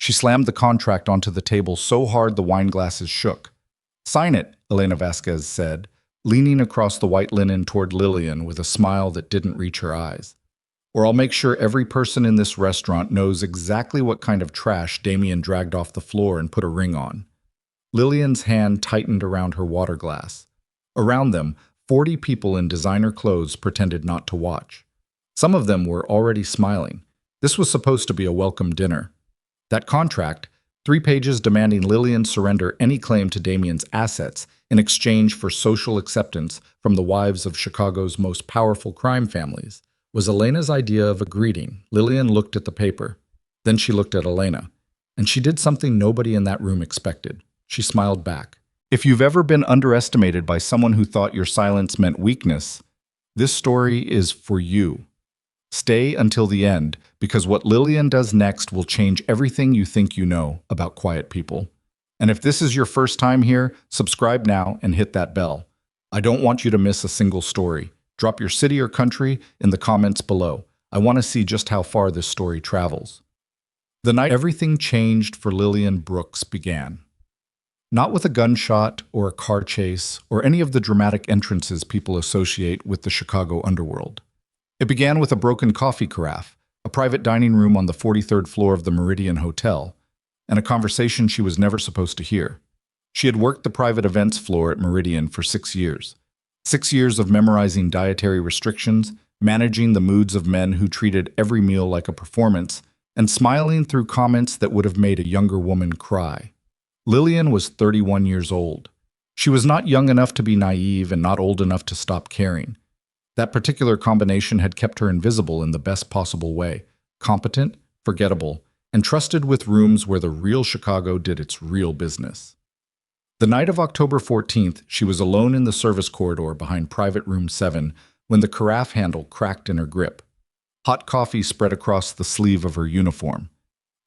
She slammed the contract onto the table so hard the wine glasses shook. "Sign it," Elena Vasquez said, leaning across the white linen toward Lillian with a smile that didn't reach her eyes. "Or I'll make sure every person in this restaurant knows exactly what kind of trash Damien dragged off the floor and put a ring on." Lillian's hand tightened around her water glass. Around them, 40 people in designer clothes pretended not to watch. Some of them were already smiling. This was supposed to be a welcome dinner. That contract, 3 pages demanding Lillian surrender any claim to Damien's assets in exchange for social acceptance from the wives of Chicago's most powerful crime families, was Elena's idea of a greeting. Lillian looked at the paper. Then she looked at Elena. And she did something nobody in that room expected. She smiled back. If you've ever been underestimated by someone who thought your silence meant weakness, this story is for you. Stay until the end, because what Lillian does next will change everything you think you know about quiet people. And if this is your first time here, subscribe now and hit that bell. I don't want you to miss a single story. Drop your city or country in the comments below. I want to see just how far this story travels. The night everything changed for Lillian Brooks began. Not with a gunshot or a car chase or any of the dramatic entrances people associate with the Chicago underworld. It began with a broken coffee carafe, a private dining room on the 43rd floor of the Meridian Hotel, and a conversation she was never supposed to hear. She had worked the private events floor at Meridian for 6 years. 6 years of memorizing dietary restrictions, managing the moods of men who treated every meal like a performance, and smiling through comments that would have made a younger woman cry. Lillian was 31 years old. She was not young enough to be naive and not old enough to stop caring. That particular combination had kept her invisible in the best possible way, competent, forgettable, and trusted with rooms where the real Chicago did its real business. The night of October 14th, she was alone in the service corridor behind Private Room 7 when the carafe handle cracked in her grip. Hot coffee spread across the sleeve of her uniform.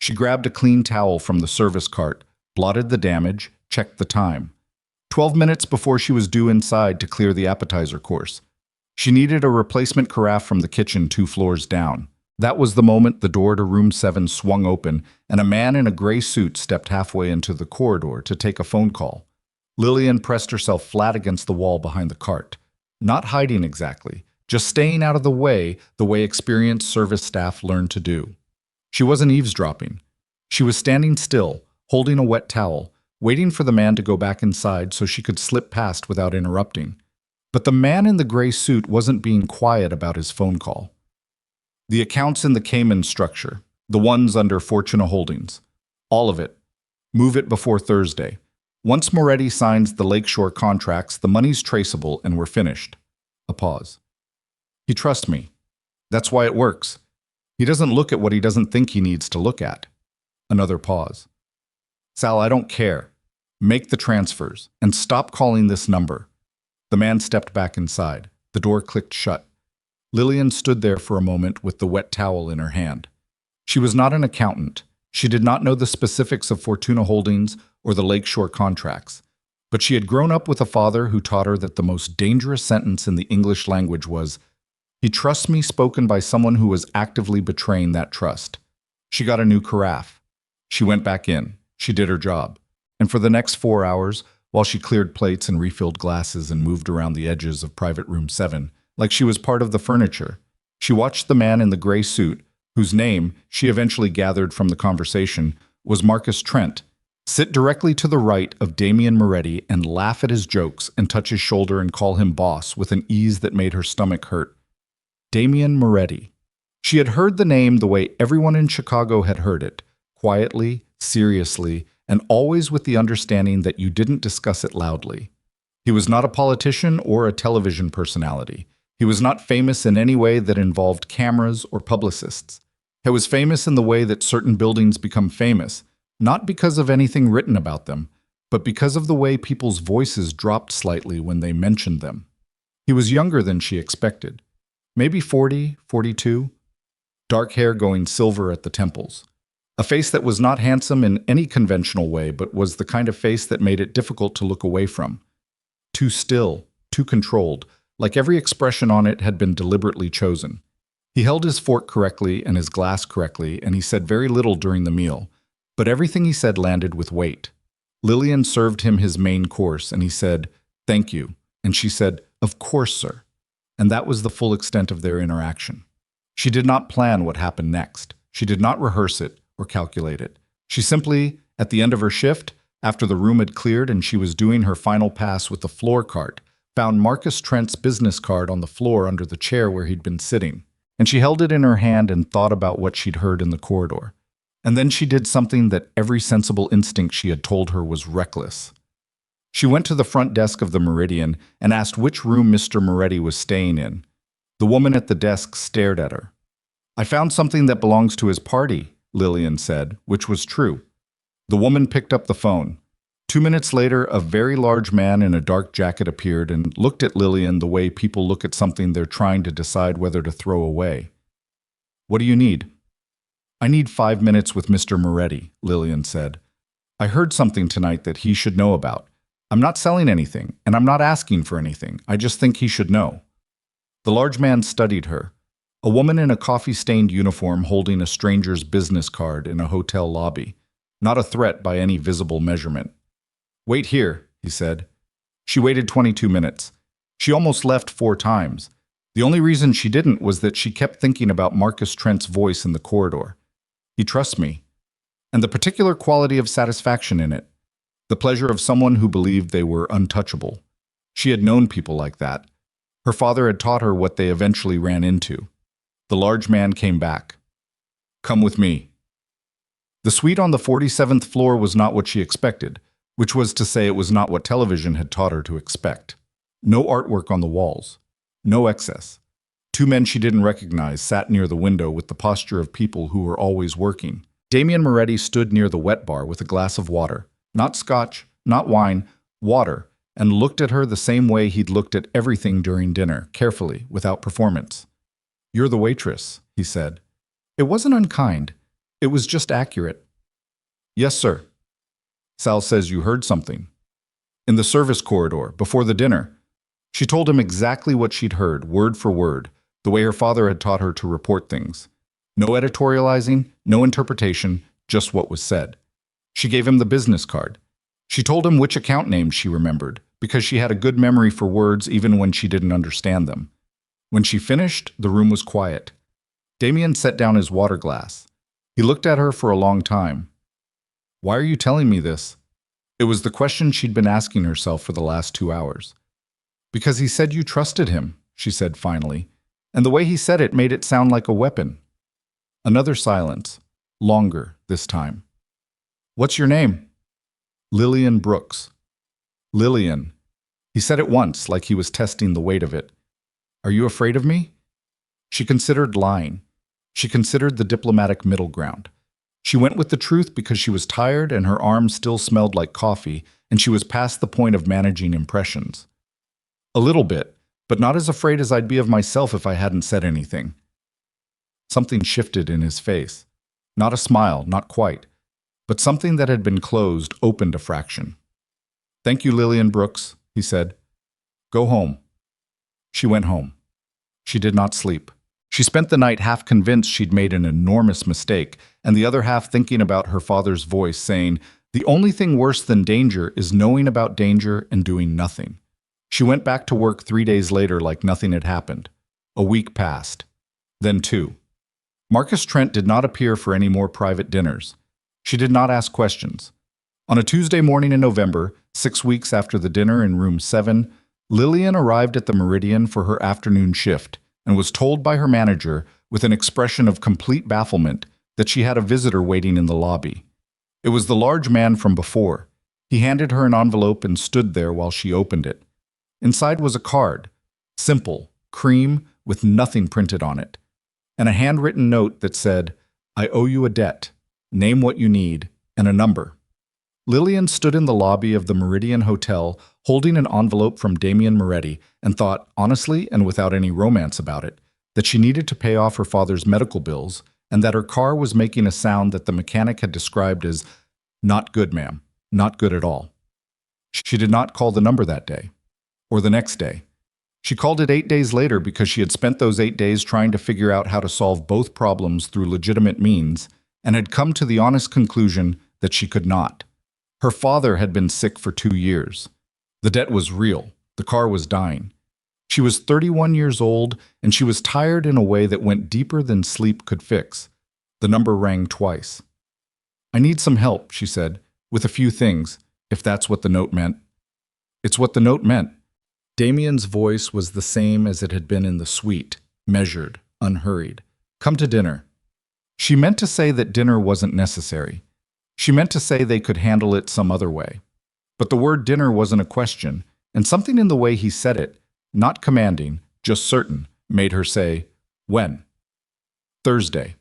She grabbed a clean towel from the service cart, blotted the damage, checked the time. 12 minutes before she was due inside to clear the appetizer course. She needed a replacement carafe from the kitchen 2 floors down. That was the moment the door to room 7 swung open and a man in a gray suit stepped halfway into the corridor to take a phone call. Lillian pressed herself flat against the wall behind the cart. Not hiding exactly, just staying out of the way experienced service staff learned to do. She wasn't eavesdropping. She was standing still, holding a wet towel, waiting for the man to go back inside so she could slip past without interrupting. But the man in the gray suit wasn't being quiet about his phone call. The accounts in the Cayman structure, the ones under Fortuna Holdings, all of it. Move it before Thursday. Once Moretti signs the Lakeshore contracts, the money's traceable and we're finished. A pause. He trusts me. That's why it works. He doesn't look at what he doesn't think he needs to look at. Another pause. Sal, I don't care. Make the transfers and stop calling this number. The man stepped back inside. The door clicked shut. Lillian stood there for a moment with the wet towel in her hand. She was not an accountant. She did not know the specifics of Fortuna Holdings or the Lakeshore contracts. But she had grown up with a father who taught her that the most dangerous sentence in the English language was, "He trusts me," spoken by someone who was actively betraying that trust. She got a new carafe. She went back in. She did her job. And for the next 4 hours, while she cleared plates and refilled glasses and moved around the edges of Private Room 7, like she was part of the furniture, she watched the man in the gray suit, whose name, she eventually gathered from the conversation, was Marcus Trent, sit directly to the right of Damien Moretti and laugh at his jokes and touch his shoulder and call him boss with an ease that made her stomach hurt. Damien Moretti. She had heard the name the way everyone in Chicago had heard it, quietly, seriously, and always with the understanding that you didn't discuss it loudly. He was not a politician or a television personality. He was not famous in any way that involved cameras or publicists. He was famous in the way that certain buildings become famous, not because of anything written about them, but because of the way people's voices dropped slightly when they mentioned them. He was younger than she expected. Maybe 40, 42. Dark hair going silver at the temples. A face that was not handsome in any conventional way, but was the kind of face that made it difficult to look away from. Too still, too controlled, like every expression on it had been deliberately chosen. He held his fork correctly and his glass correctly, and he said very little during the meal. But everything he said landed with weight. Lillian served him his main course, and he said, "Thank you." And she said, "Of course, sir." And that was the full extent of their interaction. She did not plan what happened next. She did not rehearse it or calculate it. She simply, at the end of her shift, after the room had cleared and she was doing her final pass with the floor cart, found Marcus Trent's business card on the floor under the chair where he'd been sitting. And she held it in her hand and thought about what she'd heard in the corridor. And then she did something that every sensible instinct she had told her was reckless. She went to the front desk of the Meridian and asked which room Mr. Moretti was staying in. The woman at the desk stared at her. "I found something that belongs to his party," Lillian said, which was true. The woman picked up the phone. 2 minutes later, a very large man in a dark jacket appeared and looked at Lillian the way people look at something they're trying to decide whether to throw away. "What do you need?" "I need 5 minutes with Mr. Moretti," Lillian said. "I heard something tonight that he should know about. I'm not selling anything, and I'm not asking for anything. I just think he should know." The large man studied her. A woman in a coffee-stained uniform holding a stranger's business card in a hotel lobby. Not a threat by any visible measurement. "Wait here," he said. She waited 22 minutes. She almost left 4 times. The only reason she didn't was that she kept thinking about Marcus Trent's voice in the corridor. "He trusts me." And the particular quality of satisfaction in it. The pleasure of someone who believed they were untouchable. She had known people like that. Her father had taught her what they eventually ran into. The large man came back. "Come with me." The suite on the 47th floor was not what she expected, which was to say it was not what television had taught her to expect. No artwork on the walls. No excess. 2 men she didn't recognize sat near the window with the posture of people who were always working. Damien Moretti stood near the wet bar with a glass of water. Not scotch, not wine, water, and looked at her the same way he'd looked at everything during dinner, carefully, without performance. "You're the waitress," he said. It wasn't unkind. It was just accurate. "Yes, sir." "Sal says you heard something." "In the service corridor, before the dinner." She told him exactly what she'd heard, word for word, the way her father had taught her to report things. No editorializing, no interpretation, just what was said. She gave him the business card. She told him which account names she remembered, because she had a good memory for words even when she didn't understand them. When she finished, the room was quiet. Damien set down his water glass. He looked at her for a long time. "Why are you telling me this?" It was the question she'd been asking herself for the last 2 hours. "Because he said you trusted him," she said finally, and the way he said it made it sound like a weapon. Another silence, longer this time. "What's your name?" "Lillian Brooks." "Lillian." He said it once, like he was testing the weight of it. "Are you afraid of me?" She considered lying. She considered the diplomatic middle ground. She went with the truth because she was tired and her arms still smelled like coffee, and she was past the point of managing impressions. "A little bit, but not as afraid as I'd be of myself if I hadn't said anything." Something shifted in his face. Not a smile, not quite, but something that had been closed opened a fraction. "Thank you, Lillian Brooks," he said. "Go home." She went home. She did not sleep. She spent the night half convinced she'd made an enormous mistake, and the other half thinking about her father's voice saying, "The only thing worse than danger is knowing about danger and doing nothing." She went back to work 3 days later like nothing had happened. A week passed. Then 2. Marcus Trent did not appear for any more private dinners. She did not ask questions. On a Tuesday morning in November, 6 weeks after the dinner in room 7, Lillian arrived at the Meridian for her afternoon shift and was told by her manager, with an expression of complete bafflement, that she had a visitor waiting in the lobby. It was the large man from before. He handed her an envelope and stood there while she opened it. Inside was a card, simple, cream, with nothing printed on it, and a handwritten note that said, "I owe you a debt. Name what you need, and a number." Lillian stood in the lobby of the Meridian Hotel, holding an envelope from Damien Moretti, and thought, honestly and without any romance about it, that she needed to pay off her father's medical bills, and that her car was making a sound that the mechanic had described as, "Not good, ma'am. Not good at all." She did not call the number that day, or the next day. She called it 8 days later because she had spent those 8 days trying to figure out how to solve both problems through legitimate means, and had come to the honest conclusion that she could not. Her father had been sick for 2 years. The debt was real. The car was dying. She was 31 years old, and she was tired in a way that went deeper than sleep could fix. The number rang twice. "I need some help," she said, "with a few things, if that's what the note meant." It's what the note meant. Damien's voice was the same as it had been in the suite, measured, unhurried. "Come to dinner." She meant to say that dinner wasn't necessary. She meant to say they could handle it some other way. But the word dinner wasn't a question, and something in the way he said it, not commanding, just certain, made her say, "When?" "Thursday."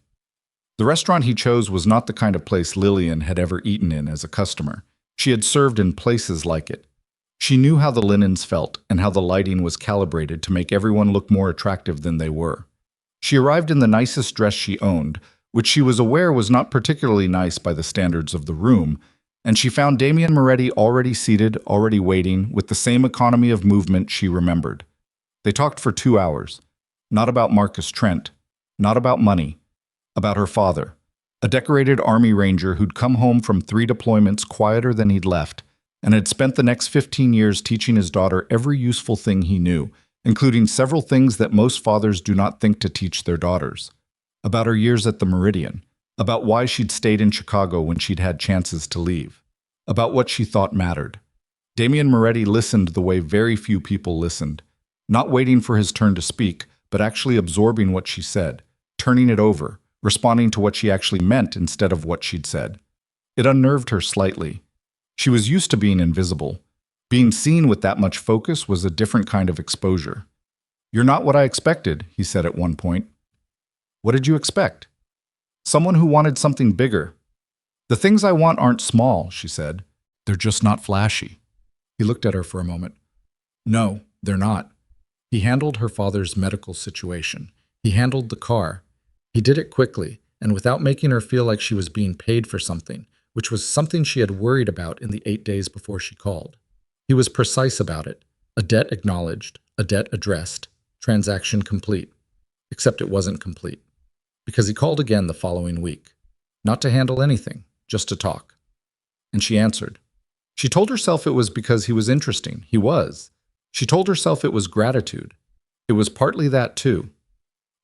The restaurant he chose was not the kind of place Lillian had ever eaten in as a customer. She had served in places like it. She knew how the linens felt and how the lighting was calibrated to make everyone look more attractive than they were. She arrived in the nicest dress she owned, which she was aware was not particularly nice by the standards of the room, and she found Damien Moretti already seated, already waiting, with the same economy of movement she remembered. They talked for 2 hours. Not about Marcus Trent. Not about money. About her father. A decorated Army Ranger who'd come home from 3 deployments quieter than he'd left, and had spent the next 15 years teaching his daughter every useful thing he knew, including several things that most fathers do not think to teach their daughters. About her years at the Meridian. About why she'd stayed in Chicago when she'd had chances to leave. About what she thought mattered. Damien Moretti listened the way very few people listened, not waiting for his turn to speak, but actually absorbing what she said, turning it over, responding to what she actually meant instead of what she'd said. It unnerved her slightly. She was used to being invisible. Being seen with that much focus was a different kind of exposure. "You're not what I expected," he said at one point. "What did you expect?" "Someone who wanted something bigger." "The things I want aren't small," she said. "They're just not flashy." He looked at her for a moment. "No, they're not." He handled her father's medical situation. He handled the car. He did it quickly, and without making her feel like she was being paid for something, which was something she had worried about in the 8 days before she called. He was precise about it. A debt acknowledged, a debt addressed, transaction complete. Except it wasn't complete. Because he called again the following week. Not to handle anything, just to talk. And she answered. She told herself it was because he was interesting. He was. She told herself it was gratitude. It was partly that too.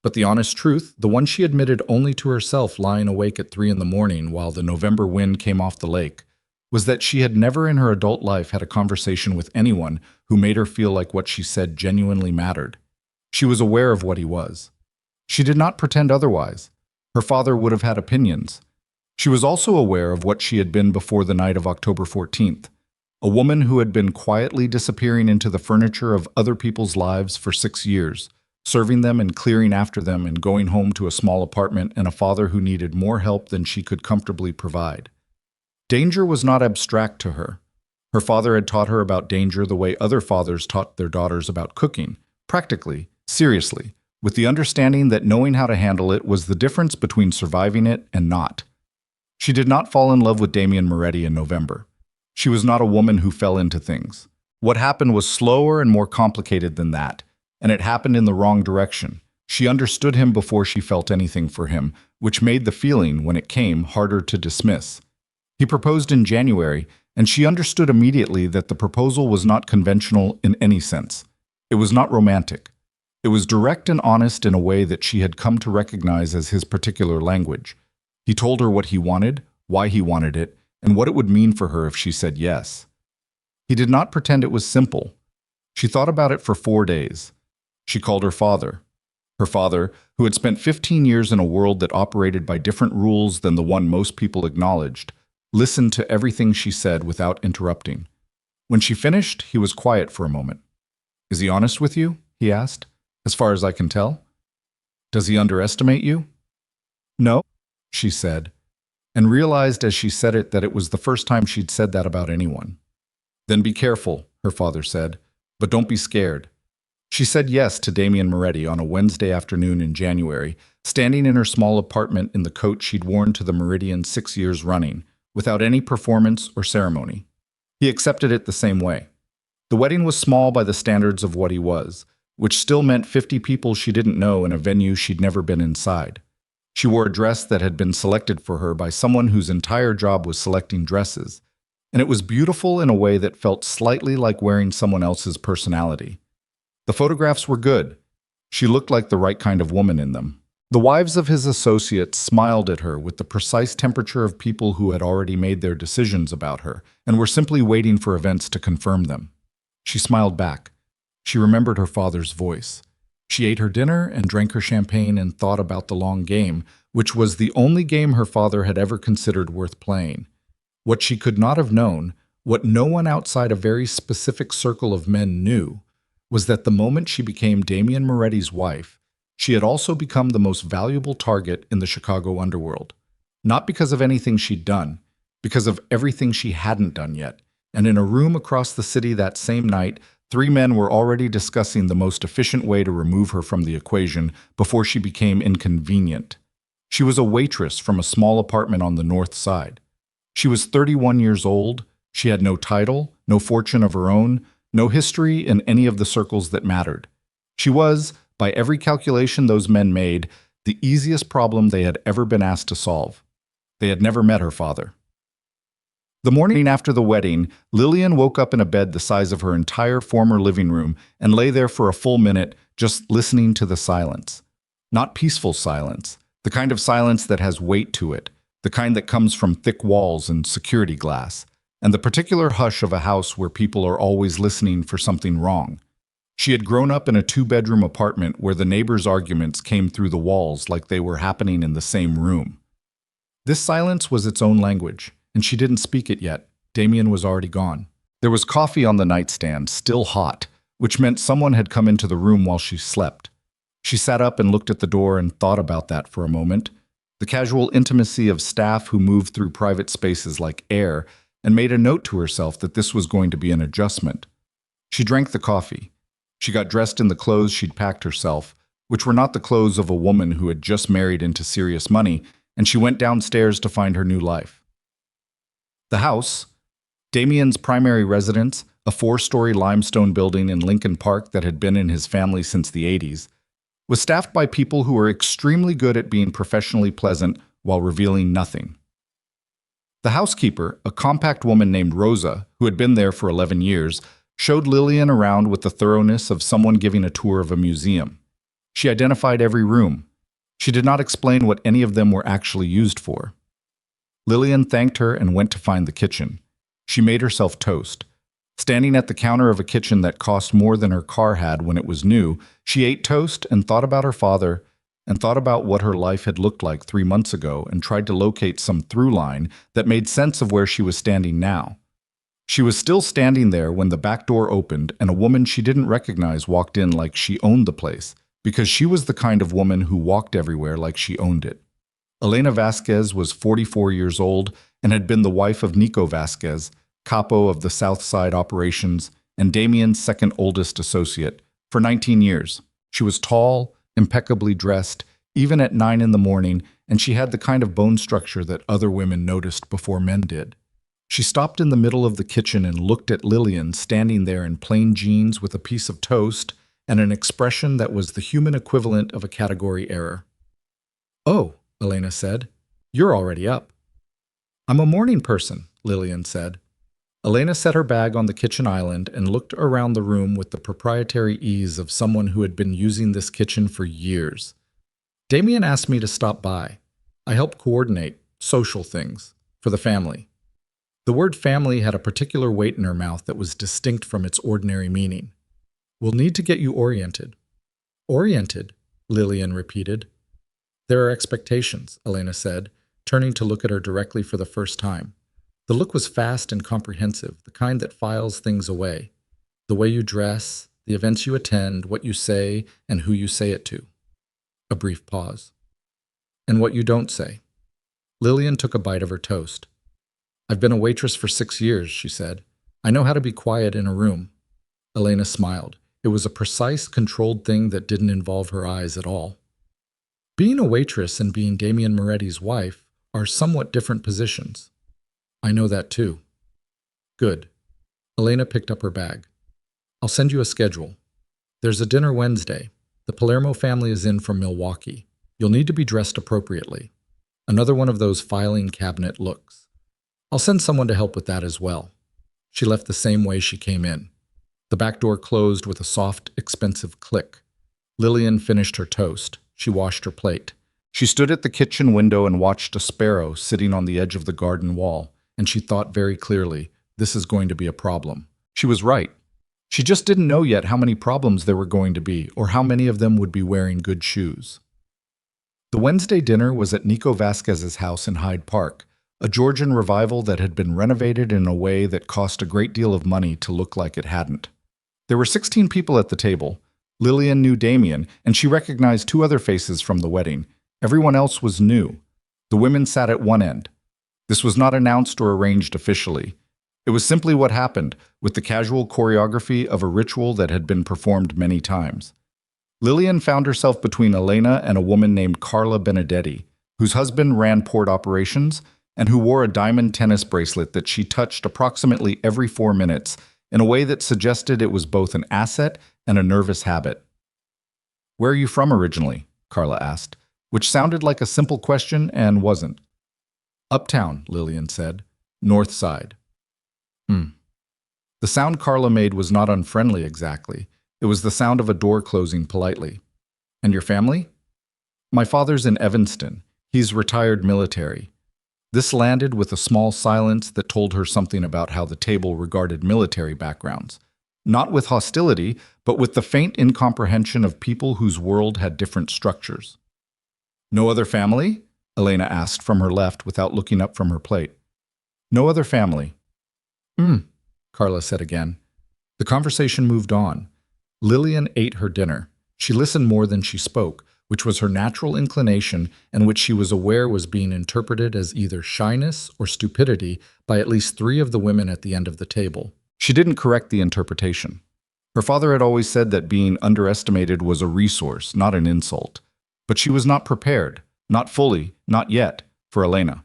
But the honest truth, the one she admitted only to herself lying awake at 3 in the morning while the November wind came off the lake, was that she had never in her adult life had a conversation with anyone who made her feel like what she said genuinely mattered. She was aware of what he was. She did not pretend otherwise. Her father would have had opinions. She was also aware of what she had been before the night of October 14th, a woman who had been quietly disappearing into the furniture of other people's lives for 6 years, serving them and clearing after them and going home to a small apartment and a father who needed more help than she could comfortably provide. Danger was not abstract to her. Her father had taught her about danger the way other fathers taught their daughters about cooking, practically, seriously, with the understanding that knowing how to handle it was the difference between surviving it and not. She did not fall in love with Damien Moretti in November. She was not a woman who fell into things. What happened was slower and more complicated than that, and it happened in the wrong direction. She understood him before she felt anything for him, which made the feeling, when it came, harder to dismiss. He proposed in January, and she understood immediately that the proposal was not conventional in any sense. It was not romantic. It was direct and honest in a way that she had come to recognize as his particular language. He told her what he wanted, why he wanted it, and what it would mean for her if she said yes. He did not pretend it was simple. She thought about it for 4 days. She called her father, who had spent 15 years in a world that operated by different rules than the one most people acknowledged, listened to everything she said without interrupting. When she finished, he was quiet for a moment. "Is he honest with you?" he asked. "As far as I can tell?" "Does he underestimate you?" "No," she said, and realized as she said it that it was the first time she'd said that about anyone. "Then be careful," her father said, "but don't be scared." She said yes to Damien Moretti on a Wednesday afternoon in January, standing in her small apartment in the coat she'd worn to the Meridian 6 years running, without any performance or ceremony. He accepted it the same way. The wedding was small by the standards of what he was, which still meant 50 people she didn't know in a venue she'd never been inside. She wore a dress that had been selected for her by someone whose entire job was selecting dresses, and it was beautiful in a way that felt slightly like wearing someone else's personality. The photographs were good. She looked like the right kind of woman in them. The wives of his associates smiled at her with the precise temperature of people who had already made their decisions about her and were simply waiting for events to confirm them. She smiled back. She remembered her father's voice. She ate her dinner and drank her champagne and thought about the long game, which was the only game her father had ever considered worth playing. What she could not have known, what no one outside a very specific circle of men knew, was that the moment she became Damian Moretti's wife, she had also become the most valuable target in the Chicago underworld. Not because of anything she'd done, because of everything she hadn't done yet. And in a room across the city that same night, 3 men were already discussing the most efficient way to remove her from the equation before she became inconvenient. She was a waitress from a small apartment on the north side. She was 31 years old. She had no title, no fortune of her own, no history in any of the circles that mattered. She was, by every calculation those men made, the easiest problem they had ever been asked to solve. They had never met her father. The morning after the wedding, Lillian woke up in a bed the size of her entire former living room and lay there for a full minute just listening to the silence. Not peaceful silence, the kind of silence that has weight to it, the kind that comes from thick walls and security glass, and the particular hush of a house where people are always listening for something wrong. She had grown up in a 2-bedroom apartment where the neighbors' arguments came through the walls like they were happening in the same room. This silence was its own language, and she didn't speak it yet. Damian was already gone. There was coffee on the nightstand, still hot, which meant someone had come into the room while she slept. She sat up and looked at the door and thought about that for a moment. The casual intimacy of staff who moved through private spaces like air, and made a note to herself that this was going to be an adjustment. She drank the coffee. She got dressed in the clothes she'd packed herself, which were not the clothes of a woman who had just married into serious money, and she went downstairs to find her new life. The house, Damian's primary residence, a 4-story limestone building in Lincoln Park that had been in his family since the 80s, was staffed by people who were extremely good at being professionally pleasant while revealing nothing. The housekeeper, a compact woman named Rosa, who had been there for 11 years, showed Lillian around with the thoroughness of someone giving a tour of a museum. She identified every room. She did not explain what any of them were actually used for. Lillian thanked her and went to find the kitchen. She made herself toast. Standing at the counter of a kitchen that cost more than her car had when it was new, she ate toast and thought about her father and thought about what her life had looked like 3 months ago and tried to locate some through line that made sense of where she was standing now. She was still standing there when the back door opened and a woman she didn't recognize walked in like she owned the place, because she was the kind of woman who walked everywhere like she owned it. Elena Vasquez was 44 years old and had been the wife of Nico Vasquez, capo of the South Side operations and Damian's second oldest associate, for 19 years. She was tall, impeccably dressed, even at 9 in the morning, and she had the kind of bone structure that other women noticed before men did. She stopped in the middle of the kitchen and looked at Lillian standing there in plain jeans with a piece of toast and an expression that was the human equivalent of a category error. "Oh," Elena said, "you're already up." "I'm a morning person," Lillian said. Elena set her bag on the kitchen island and looked around the room with the proprietary ease of someone who had been using this kitchen for years. "Damian asked me to stop by. I help coordinate social things for the family." The word family had a particular weight in her mouth that was distinct from its ordinary meaning. "We'll need to get you oriented." "Oriented?" Lillian repeated. "There are expectations," Elena said, turning to look at her directly for the first time. The look was fast and comprehensive, the kind that files things away. The way you dress, the events you attend, what you say, and who you say it to. A brief pause. "And what you don't say." Lillian took a bite of her toast. "I've been a waitress for 6 years," she said. "I know how to be quiet in a room." Elena smiled. It was a precise, controlled thing that didn't involve her eyes at all. "Being a waitress and being Damian Moretti's wife are somewhat different positions." "I know that too." "Good." Elena picked up her bag. "I'll send you a schedule. There's a dinner Wednesday. The Palermo family is in from Milwaukee. You'll need to be dressed appropriately. Another one of those filing cabinet looks. I'll send someone to help with that as well. She left the same way she came in. The back door closed with a soft, expensive click. Lillian finished her toast. She washed her plate. She stood at the kitchen window and watched a sparrow sitting on the edge of the garden wall, and she thought very clearly, this is going to be a problem. She was right. She just didn't know yet how many problems there were going to be, or how many of them would be wearing good shoes. The Wednesday dinner was at Nico Vasquez's house in Hyde Park, a Georgian revival that had been renovated in a way that cost a great deal of money to look like it hadn't. There were 16 people at the table. Lillian knew Damien, and she recognized two other faces from the wedding. Everyone else was new. The women sat at one end. This was not announced or arranged officially. It was simply what happened, with the casual choreography of a ritual that had been performed many times. Lillian found herself between Elena and a woman named Carla Benedetti, whose husband ran port operations and who wore a diamond tennis bracelet that she touched approximately every 4 minutes in a way that suggested it was both an asset and a nervous habit. "Where are you from originally?" Carla asked, which sounded like a simple question and wasn't. "Uptown," Lillian said. "North Side." The sound Carla made was not unfriendly exactly. It was the sound of a door closing politely. "And your family?" "My father's in Evanston. He's retired military." This landed with a small silence that told her something about how the table regarded military backgrounds. Not with hostility, but with the faint incomprehension of people whose world had different structures. "No other family?" Elena asked from her left without looking up from her plate. "No other family." Carla said again. The conversation moved on. Lillian ate her dinner. She listened more than she spoke, which was her natural inclination and which she was aware was being interpreted as either shyness or stupidity by at least 3 of the women at the end of the table. She didn't correct the interpretation. Her father had always said that being underestimated was a resource, not an insult. But she was not prepared, not fully, not yet, for Elena.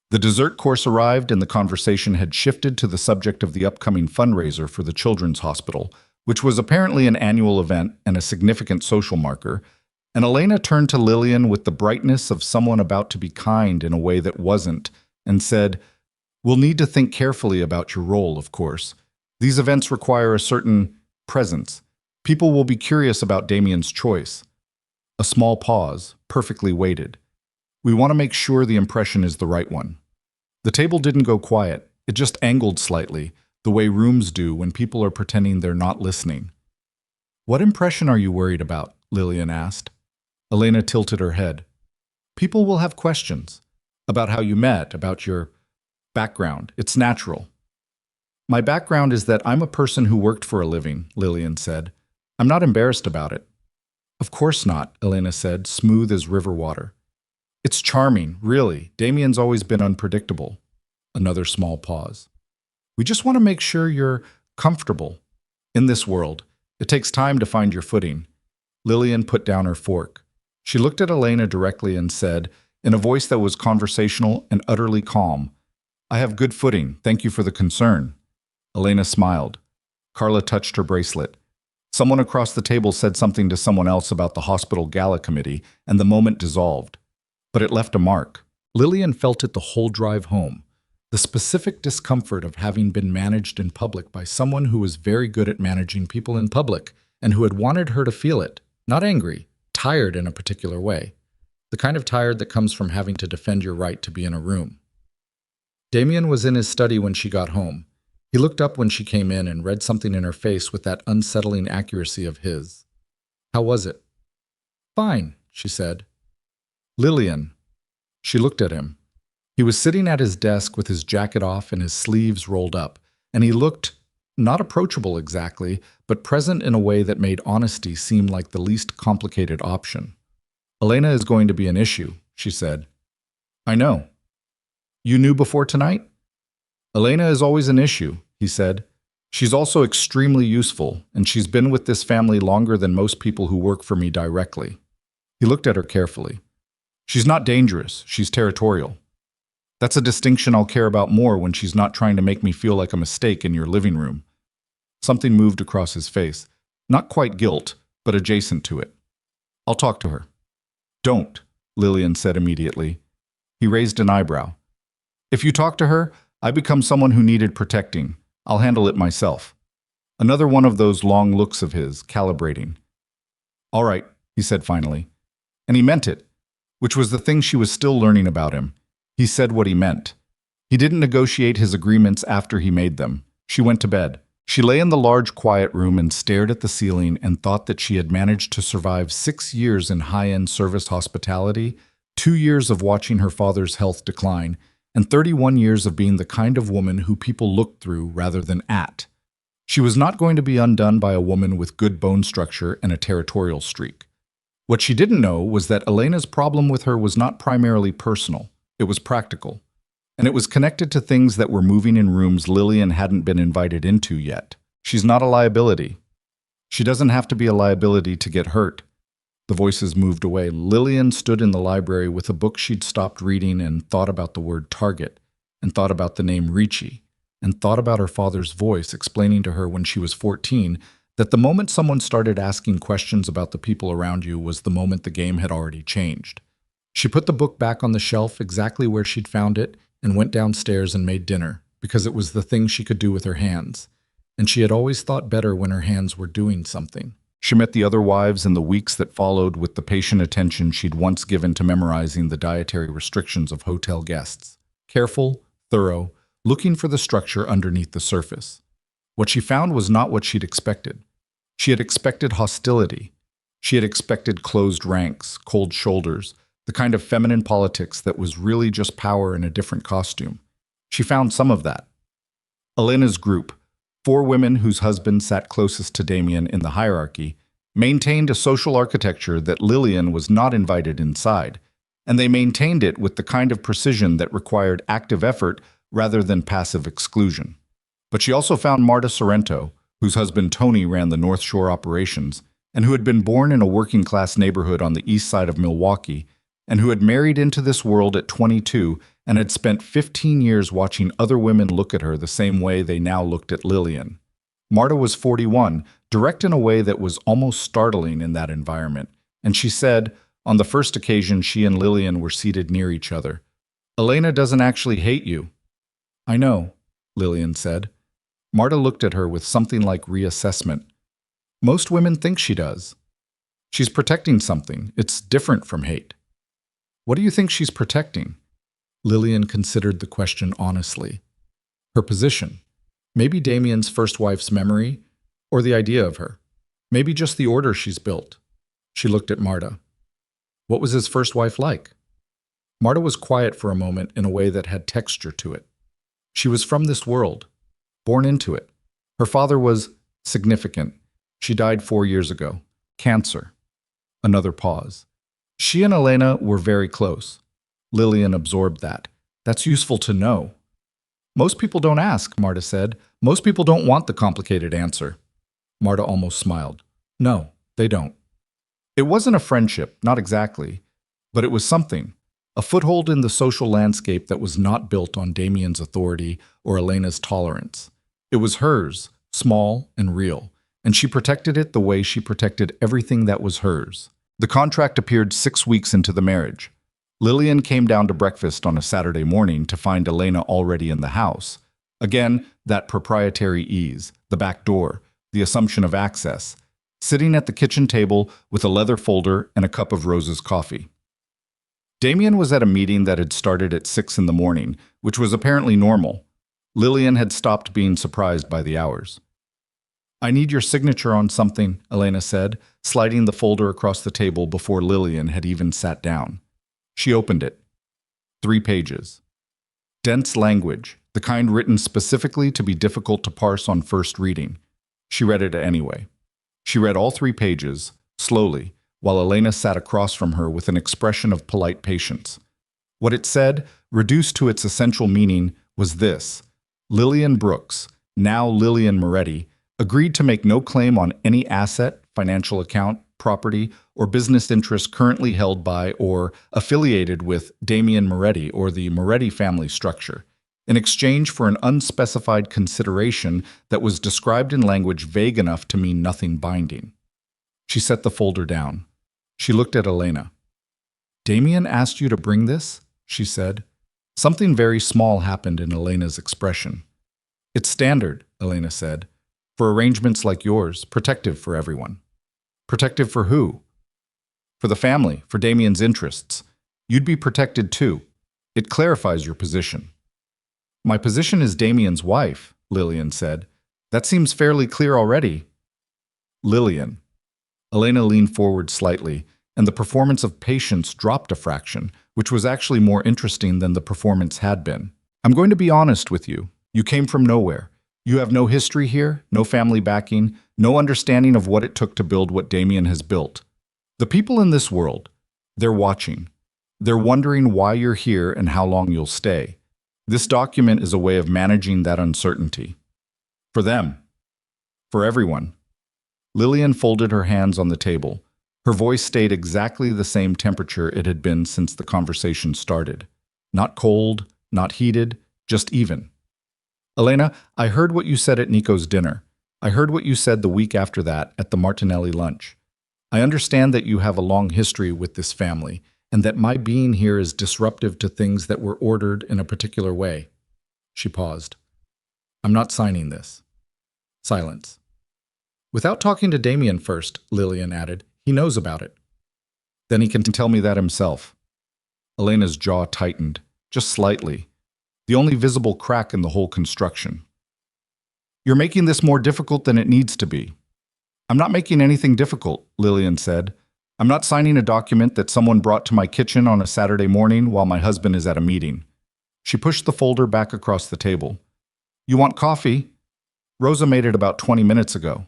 The dessert course arrived and the conversation had shifted to the subject of the upcoming fundraiser for the Children's Hospital, which was apparently an annual event and a significant social marker, and Elena turned to Lillian with the brightness of someone about to be kind in a way that wasn't, and said, "We'll need to think carefully about your role, of course. These events require a certain presence. People will be curious about Damien's choice." A small pause, perfectly weighted. "We want to make sure the impression is the right one." The table didn't go quiet. It just angled slightly, the way rooms do when people are pretending they're not listening. "What impression are you worried about?" Lillian asked. Elena tilted her head. "People will have questions. About how you met, about your background. It's natural." "My background is that I'm a person who worked for a living," Lillian said. "I'm not embarrassed about it." "Of course not," Elena said, smooth as river water. "It's charming, really. Damien's always been unpredictable." Another small pause. "We just want to make sure you're comfortable. In this world, it takes time to find your footing." Lillian put down her fork. She looked at Elena directly and said, in a voice that was conversational and utterly calm, "I have good footing. Thank you for the concern." Elena smiled. Carla touched her bracelet. Someone across the table said something to someone else about the hospital gala committee, and the moment dissolved. But it left a mark. Lillian felt it the whole drive home. The specific discomfort of having been managed in public by someone who was very good at managing people in public, and who had wanted her to feel it, not angry, tired in a particular way. The kind of tired that comes from having to defend your right to be in a room. Damien was in his study when she got home. He looked up when she came in and read something in her face with that unsettling accuracy of his. "How was it?" "Fine," she said. "Lillian." She looked at him. He was sitting at his desk with his jacket off and his sleeves rolled up, and he looked not approachable exactly, but present in a way that made honesty seem like the least complicated option. "Elena is going to be an issue," she said. "I know." "You knew before tonight?" "Elena is always an issue," he said. "She's also extremely useful, and she's been with this family longer than most people who work for me directly." He looked at her carefully. "She's not dangerous, she's territorial. That's a distinction I'll care about more when she's not trying to make me feel like a mistake in your living room." Something moved across his face. Not quite guilt, but adjacent to it. "I'll talk to her." Don't, Lillian said immediately. He raised an eyebrow. If you talk to her, I become someone who needed protecting. I'll handle it myself. Another one of those long looks of his, calibrating. All right, he said finally. And he meant it, which was the thing she was still learning about him. He said what he meant. He didn't negotiate his agreements after he made them. She went to bed. She lay in the large, quiet room and stared at the ceiling and thought that she had managed to survive 6 years in high-end service hospitality, 2 years of watching her father's health decline, and 31 years of being the kind of woman who people looked through rather than at. She was not going to be undone by a woman with good bone structure and a territorial streak. What she didn't know was that Elena's problem with her was not primarily personal. It was practical. And it was connected to things that were moving in rooms Lillian hadn't been invited into yet. She's not a liability. She doesn't have to be a liability to get hurt. The voices moved away. Lillian stood in the library with a book she'd stopped reading and thought about the word Target, and thought about the name Ricci, and thought about her father's voice explaining to her when she was 14 that the moment someone started asking questions about the people around you was the moment the game had already changed. She put the book back on the shelf exactly where she'd found it and went downstairs and made dinner, because it was the thing she could do with her hands, and she had always thought better when her hands were doing something. She met the other wives in the weeks that followed with the patient attention she'd once given to memorizing the dietary restrictions of hotel guests. Careful, thorough, looking for the structure underneath the surface. What she found was not what she'd expected. She had expected hostility. She had expected closed ranks, cold shoulders, the kind of feminine politics that was really just power in a different costume. She found some of that. Elena's group, 4 women whose husbands sat closest to Damien in the hierarchy, maintained a social architecture that Lillian was not invited inside, and they maintained it with the kind of precision that required active effort rather than passive exclusion. But she also found Marta Sorrento, whose husband Tony ran the North Shore operations, and who had been born in a working-class neighborhood on the east side of Milwaukee, and who had married into this world at 22 and had spent 15 years watching other women look at her the same way they now looked at Lillian. Marta was 41, direct in a way that was almost startling in that environment, and she said, on the first occasion she and Lillian were seated near each other, "Elena doesn't actually hate you." "I know," Lillian said. Marta looked at her with something like reassessment. "Most women think she does. She's protecting something. It's different from hate." "What do you think she's protecting?" Lillian considered the question honestly. Her position. Maybe Damien's first wife's memory, or the idea of her. Maybe just the order she's built. She looked at Marta. What was his first wife like? Marta was quiet for a moment in a way that had texture to it. She was from this world, born into it. Her father was significant. She died 4 years ago. Cancer. Another pause. She and Elena were very close. Lillian absorbed that. That's useful to know. Most people don't ask, Marta said. Most people don't want the complicated answer. Marta almost smiled. No, they don't. It wasn't a friendship, not exactly, but it was something. A foothold in the social landscape that was not built on Damien's authority or Elena's tolerance. It was hers, small and real, and she protected it the way she protected everything that was hers. The contract appeared 6 weeks into the marriage. Lillian came down to breakfast on a Saturday morning to find Elena already in the house. Again, that proprietary ease, the back door, the assumption of access, sitting at the kitchen table with a leather folder and a cup of Rose's coffee. Damien was at a meeting that had started at 6 in the morning, which was apparently normal. Lillian had stopped being surprised by the hours. "I need your signature on something," Elena said, sliding the folder across the table before Lillian had even sat down. She opened it. 3 pages. Dense language, the kind written specifically to be difficult to parse on first reading. She read it anyway. She read all 3 pages, slowly, while Elena sat across from her with an expression of polite patience. What it said, reduced to its essential meaning, was this: Lillian Brooks, now Lillian Moretti, agreed to make no claim on any asset, financial account, property, or business interest currently held by or affiliated with Damien Moretti or the Moretti family structure, in exchange for an unspecified consideration that was described in language vague enough to mean nothing binding. She set the folder down. She looked at Elena. Damien asked you to bring this? She said. Something very small happened in Elena's expression. It's standard, Elena said. For arrangements like yours, protective for everyone. Protective for who? For the family, for Damien's interests. You'd be protected too. It clarifies your position. My position is Damien's wife, Lillian said. That seems fairly clear already. Lillian. Elena leaned forward slightly, and the performance of patience dropped a fraction, which was actually more interesting than the performance had been. I'm going to be honest with you. You came from nowhere. You have no history here, no family backing, no understanding of what it took to build what Damien has built. The people in this world, they're watching. They're wondering why you're here and how long you'll stay. This document is a way of managing that uncertainty. For them. For everyone. Lillian folded her hands on the table. Her voice stayed exactly the same temperature it had been since the conversation started. Not cold, not heated, just even. Elena, I heard what you said at Nico's dinner. I heard what you said the week after that at the Martinelli lunch. I understand that you have a long history with this family, and that my being here is disruptive to things that were ordered in a particular way. She paused. I'm not signing this. Silence. Without talking to Damien first, Lillian added, he knows about it. Then he can tell me that himself. Elena's jaw tightened, just slightly, the only visible crack in the whole construction. You're making this more difficult than it needs to be. I'm not making anything difficult, Lillian said. I'm not signing a document that someone brought to my kitchen on a Saturday morning while my husband is at a meeting. She pushed the folder back across the table. You want coffee? Rosa made it about 20 minutes ago.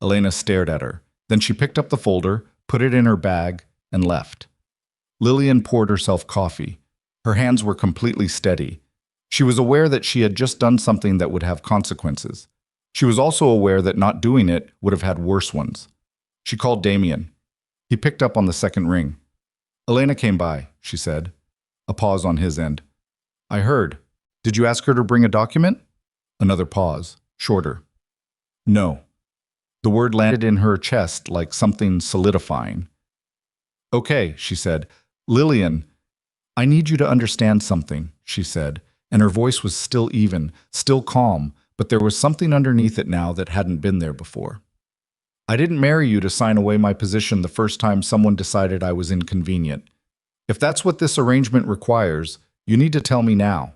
Elena stared at her. Then she picked up the folder, put it in her bag, and left. Lillian poured herself coffee. Her hands were completely steady. She was aware that she had just done something that would have consequences. She was also aware that not doing it would have had worse ones. She called Damien. He picked up on the second ring. Elena came by, she said. A pause on his end. I heard. Did you ask her to bring a document? Another pause, shorter. No. The word landed in her chest like something solidifying. Okay, she said. Lillian, I need you to understand something, she said, and her voice was still even, still calm, but there was something underneath it now that hadn't been there before. I didn't marry you to sign away my position the first time someone decided I was inconvenient. If that's what this arrangement requires, you need to tell me now.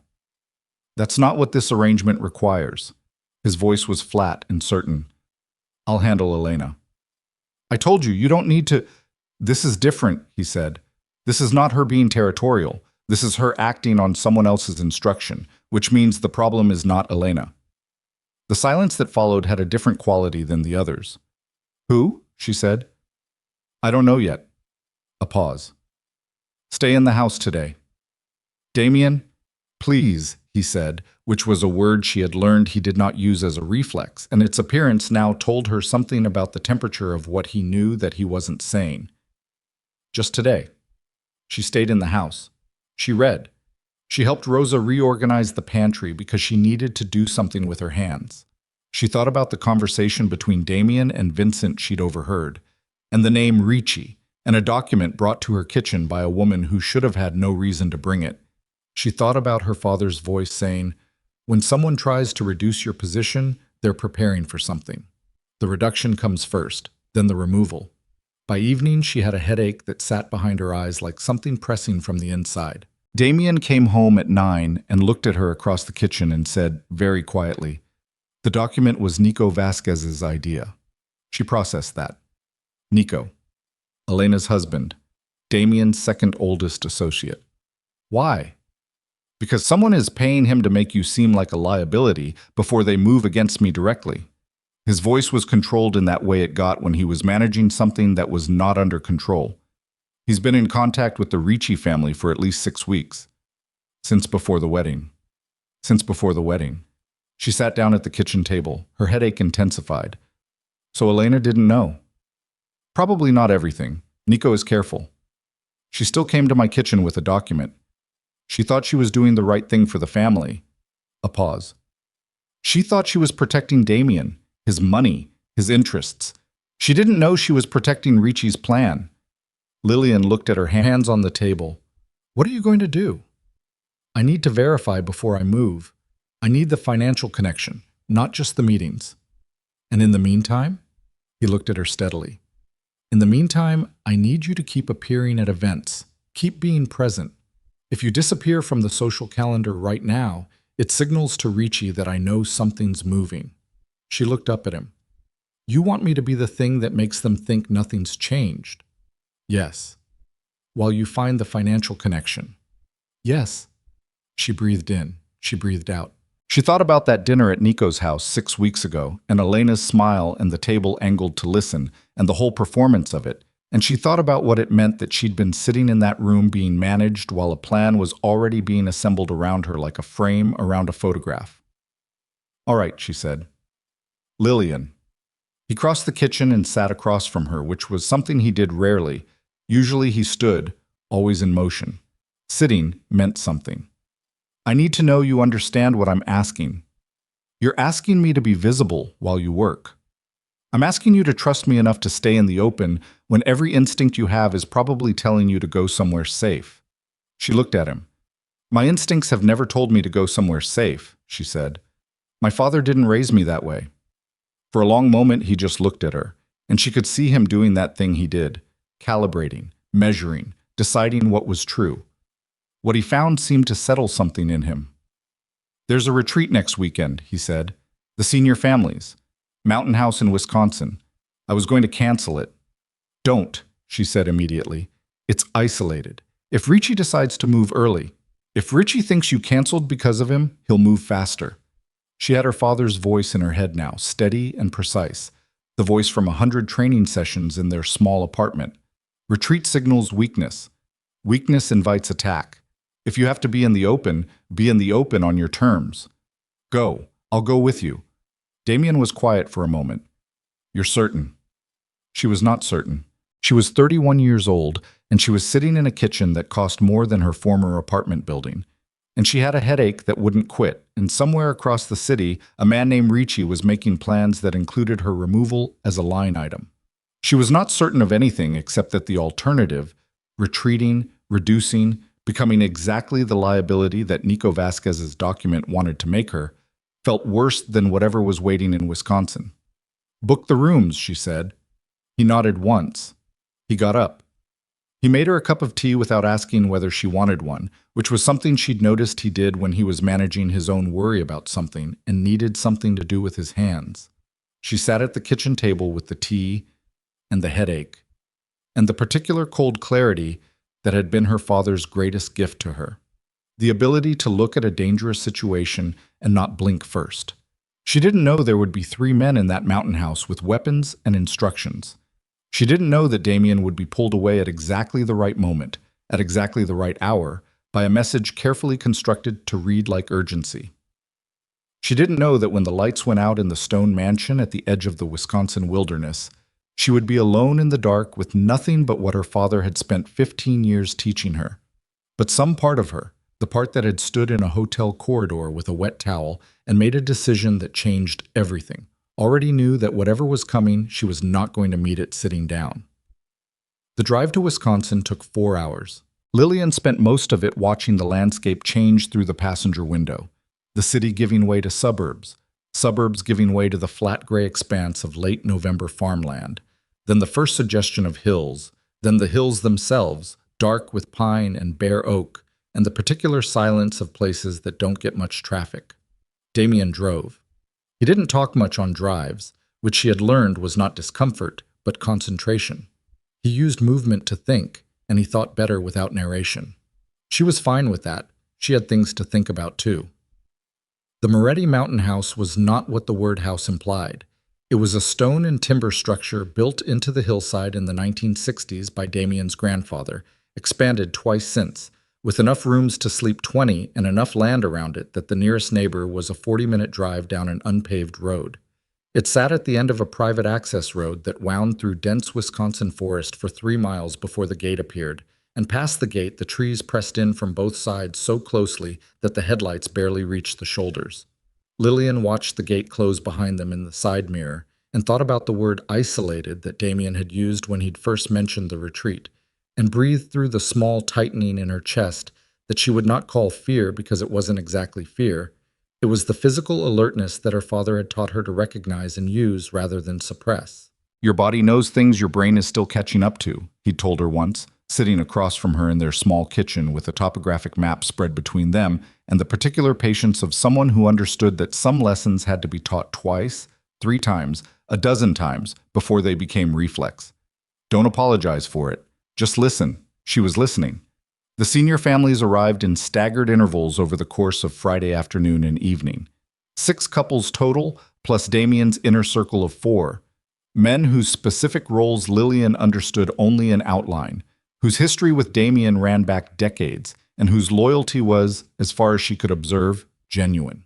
That's not what this arrangement requires. His voice was flat and certain. I'll handle Elena. I told you, you don't need to. This is different, he said. This is not her being territorial. This is her acting on someone else's instruction, which means the problem is not Elena. The silence that followed had a different quality than the others. Who? She said. I don't know yet. A pause. Stay in the house today. Damien, please, he said, which was a word she had learned he did not use as a reflex, and its appearance now told her something about the temperature of what he knew that he wasn't saying. Just today. She stayed in the house. She read. She helped Rosa reorganize the pantry because she needed to do something with her hands. She thought about the conversation between Damien and Vincent she'd overheard, and the name Ricci, and a document brought to her kitchen by a woman who should have had no reason to bring it. She thought about her father's voice saying, when someone tries to reduce your position, they're preparing for something. The reduction comes first, then the removal. By evening, she had a headache that sat behind her eyes like something pressing from the inside. Damien came home at 9 and looked at her across the kitchen and said, very quietly, the document was Nico Vasquez's idea. She processed that. Nico. Elena's husband. Damien's second oldest associate. Why? Because someone is paying him to make you seem like a liability before they move against me directly. His voice was controlled in that way it got when he was managing something that was not under control. He's been in contact with the Ricci family for at least 6 weeks. Since before the wedding. Since before the wedding. She sat down at the kitchen table. Her headache intensified. So Elena didn't know. Probably not everything. Nico is careful. She still came to my kitchen with a document. She thought she was doing the right thing for the family. A pause. She thought she was protecting Damien, his money, his interests. She didn't know she was protecting Ricci's plan. Lillian looked at her hands on the table. What are you going to do? I need to verify before I move. I need the financial connection, not just the meetings. And in the meantime? He looked at her steadily. In the meantime, I need you to keep appearing at events. Keep being present. If you disappear from the social calendar right now, it signals to Ricci that I know something's moving. She looked up at him. You want me to be the thing that makes them think nothing's changed? Yes. While you find the financial connection. Yes. She breathed in. She breathed out. She thought about that dinner at Nico's house 6 weeks ago, and Elena's smile and the table angled to listen, and the whole performance of it, and she thought about what it meant that she'd been sitting in that room being managed while a plan was already being assembled around her like a frame around a photograph. All right, she said. Lillian. He crossed the kitchen and sat across from her, which was something he did rarely. Usually he stood, always in motion. Sitting meant something. I need to know you understand what I'm asking. You're asking me to be visible while you work. I'm asking you to trust me enough to stay in the open when every instinct you have is probably telling you to go somewhere safe. She looked at him. My instincts have never told me to go somewhere safe, she said. My father didn't raise me that way. For a long moment, he just looked at her, and she could see him doing that thing he did, calibrating, measuring, deciding what was true. What he found seemed to settle something in him. There's a retreat next weekend, he said. The senior families. Mountain house in Wisconsin. I was going to cancel it. Don't, she said immediately. It's isolated. If Ricci decides to move early, if Ricci thinks you canceled because of him, he'll move faster. She had her father's voice in her head now, steady and precise, the voice from 100 training sessions in their small apartment. Retreat signals weakness. Weakness invites attack. If you have to be in the open on your terms. Go. I'll go with you. Damien was quiet for a moment. You're certain? She was not certain. She was 31 years old, and she was sitting in a kitchen that cost more than her former apartment building. And she had a headache that wouldn't quit, and somewhere across the city, a man named Ricci was making plans that included her removal as a line item. She was not certain of anything except that the alternative, retreating, reducing, becoming exactly the liability that Nico Vasquez's document wanted to make her, felt worse than whatever was waiting in Wisconsin. Book the rooms, she said. He nodded once. He got up. He made her a cup of tea without asking whether she wanted one, which was something she'd noticed he did when he was managing his own worry about something and needed something to do with his hands. She sat at the kitchen table with the tea and the headache, and the particular cold clarity that had been her father's greatest gift to her. The ability to look at a dangerous situation and not blink first. She didn't know there would be 3 men in that mountain house with weapons and instructions. She didn't know that Damien would be pulled away at exactly the right moment, at exactly the right hour, by a message carefully constructed to read like urgency. She didn't know that when the lights went out in the stone mansion at the edge of the Wisconsin wilderness, she would be alone in the dark with nothing but what her father had spent 15 years teaching her. But some part of her, the part that had stood in a hotel corridor with a wet towel and made a decision that changed everything, already knew that whatever was coming, she was not going to meet it sitting down. The drive to Wisconsin took 4 hours. Lillian spent most of it watching the landscape change through the passenger window, the city giving way to suburbs, suburbs giving way to the flat gray expanse of late November farmland, then the first suggestion of hills, then the hills themselves, dark with pine and bare oak, and the particular silence of places that don't get much traffic. Damien drove. He didn't talk much on drives, which she had learned was not discomfort, but concentration. He used movement to think, and he thought better without narration. She was fine with that. She had things to think about too. The Moretti Mountain House was not what the word house implied. It was a stone and timber structure built into the hillside in the 1960s by Damien's grandfather, expanded twice since, with enough rooms to sleep 20 and enough land around it that the nearest neighbor was a 40-minute drive down an unpaved road. It sat at the end of a private access road that wound through dense Wisconsin forest for 3 miles before the gate appeared, and past the gate the trees pressed in from both sides so closely that the headlights barely reached the shoulders. Lillian watched the gate close behind them in the side mirror and thought about the word isolated that Damien had used when he'd first mentioned the retreat. and breathed through the small tightening in her chest that she would not call fear because it wasn't exactly fear. It was the physical alertness that her father had taught her to recognize and use rather than suppress. Your body knows things your brain is still catching up to, he'd told her once, sitting across from her in their small kitchen with a topographic map spread between them and the particular patience of someone who understood that some lessons had to be taught twice, 3 times, a dozen times before they became reflex. Don't apologize for it. Just listen. She was listening. The senior families arrived in staggered intervals over the course of Friday afternoon and evening. 6 couples total, plus Damien's inner circle of 4. Men whose specific roles Lillian understood only in outline, whose history with Damien ran back decades, and whose loyalty was, as far as she could observe, genuine.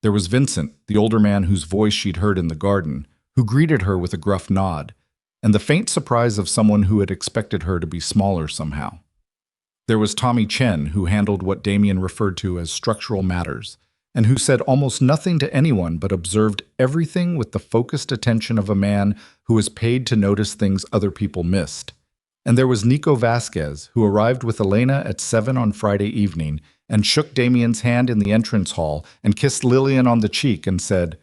There was Vincent, the older man whose voice she'd heard in the garden, who greeted her with a gruff nod, and the faint surprise of someone who had expected her to be smaller somehow. There was Tommy Chen, who handled what Damien referred to as structural matters, and who said almost nothing to anyone but observed everything with the focused attention of a man who was paid to notice things other people missed. And there was Nico Vasquez, who arrived with Elena at 7 on Friday evening and shook Damien's hand in the entrance hall and kissed Lillian on the cheek and said,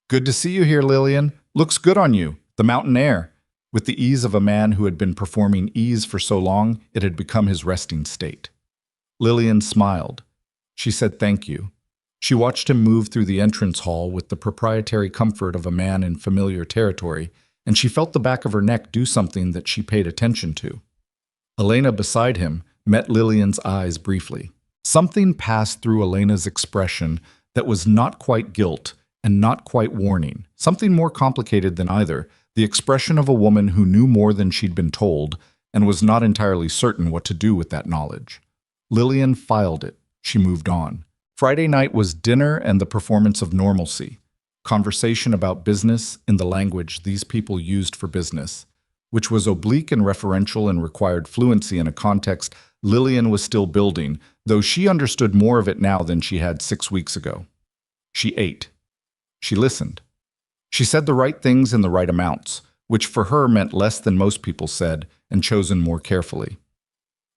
"Good to see you here, Lillian. Looks good on you. The mountain air." With the ease of a man who had been performing ease for so long, it had become his resting state. Lillian smiled. She said thank you. She watched him move through the entrance hall with the proprietary comfort of a man in familiar territory, and she felt the back of her neck do something that she paid attention to. Elena beside him met Lillian's eyes briefly. Something passed through Elena's expression that was not quite guilt and not quite warning, something more complicated than either, the expression of a woman who knew more than she'd been told and was not entirely certain what to do with that knowledge. Lillian filed it. She moved on. Friday night was dinner and the performance of normalcy, conversation about business in the language these people used for business, which was oblique and referential and required fluency in a context Lillian was still building, though she understood more of it now than she had 6 weeks ago. She ate. She listened. She said the right things in the right amounts, which for her meant less than most people said and chosen more carefully.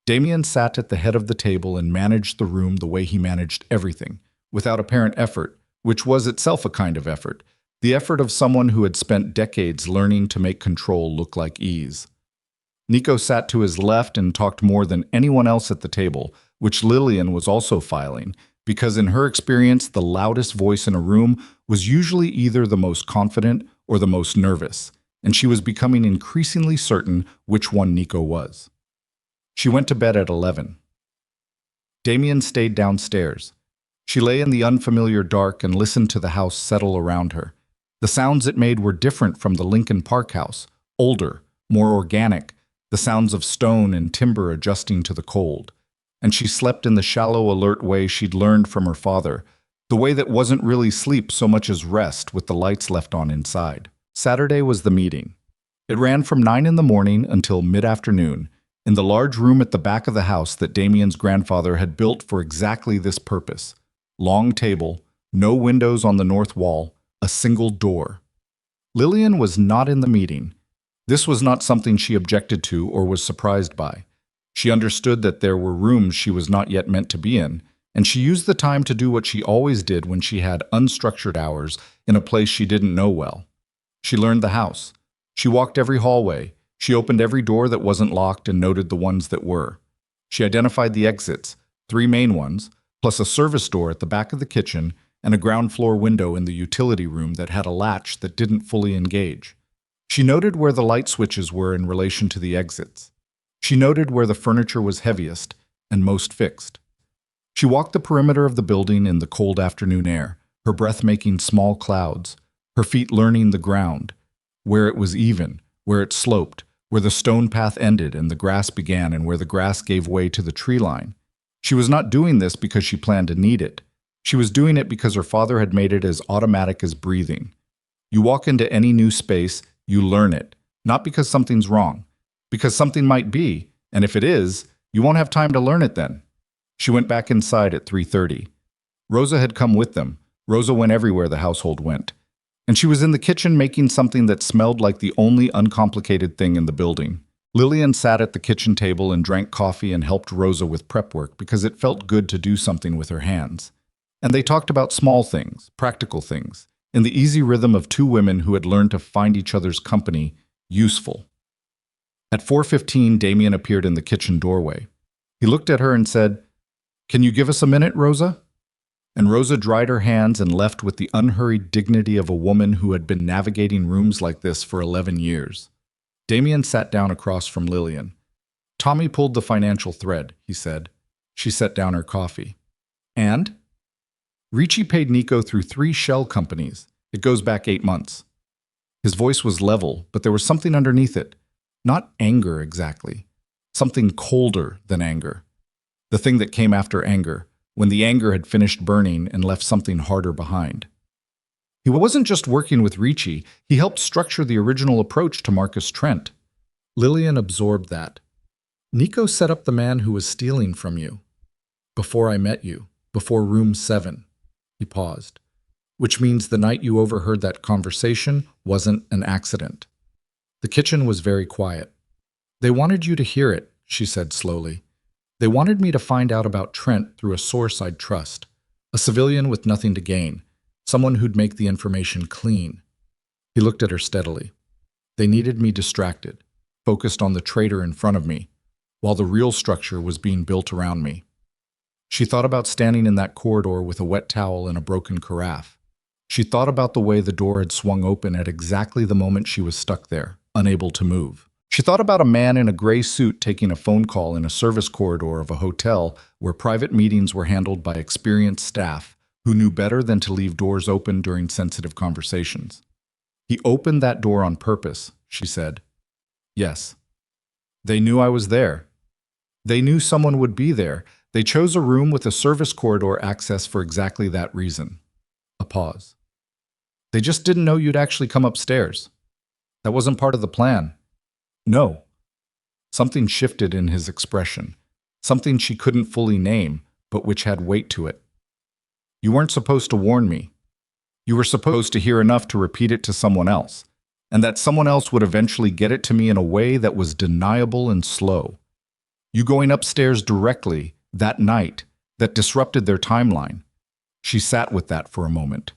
Damien sat at the head of the table and managed the room the way he managed everything, without apparent effort, which was itself a kind of effort, the effort of someone who had spent decades learning to make control look like ease. Nico sat to his left and talked more than anyone else at the table, which Lillian was also filing, because in her experience the loudest voice in a room was usually either the most confident or the most nervous, and she was becoming increasingly certain which one Nico was. She went to bed at 11. Damien stayed downstairs. She lay in the unfamiliar dark and listened to the house settle around her. The sounds it made were different from the Lincoln Park house, older, more organic, the sounds of stone and timber adjusting to the cold. And she slept in the shallow, alert way she'd learned from her father, the way that wasn't really sleep so much as rest with the lights left on inside. Saturday was the meeting. It ran from 9 in the morning until mid-afternoon, in the large room at the back of the house that Damien's grandfather had built for exactly this purpose. Long table, no windows on the north wall, a single door. Lillian was not in the meeting. This was not something she objected to or was surprised by. She understood that there were rooms she was not yet meant to be in, and she used the time to do what she always did when she had unstructured hours in a place she didn't know well. She learned the house. She walked every hallway. She opened every door that wasn't locked and noted the ones that were. She identified the exits, 3 main ones, plus a service door at the back of the kitchen and a ground floor window in the utility room that had a latch that didn't fully engage. She noted where the light switches were in relation to the exits. She noted where the furniture was heaviest and most fixed. She walked the perimeter of the building in the cold afternoon air, her breath making small clouds, her feet learning the ground, where it was even, where it sloped, where the stone path ended and the grass began and where the grass gave way to the tree line. She was not doing this because she planned to need it. She was doing it because her father had made it as automatic as breathing. You walk into any new space, you learn it, not because something's wrong, because something might be, and if it is, you won't have time to learn it then. She went back inside at 3:30. Rosa had come with them. Rosa went everywhere the household went. And she was in the kitchen making something that smelled like the only uncomplicated thing in the building. Lillian sat at the kitchen table and drank coffee and helped Rosa with prep work because it felt good to do something with her hands. And they talked about small things, practical things, in the easy rhythm of two women who had learned to find each other's company useful. At 4:15, Damien appeared in the kitchen doorway. He looked at her and said, "Can you give us a minute, Rosa?" And Rosa dried her hands and left with the unhurried dignity of a woman who had been navigating rooms like this for 11 years. Damien sat down across from Lillian. "Tommy pulled the financial thread," he said. She set down her coffee. "And?" "Ricci paid Nico through 3 shell companies. It goes back 8 months. His voice was level, but there was something underneath it. Not anger exactly. Something colder than anger. The thing that came after anger, when the anger had finished burning and left something harder behind. He wasn't just working with Ricci, he helped structure the original approach to Marcus Trent. Lillian absorbed that. "Nico set up the man who was stealing from you. Before I met you, before room 7. He paused. "Which means the night you overheard that conversation wasn't an accident." The kitchen was very quiet. "They wanted you to hear it," she said slowly. "They wanted me to find out about Trent through a source I'd trust. A civilian with nothing to gain. Someone who'd make the information clean." He looked at her steadily. "They needed me distracted, focused on the traitor in front of me, while the real structure was being built around me." She thought about standing in that corridor with a wet towel and a broken carafe. She thought about the way the door had swung open at exactly the moment she was stuck there, unable to move. She thought about a man in a gray suit taking a phone call in a service corridor of a hotel where private meetings were handled by experienced staff who knew better than to leave doors open during sensitive conversations. "He opened that door on purpose," she said. "Yes. They knew I was there. They knew someone would be there. They chose a room with a service corridor access for exactly that reason." A pause. "They just didn't know you'd actually come upstairs. That wasn't part of the plan." "No." Something shifted in his expression, something she couldn't fully name, but which had weight to it. "You weren't supposed to warn me. You were supposed to hear enough to repeat it to someone else, and that someone else would eventually get it to me in a way that was deniable and slow. You going upstairs directly that night, that disrupted their timeline." She sat with that for a moment.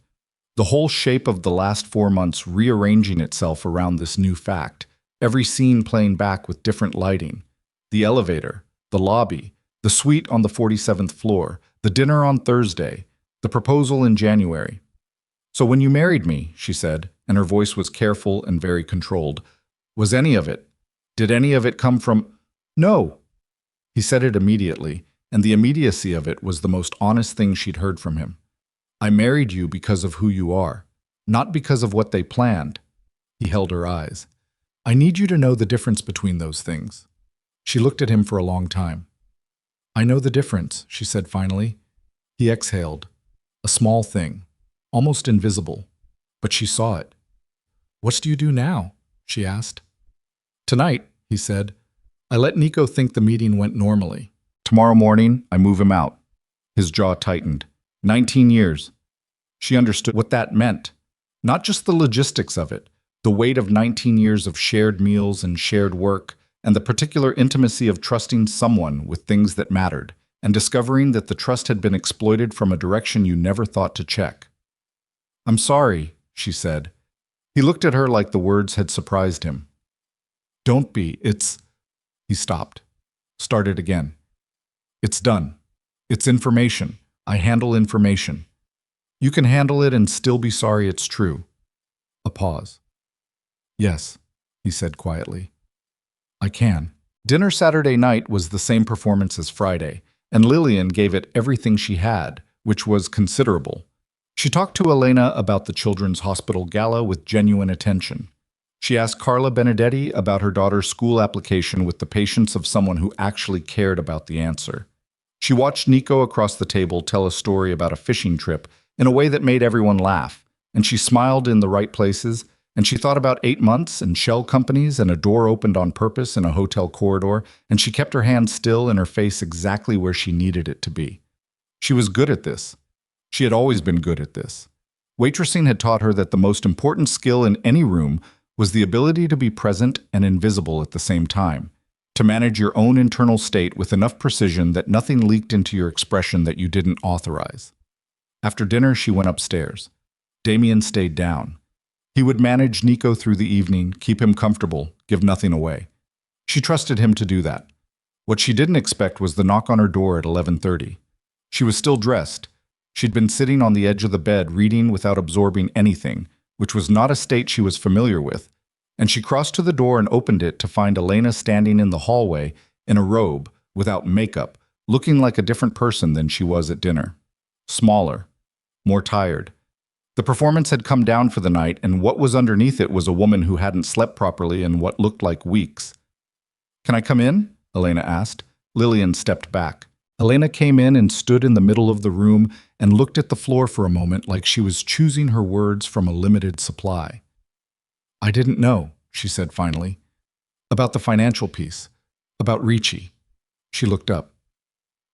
The whole shape of the last 4 months rearranging itself around this new fact, every scene playing back with different lighting. The elevator, the lobby, the suite on the 47th floor, the dinner on Thursday, the proposal in January. "So when you married me," she said, and her voice was careful and very controlled, "was any of it? Did any of it come from—" "No." He said it immediately, and the immediacy of it was the most honest thing she'd heard from him. "I married you because of who you are, not because of what they planned." He held her eyes. "I need you to know the difference between those things." She looked at him for a long time. "I know the difference," she said finally. He exhaled. A small thing, almost invisible, but she saw it. "What do you do now?" she asked. "Tonight," he said, "I let Nico think the meeting went normally. Tomorrow morning, I move him out." His jaw tightened. 19 years. She understood what that meant. Not just the logistics of it, the weight of 19 years of shared meals and shared work, and the particular intimacy of trusting someone with things that mattered, and discovering that the trust had been exploited from a direction you never thought to check. "I'm sorry," she said. He looked at her like the words had surprised him. "Don't be, it's—" He stopped. Started again. "It's done. It's information. I handle information. You can handle it and still be sorry it's true." A pause. "Yes," he said quietly. "I can." Dinner Saturday night was the same performance as Friday, and Lillian gave it everything she had, which was considerable. She talked to Elena about the Children's Hospital Gala with genuine attention. She asked Carla Benedetti about her daughter's school application with the patience of someone who actually cared about the answer. She watched Nico across the table tell a story about a fishing trip in a way that made everyone laugh, and she smiled in the right places, and she thought about 8 months and shell companies and a door opened on purpose in a hotel corridor, and she kept her hand still and her face exactly where she needed it to be. She was good at this. She had always been good at this. Waitressing had taught her that the most important skill in any room was the ability to be present and invisible at the same time, to manage your own internal state with enough precision that nothing leaked into your expression that you didn't authorize. After dinner, she went upstairs. Damien stayed down. He would manage Nico through the evening, keep him comfortable, give nothing away. She trusted him to do that. What she didn't expect was the knock on her door at 11:30. She was still dressed. She'd been sitting on the edge of the bed reading without absorbing anything, which was not a state she was familiar with, and she crossed to the door and opened it to find Elena standing in the hallway in a robe, without makeup, looking like a different person than she was at dinner. Smaller, more tired. The performance had come down for the night, and what was underneath it was a woman who hadn't slept properly in what looked like weeks. "Can I come in?" Elena asked. Lillian stepped back. Elena came in and stood in the middle of the room and looked at the floor for a moment like she was choosing her words from a limited supply. "I didn't know," she said finally. "About the financial piece. About Ricci." She looked up.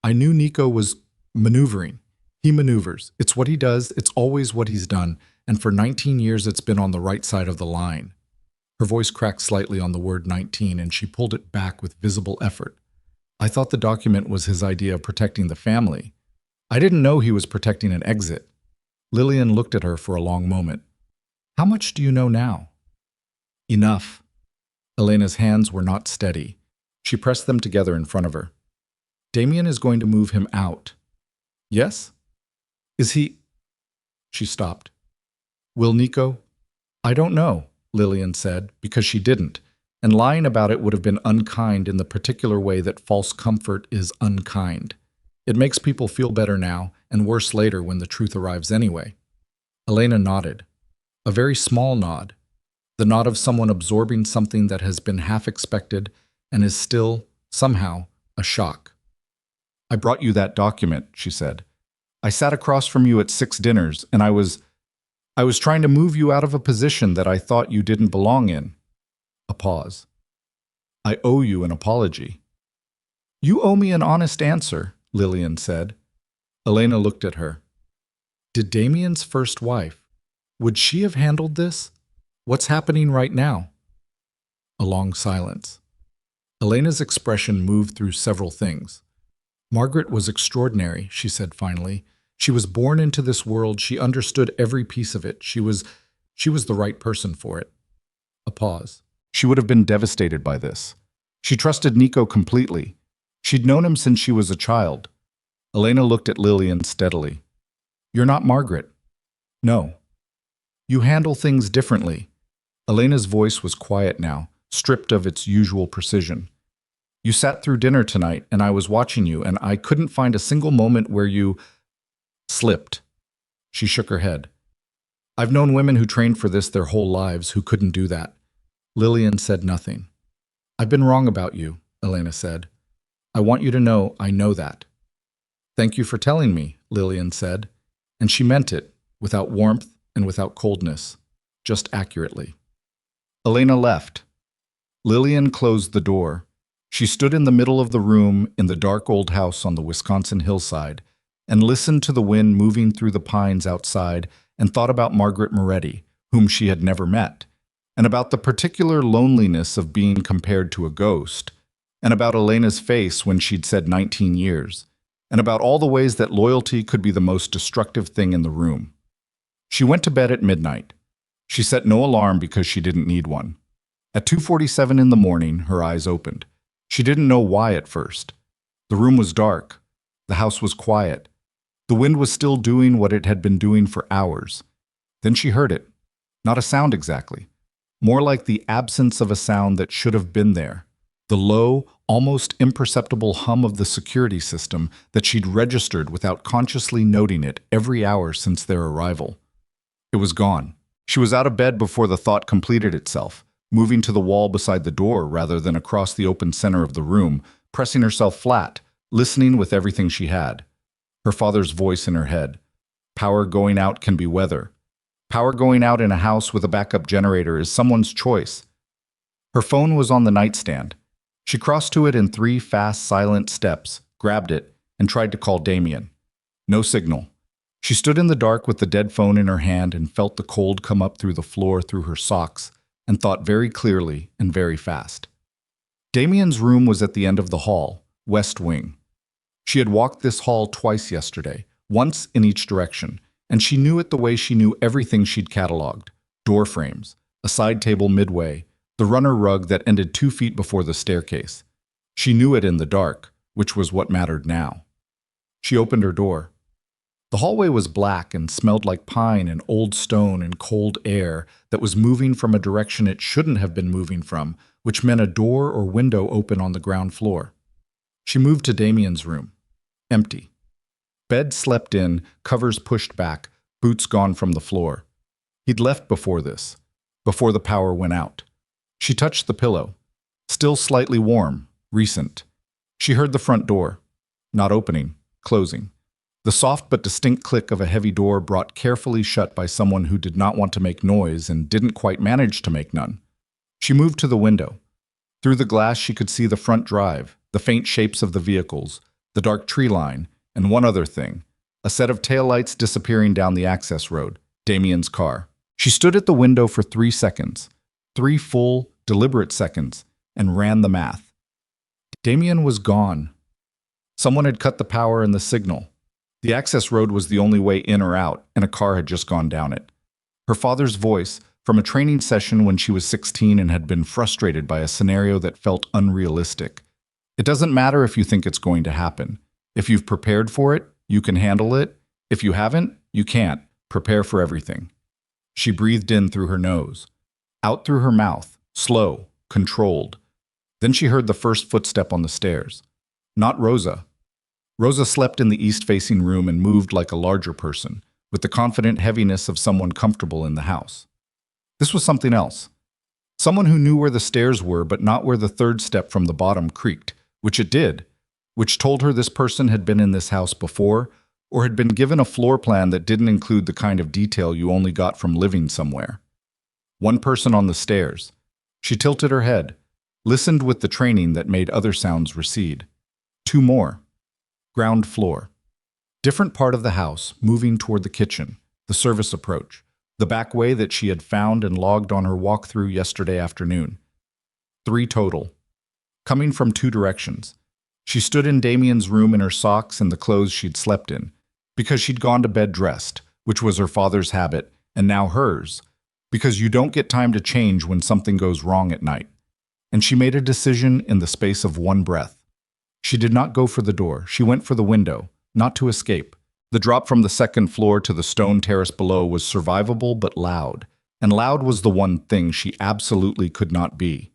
"I knew Nico was maneuvering. He maneuvers. It's what he does. It's always what he's done. And for 19 years, it's been on the right side of the line." Her voice cracked slightly on the word 19, and she pulled it back with visible effort. "I thought the document was his idea of protecting the family. I didn't know he was protecting an exit." Lillian looked at her for a long moment. "How much do you know now?" "Enough." Elena's hands were not steady. She pressed them together in front of her. "Damien is going to move him out." "Yes? Is he—" She stopped. "Will Nico—" "I don't know," Lillian said, because she didn't, and lying about it would have been unkind in the particular way that false comfort is unkind. It makes people feel better now, and worse later when the truth arrives anyway. Elena nodded. A very small nod. The nod of someone absorbing something that has been half expected and is still, somehow, a shock. "I brought you that document," she said. "I sat across from you at 6 dinners, and I was trying to move you out of a position that I thought you didn't belong in." A pause. "I owe you an apology." "You owe me an honest answer," Lillian said. Elena looked at her. Did Damien's first wife, would she have handled this? What's happening right now? A long silence. Elena's expression moved through several things. "Margaret was extraordinary," she said finally. "She was born into this world. She understood every piece of it. She was the right person for it." A pause. She would have been devastated by this. She trusted Nico completely. She'd known him since she was a child. Elena looked at Lillian steadily. "You're not Margaret." "No." "You handle things differently." Elena's voice was quiet now, stripped of its usual precision. "You sat through dinner tonight, and I was watching you, and I couldn't find a single moment where you slipped." She shook her head. "I've known women who trained for this their whole lives who couldn't do that." Lillian said nothing. "I've been wrong about you," Elena said. "I want you to know I know that." "Thank you for telling me," Lillian said, and she meant it, without warmth and without coldness, just accurately. Elena left. Lillian closed the door. She stood in the middle of the room in the dark old house on the Wisconsin hillside and listened to the wind moving through the pines outside and thought about Margaret Moretti, whom she had never met, and about the particular loneliness of being compared to a ghost, and about Elena's face when she'd said 19 years, and about all the ways that loyalty could be the most destructive thing in the room. She went to bed at midnight. She set no alarm because she didn't need one. At 2:47 in the morning, her eyes opened. She didn't know why at first. The room was dark. The house was quiet. The wind was still doing what it had been doing for hours. Then she heard it. Not a sound exactly. More like the absence of a sound that should have been there. The low, almost imperceptible hum of the security system that she'd registered without consciously noting it every hour since their arrival. It was gone. She was out of bed before the thought completed itself, moving to the wall beside the door rather than across the open center of the room, pressing herself flat, listening with everything she had. Her father's voice in her head. Power going out can be weather. Power going out in a house with a backup generator is someone's choice. Her phone was on the nightstand. She crossed to it in 3 fast, silent steps, grabbed it, and tried to call Damien. No signal. She stood in the dark with the dead phone in her hand and felt the cold come up through the floor through her socks, and thought very clearly and very fast. Damien's room was at the end of the hall, west wing. She had walked this hall twice yesterday, once in each direction, and she knew it the way she knew everything she'd catalogued: door frames, a side table midway, the runner rug that ended 2 feet before the staircase. She knew it in the dark, which was what mattered now. She opened her door. The hallway was black and smelled like pine and old stone and cold air that was moving from a direction it shouldn't have been moving from, which meant a door or window open on the ground floor. She moved to Damien's room. Empty. Bed slept in, covers pushed back, boots gone from the floor. He'd left before this, before the power went out. She touched the pillow. Still slightly warm, recent. She heard the front door. Not opening, closing. The soft but distinct click of a heavy door brought carefully shut by someone who did not want to make noise and didn't quite manage to make none. She moved to the window. Through the glass she could see the front drive, the faint shapes of the vehicles, the dark tree line, and one other thing, a set of taillights disappearing down the access road, Damien's car. She stood at the window for 3 seconds, 3 full, deliberate seconds, and ran the math. Damien was gone. Someone had cut the power and the signal. The access road was the only way in or out, and a car had just gone down it. Her father's voice, from a training session when she was 16 and had been frustrated by a scenario that felt unrealistic. It doesn't matter if you think it's going to happen. If you've prepared for it, you can handle it. If you haven't, you can't. Prepare for everything. She breathed in through her nose, out through her mouth, slow, controlled. Then she heard the first footstep on the stairs. Not Rosa. Rosa slept in the east-facing room and moved like a larger person, with the confident heaviness of someone comfortable in the house. This was something else. Someone who knew where the stairs were, but not where the third step from the bottom creaked, which it did, which told her this person had been in this house before, or had been given a floor plan that didn't include the kind of detail you only got from living somewhere. One person on the stairs. She tilted her head, listened with the training that made other sounds recede. 2 more. Ground floor. Different part of the house, moving toward the kitchen, the service approach, the back way that she had found and logged on her walkthrough yesterday afternoon. 3 total. Coming from 2 directions. She stood in Damien's room in her socks and the clothes she'd slept in, because she'd gone to bed dressed, which was her father's habit, and now hers, because you don't get time to change when something goes wrong at night. And she made a decision in the space of 1 breath. She did not go for the door. She went for the window, not to escape. The drop from the 2nd floor to the stone terrace below was survivable but loud, and loud was the one thing she absolutely could not be.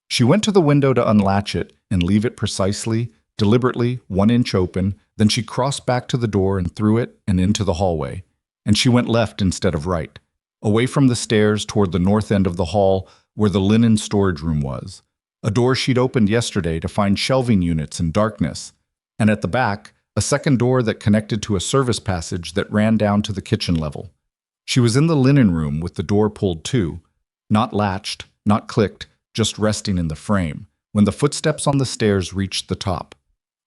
She went to the window to unlatch it and leave it precisely, deliberately, 1 inch open. Then she crossed back to the door and through it and into the hallway. And she went left instead of right, away from the stairs toward the north end of the hall where the linen storage room was. A door she'd opened yesterday to find shelving units in darkness, and at the back, a second door that connected to a service passage that ran down to the kitchen level. She was in the linen room with the door pulled to, not latched, not clicked, just resting in the frame, when the footsteps on the stairs reached the top.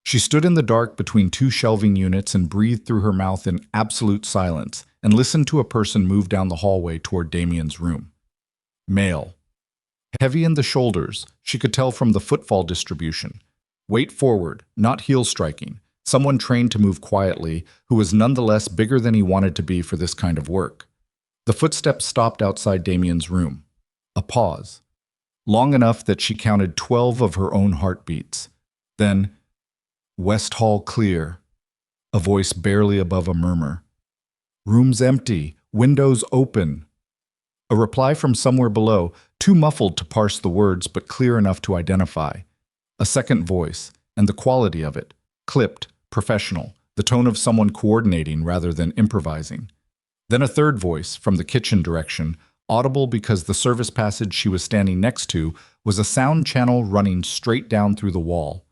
She stood in the dark between 2 shelving units and breathed through her mouth in absolute silence and listened to a person move down the hallway toward Damien's room. Male. Heavy in the shoulders, she could tell from the footfall distribution. Weight forward, not heel striking. Someone trained to move quietly, who was nonetheless bigger than he wanted to be for this kind of work. The footsteps stopped outside Damien's room. A pause. Long enough that she counted 12 of her own heartbeats. Then, West Hall clear. A voice barely above a murmur. Room's empty, windows open. A reply from somewhere below, too muffled to parse the words but clear enough to identify. A second voice, and the quality of it, clipped, professional, the tone of someone coordinating rather than improvising. Then a third voice, from the kitchen direction, audible because the service passage she was standing next to was a sound channel running straight down through the wall.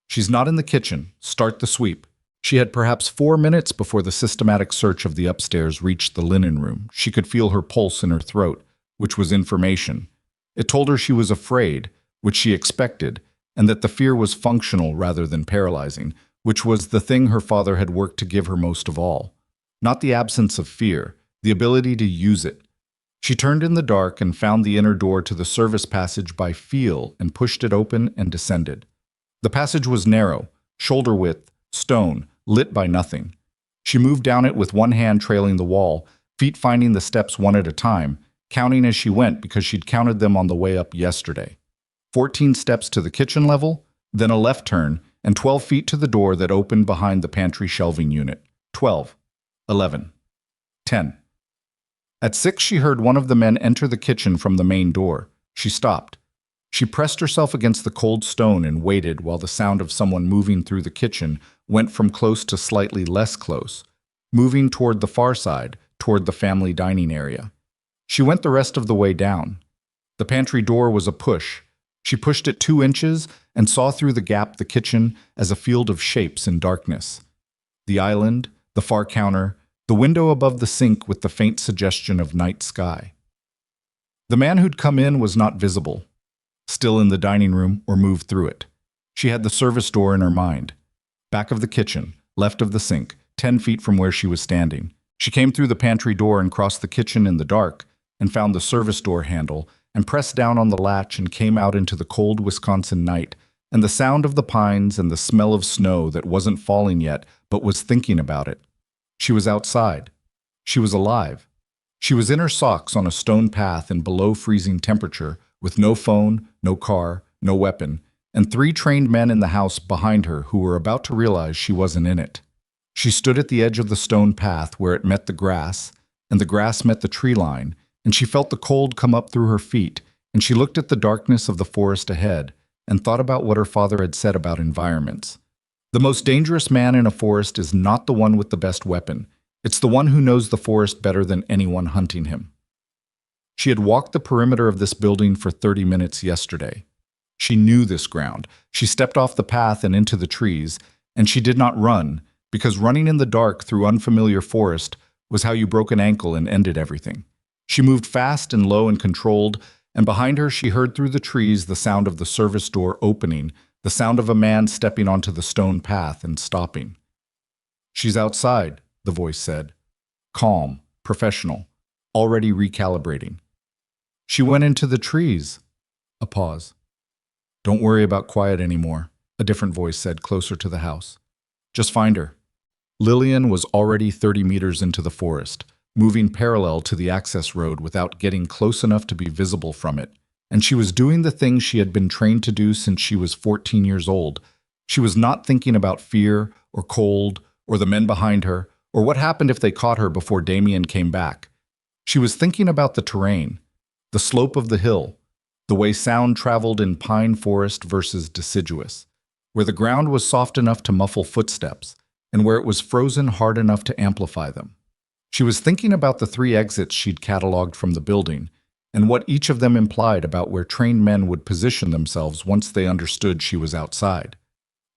She's not in the kitchen. Start the sweep. She had perhaps 4 minutes before the systematic search of the upstairs reached the linen room. She could feel her pulse in her throat, which was information. It told her she was afraid, which she expected, and that the fear was functional rather than paralyzing, which was the thing her father had worked to give her most of all. Not the absence of fear, the ability to use it. She turned in the dark and found the inner door to the service passage by feel and pushed it open and descended. The passage was narrow, shoulder width, stone, lit by nothing. She moved down it with one hand trailing the wall, feet finding the steps one at a time, counting as she went because she'd counted them on the way up yesterday. 14 steps to the kitchen level, then a left turn, and 12 feet to the door that opened behind the pantry shelving unit. 12, 11, 10. At 6, she heard one of the men enter the kitchen from the main door. She stopped. She pressed herself against the cold stone and waited while the sound of someone moving through the kitchen went from close to slightly less close, moving toward the far side, toward the family dining area. She went the rest of the way down. The pantry door was a push. She pushed it 2 inches and saw through the gap the kitchen as a field of shapes in darkness. The island, the far counter, the window above the sink with the faint suggestion of night sky. The man who'd come in was not visible, still in the dining room or moved through it. She had the service door in her mind. Back of the kitchen, left of the sink, 10 feet from where she was standing. She came through the pantry door and crossed the kitchen in the dark and found the service door handle and pressed down on the latch and came out into the cold Wisconsin night and the sound of the pines and the smell of snow that wasn't falling yet but was thinking about it. She was outside. She was alive. She was in her socks on a stone path in below freezing temperature with no phone, no car, no weapon, and 3 trained men in the house behind her who were about to realize she wasn't in it. She stood at the edge of the stone path where it met the grass, and the grass met the tree line, and she felt the cold come up through her feet, and she looked at the darkness of the forest ahead and thought about what her father had said about environments. The most dangerous man in a forest is not the one with the best weapon. It's the one who knows the forest better than anyone hunting him. She had walked the perimeter of this building for 30 minutes yesterday. She knew this ground. She stepped off the path and into the trees, and she did not run, because running in the dark through unfamiliar forest was how you broke an ankle and ended everything. She moved fast and low and controlled, and behind her she heard through the trees the sound of the service door opening, the sound of a man stepping onto the stone path and stopping. "She's outside," the voice said. Calm, professional, already recalibrating. "She went into the trees." A pause. "Don't worry about quiet anymore," a different voice said closer to the house. "Just find her." Lillian was already 30 meters into the forest, moving parallel to the access road without getting close enough to be visible from it. And she was doing the things she had been trained to do since she was 14 years old. She was not thinking about fear or cold or the men behind her or what happened if they caught her before Damien came back. She was thinking about the terrain, the slope of the hill, the way sound traveled in pine forest versus deciduous, where the ground was soft enough to muffle footsteps and where it was frozen hard enough to amplify them. She was thinking about the 3 exits she'd cataloged from the building and what each of them implied about where trained men would position themselves once they understood she was outside.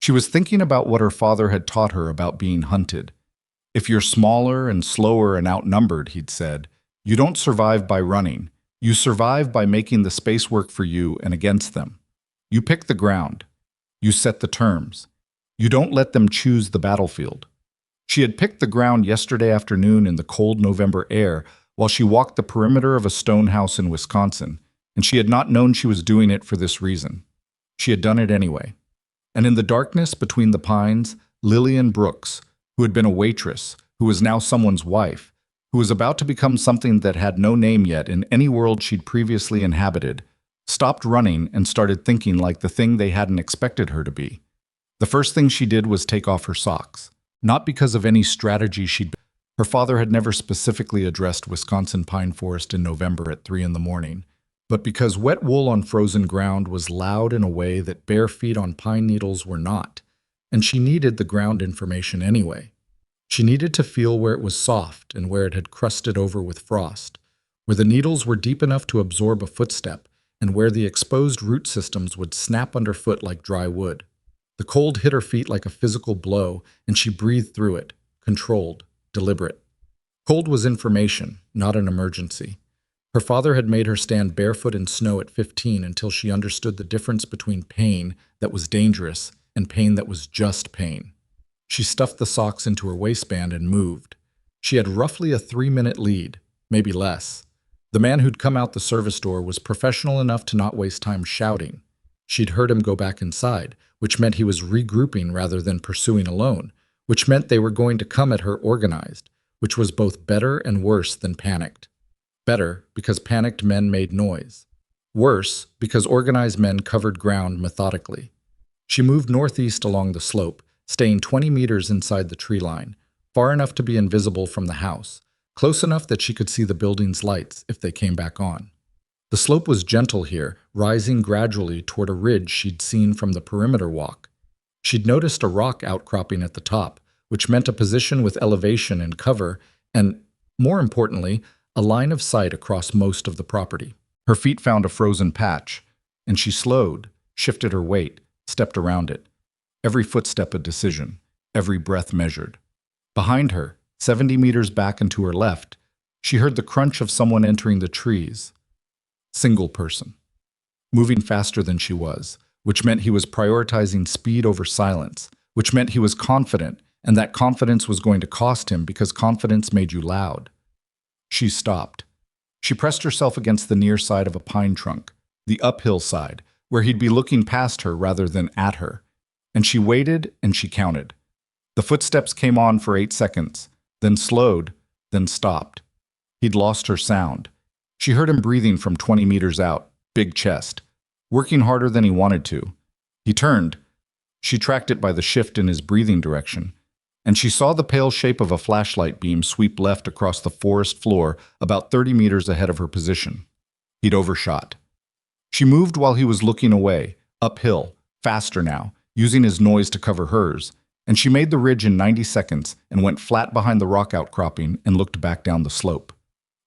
She was thinking about what her father had taught her about being hunted. If you're smaller and slower and outnumbered, he'd said, you don't survive by running. You survive by making the space work for you and against them. You pick the ground. You set the terms. You don't let them choose the battlefield. She had picked the ground yesterday afternoon in the cold November air while she walked the perimeter of a stone house in Wisconsin, and she had not known she was doing it for this reason. She had done it anyway. And in the darkness between the pines, Lillian Brooks, who had been a waitress, who was now someone's wife, who was about to become something that had no name yet in any world she'd previously inhabited, stopped running and started thinking like the thing they hadn't expected her to be. The first thing she did was take off her socks, not because of any strategy she'd been. Her father had never specifically addressed Wisconsin pine forest in November at 3 in the morning, but because wet wool on frozen ground was loud in a way that bare feet on pine needles were not, and she needed the ground information anyway. She needed to feel where it was soft and where it had crusted over with frost, where the needles were deep enough to absorb a footstep, and where the exposed root systems would snap underfoot like dry wood. The cold hit her feet like a physical blow, and she breathed through it, controlled, deliberate. Cold was information, not an emergency. Her father had made her stand barefoot in snow at 15 until she understood the difference between pain that was dangerous and pain that was just pain. She stuffed the socks into her waistband and moved. She had roughly a 3-minute lead, maybe less. The man who'd come out the service door was professional enough to not waste time shouting. She'd heard him go back inside, which meant he was regrouping rather than pursuing alone, which meant they were going to come at her organized, which was both better and worse than panicked. Better, because panicked men made noise. Worse, because organized men covered ground methodically. She moved northeast along the slope, staying 20 meters inside the tree line, far enough to be invisible from the house, close enough that she could see the building's lights if they came back on. The slope was gentle here, rising gradually toward a ridge she'd seen from the perimeter walk. She'd noticed a rock outcropping at the top, which meant a position with elevation and cover, and, more importantly, a line of sight across most of the property. Her feet found a frozen patch, and she slowed, shifted her weight, stepped around it. Every footstep a decision, every breath measured. Behind her, 70 meters back and to her left, she heard the crunch of someone entering the trees. Single person. Moving faster than she was, which meant he was prioritizing speed over silence, which meant he was confident, and that confidence was going to cost him because confidence made you loud. She stopped. She pressed herself against the near side of a pine trunk, the uphill side, where he'd be looking past her rather than at her. And she waited and she counted. The footsteps came on for 8 seconds, then slowed, then stopped. He'd lost her sound. She heard him breathing from 20 meters out, big chest, working harder than he wanted to. He turned. She tracked it by the shift in his breathing direction, and she saw the pale shape of a flashlight beam sweep left across the forest floor about 30 meters ahead of her position. He'd overshot. She moved while he was looking away, uphill, faster now, using his noise to cover hers, and she made the ridge in 90 seconds and went flat behind the rock outcropping and looked back down the slope.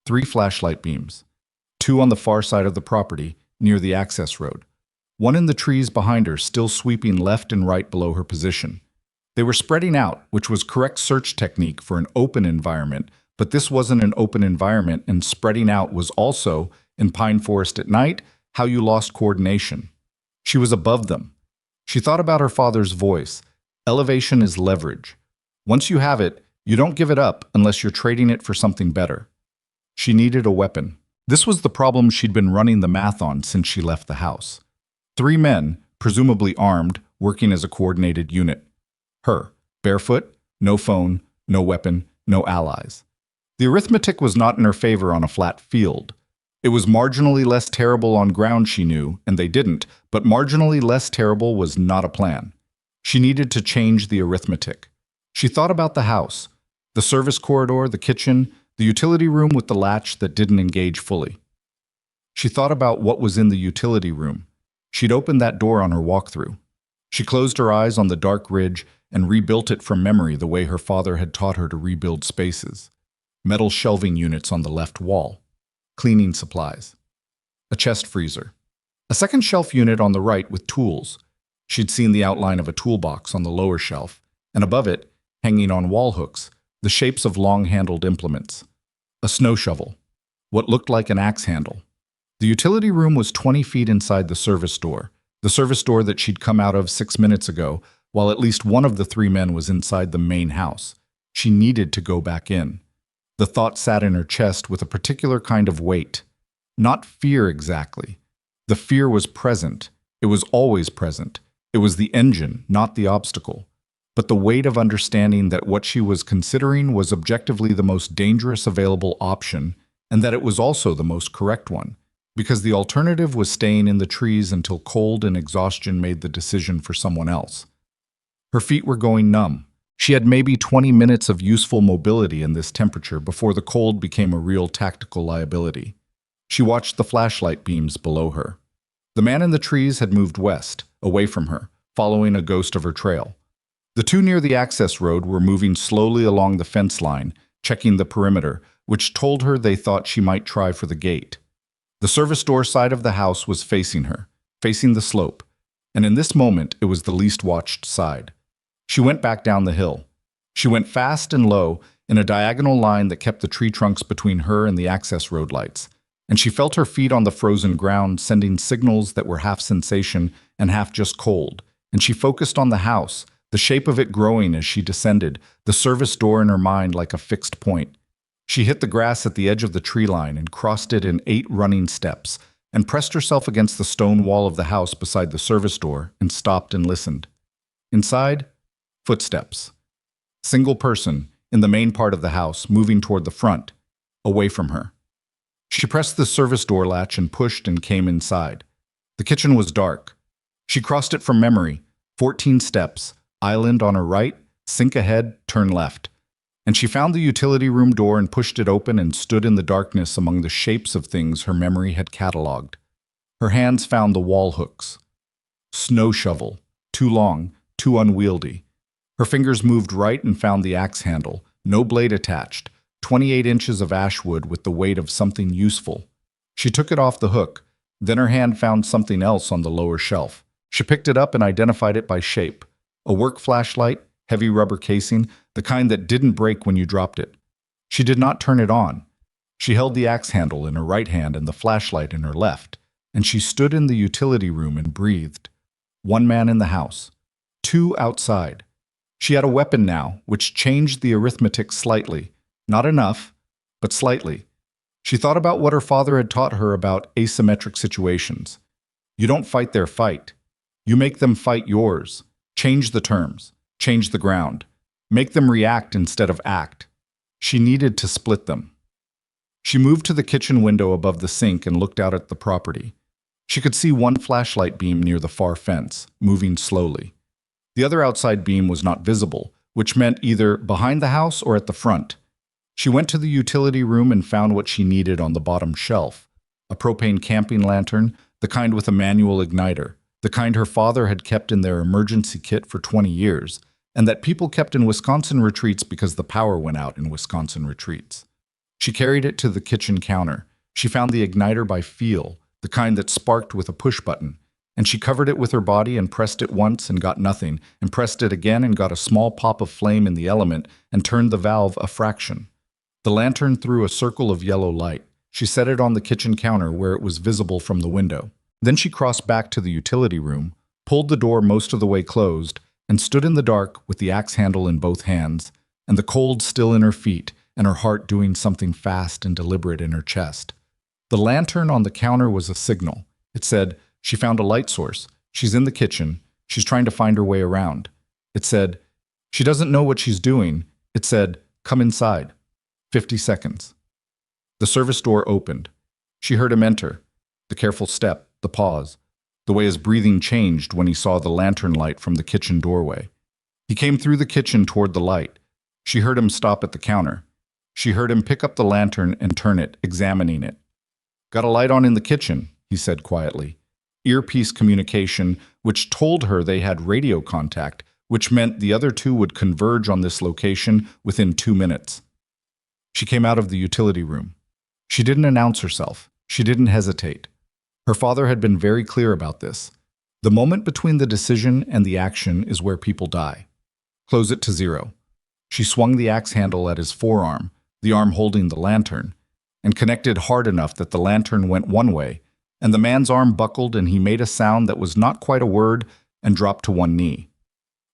3 flashlight beams. 2 on the far side of the property, near the access road. 1 in the trees behind her, still sweeping left and right below her position. They were spreading out, which was correct search technique for an open environment, but this wasn't an open environment, and spreading out was also, in pine forest at night, how you lost coordination. She was above them. She thought about her father's voice. Elevation is leverage. Once you have it, you don't give it up unless you're trading it for something better. She needed a weapon. This was the problem she'd been running the math on since she left the house. 3 men, presumably armed, working as a coordinated unit. Her, barefoot, no phone, no weapon, no allies. The arithmetic was not in her favor on a flat field. It was marginally less terrible on ground she knew, and they didn't, but marginally less terrible was not a plan. She needed to change the arithmetic. She thought about the house, the service corridor, the kitchen, the utility room with the latch that didn't engage fully. She thought about what was in the utility room. She'd opened that door on her walkthrough. She closed her eyes on the dark ridge and rebuilt it from memory the way her father had taught her to rebuild spaces. Metal shelving units on the left wall. Cleaning supplies. A chest freezer. A second shelf unit on the right with tools. She'd seen the outline of a toolbox on the lower shelf, and above it, hanging on wall hooks, the shapes of long-handled implements. A snow shovel. What looked like an axe handle. The utility room was 20 feet inside the service door that she'd come out of 6 minutes ago, while at least one of the 3 men was inside the main house. She needed to go back in. The thought sat in her chest with a particular kind of weight. Not fear exactly. The fear was present. It was always present. It was the engine, not the obstacle. But the weight of understanding that what she was considering was objectively the most dangerous available option, and that it was also the most correct one, because the alternative was staying in the trees until cold and exhaustion made the decision for someone else. Her feet were going numb. She had maybe 20 minutes of useful mobility in this temperature before the cold became a real tactical liability. She watched the flashlight beams below her. The man in the trees had moved west, away from her, following a ghost of her trail. The 2 near the access road were moving slowly along the fence line, checking the perimeter, which told her they thought she might try for the gate. The service door side of the house was facing her, facing the slope, and in this moment it was the least watched side. She went back down the hill. She went fast and low in a diagonal line that kept the tree trunks between her and the access road lights, and she felt her feet on the frozen ground sending signals that were half sensation and half just cold, and she focused on the house, the shape of it growing as she descended, the service door in her mind like a fixed point. She hit the grass at the edge of the tree line and crossed it in 8 running steps, and pressed herself against the stone wall of the house beside the service door and stopped and listened. Inside, footsteps. Single person, in the main part of the house, moving toward the front, away from her. She pressed the service door latch and pushed and came inside. The kitchen was dark. She crossed it from memory, 14 steps, island on her right, sink ahead, turn left. And she found the utility room door and pushed it open and stood in the darkness among the shapes of things her memory had catalogued. Her hands found the wall hooks. Snow shovel, too long, too unwieldy. Her fingers moved right and found the axe handle, no blade attached, 28 inches of ash wood with the weight of something useful. She took it off the hook, then her hand found something else on the lower shelf. She picked it up and identified it by shape. A work flashlight, heavy rubber casing, the kind that didn't break when you dropped it. She did not turn it on. She held the axe handle in her right hand and the flashlight in her left, and she stood in the utility room and breathed. 1 man in the house, 2 outside. She had a weapon now, which changed the arithmetic slightly. Not enough, but slightly. She thought about what her father had taught her about asymmetric situations. You don't fight their fight. You make them fight yours. Change the terms. Change the ground. Make them react instead of act. She needed to split them. She moved to the kitchen window above the sink and looked out at the property. She could see 1 flashlight beam near the far fence, moving slowly. The other outside beam was not visible, which meant either behind the house or at the front. She went to the utility room and found what she needed on the bottom shelf. A propane camping lantern, the kind with a manual igniter, the kind her father had kept in their emergency kit for 20 years, and that people kept in Wisconsin retreats because the power went out in Wisconsin retreats. She carried it to the kitchen counter. She found the igniter by feel, the kind that sparked with a push button, and she covered it with her body and pressed it once and got nothing, and pressed it again and got a small pop of flame in the element and turned the valve a fraction. The lantern threw a circle of yellow light. She set it on the kitchen counter where it was visible from the window. Then she crossed back to the utility room, pulled the door most of the way closed, and stood in the dark with the axe handle in both hands, and the cold still in her feet, and her heart doing something fast and deliberate in her chest. The lantern on the counter was a signal. It said, she found a light source. She's in the kitchen. She's trying to find her way around. It said, she doesn't know what she's doing. It said, come inside. 50 seconds. The service door opened. She heard him enter. The careful step, the pause, the way his breathing changed when he saw the lantern light from the kitchen doorway. He came through the kitchen toward the light. She heard him stop at the counter. She heard him pick up the lantern and turn it, examining it. Got a light on in the kitchen, he said quietly. Earpiece communication, which told her they had radio contact, which meant the other 2 would converge on this location within 2 minutes. She came out of the utility room. She didn't announce herself. She didn't hesitate. Her father had been very clear about this. The moment between the decision and the action is where people die. Close it to 0. She swung the axe handle at his forearm, the arm holding the lantern, and connected hard enough that the lantern went one way, and the man's arm buckled and he made a sound that was not quite a word and dropped to one knee.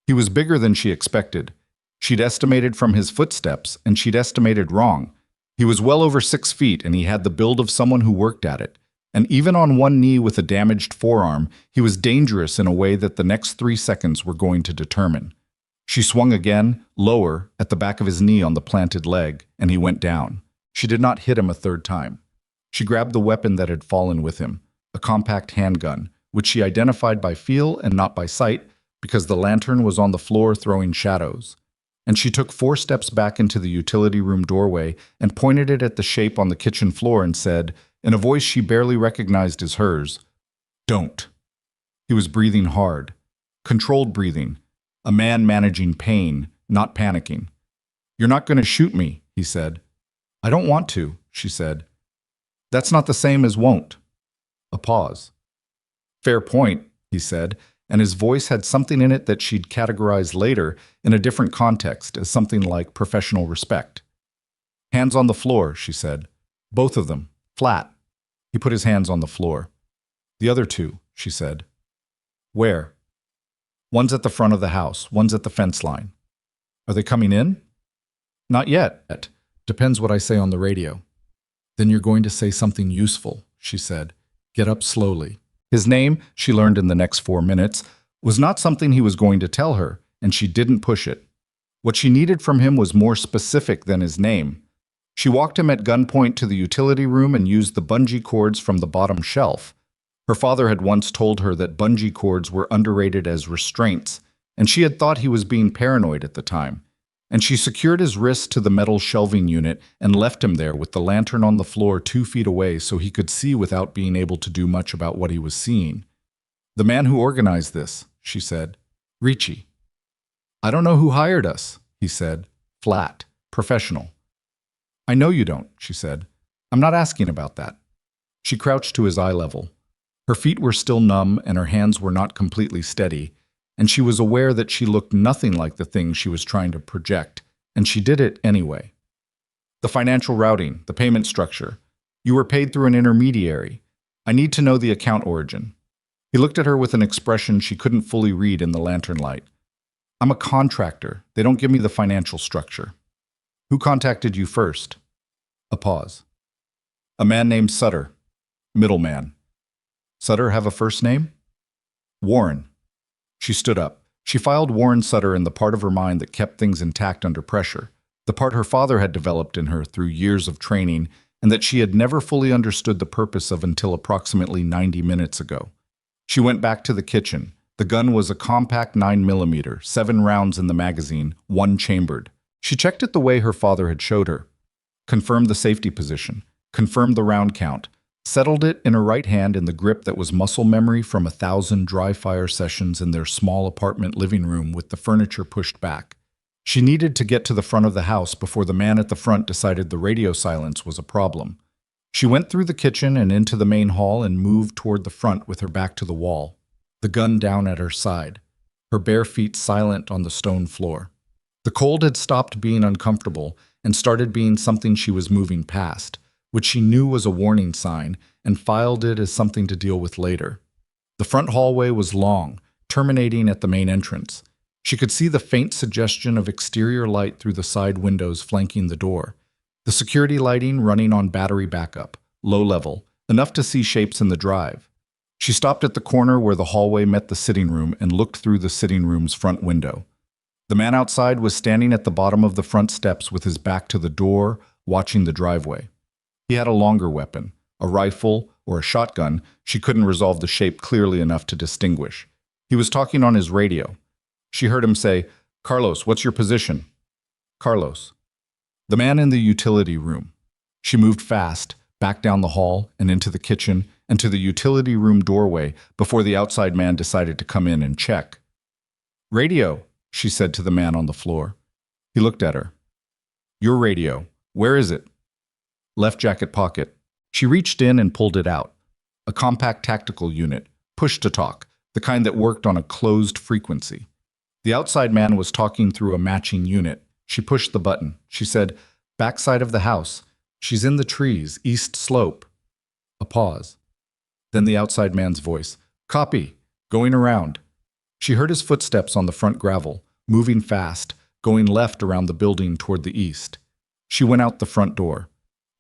He was bigger than she expected. She'd estimated from his footsteps, and she'd estimated wrong. He was well over 6 feet, and he had the build of someone who worked at it. And even on one knee with a damaged forearm, he was dangerous in a way that the next 3 seconds were going to determine. She swung again, lower, at the back of his knee on the planted leg, and he went down. She did not hit him a 3rd time. She grabbed the weapon that had fallen with him, a compact handgun, which she identified by feel and not by sight, because the lantern was on the floor throwing shadows. And she took 4 steps back into the utility room doorway and pointed it at the shape on the kitchen floor and said, in a voice she barely recognized as hers, "Don't." He was breathing hard, controlled breathing, a man managing pain, not panicking. "You're not going to shoot me," he said. "I don't want to," she said. "That's not the same as won't." A pause. "Fair point," he said, and his voice had something in it that she'd categorize later in a different context as something like professional respect. "Hands on the floor," she said. "Both of them, flat." He put his hands on the floor. "The other 2, she said. "Where?" "One's at the front of the house, one's at the fence line." "Are they coming in?" "Not yet. Depends what I say on the radio. Then you're going to say something useful, she said. Get up slowly. His name, she learned in the next 4 minutes, was not something he was going to tell her, and she didn't push it. What she needed from him was more specific than his name. She walked him at gunpoint to the utility room and used the bungee cords from the bottom shelf. Her father had once told her that bungee cords were underrated as restraints, and she had thought he was being paranoid at the time. And she secured his wrists to the metal shelving unit and left him there with the lantern on the floor 2 feet away so he could see without being able to do much about what he was seeing. The man who organized this, she said. Ricci. I don't know who hired us, he said. Flat. Professional. I know you don't, she said. I'm not asking about that. She crouched to his eye level. Her feet were still numb and her hands were not completely steady, and she was aware that she looked nothing like the thing she was trying to project, and she did it anyway. The financial routing, the payment structure. You were paid through an intermediary. I need to know the account origin. He looked at her with an expression she couldn't fully read in the lantern light. I'm a contractor. They don't give me the financial structure. Who contacted you first? A pause. A man named Sutter. Middleman. Sutter have a first name? Warren. She stood up. She filed Warren Sutter in the part of her mind that kept things intact under pressure, the part her father had developed in her through years of training and that she had never fully understood the purpose of until approximately 90 minutes ago. She went back to the kitchen. The gun was a compact 9mm, 7 rounds in the magazine, 1 chambered. She checked it the way her father had showed her. Confirmed the safety position, confirmed the round count, settled it in her right hand in the grip that was muscle memory from 1,000 dry fire sessions in their small apartment living room with the furniture pushed back. She needed to get to the front of the house before the man at the front decided the radio silence was a problem. She went through the kitchen and into the main hall and moved toward the front with her back to the wall, the gun down at her side, her bare feet silent on the stone floor. The cold had stopped being uncomfortable and started being something she was moving past, which she knew was a warning sign, and filed it as something to deal with later. The front hallway was long, terminating at the main entrance. She could see the faint suggestion of exterior light through the side windows flanking the door. The security lighting running on battery backup, low level, enough to see shapes in the drive. She stopped at the corner where the hallway met the sitting room and looked through the sitting room's front window. The man outside was standing at the bottom of the front steps with his back to the door, watching the driveway. He had a longer weapon, a rifle or a shotgun. She couldn't resolve the shape clearly enough to distinguish. He was talking on his radio. She heard him say, "Carlos, what's your position?" Carlos. The man in the utility room. She moved fast, back down the hall and into the kitchen and to the utility room doorway before the outside man decided to come in and check. "Radio," she said to the man on the floor. He looked at her. "Your radio. Where is it?" Left jacket pocket. She reached in and pulled it out. A compact tactical unit, push-to-talk, the kind that worked on a closed frequency. The outside man was talking through a matching unit. She pushed the button. She said, "Backside of the house. She's in the trees, east slope." A pause. Then the outside man's voice. "Copy. Going around." She heard his footsteps on the front gravel, moving fast, going left around the building toward the east. She went out the front door.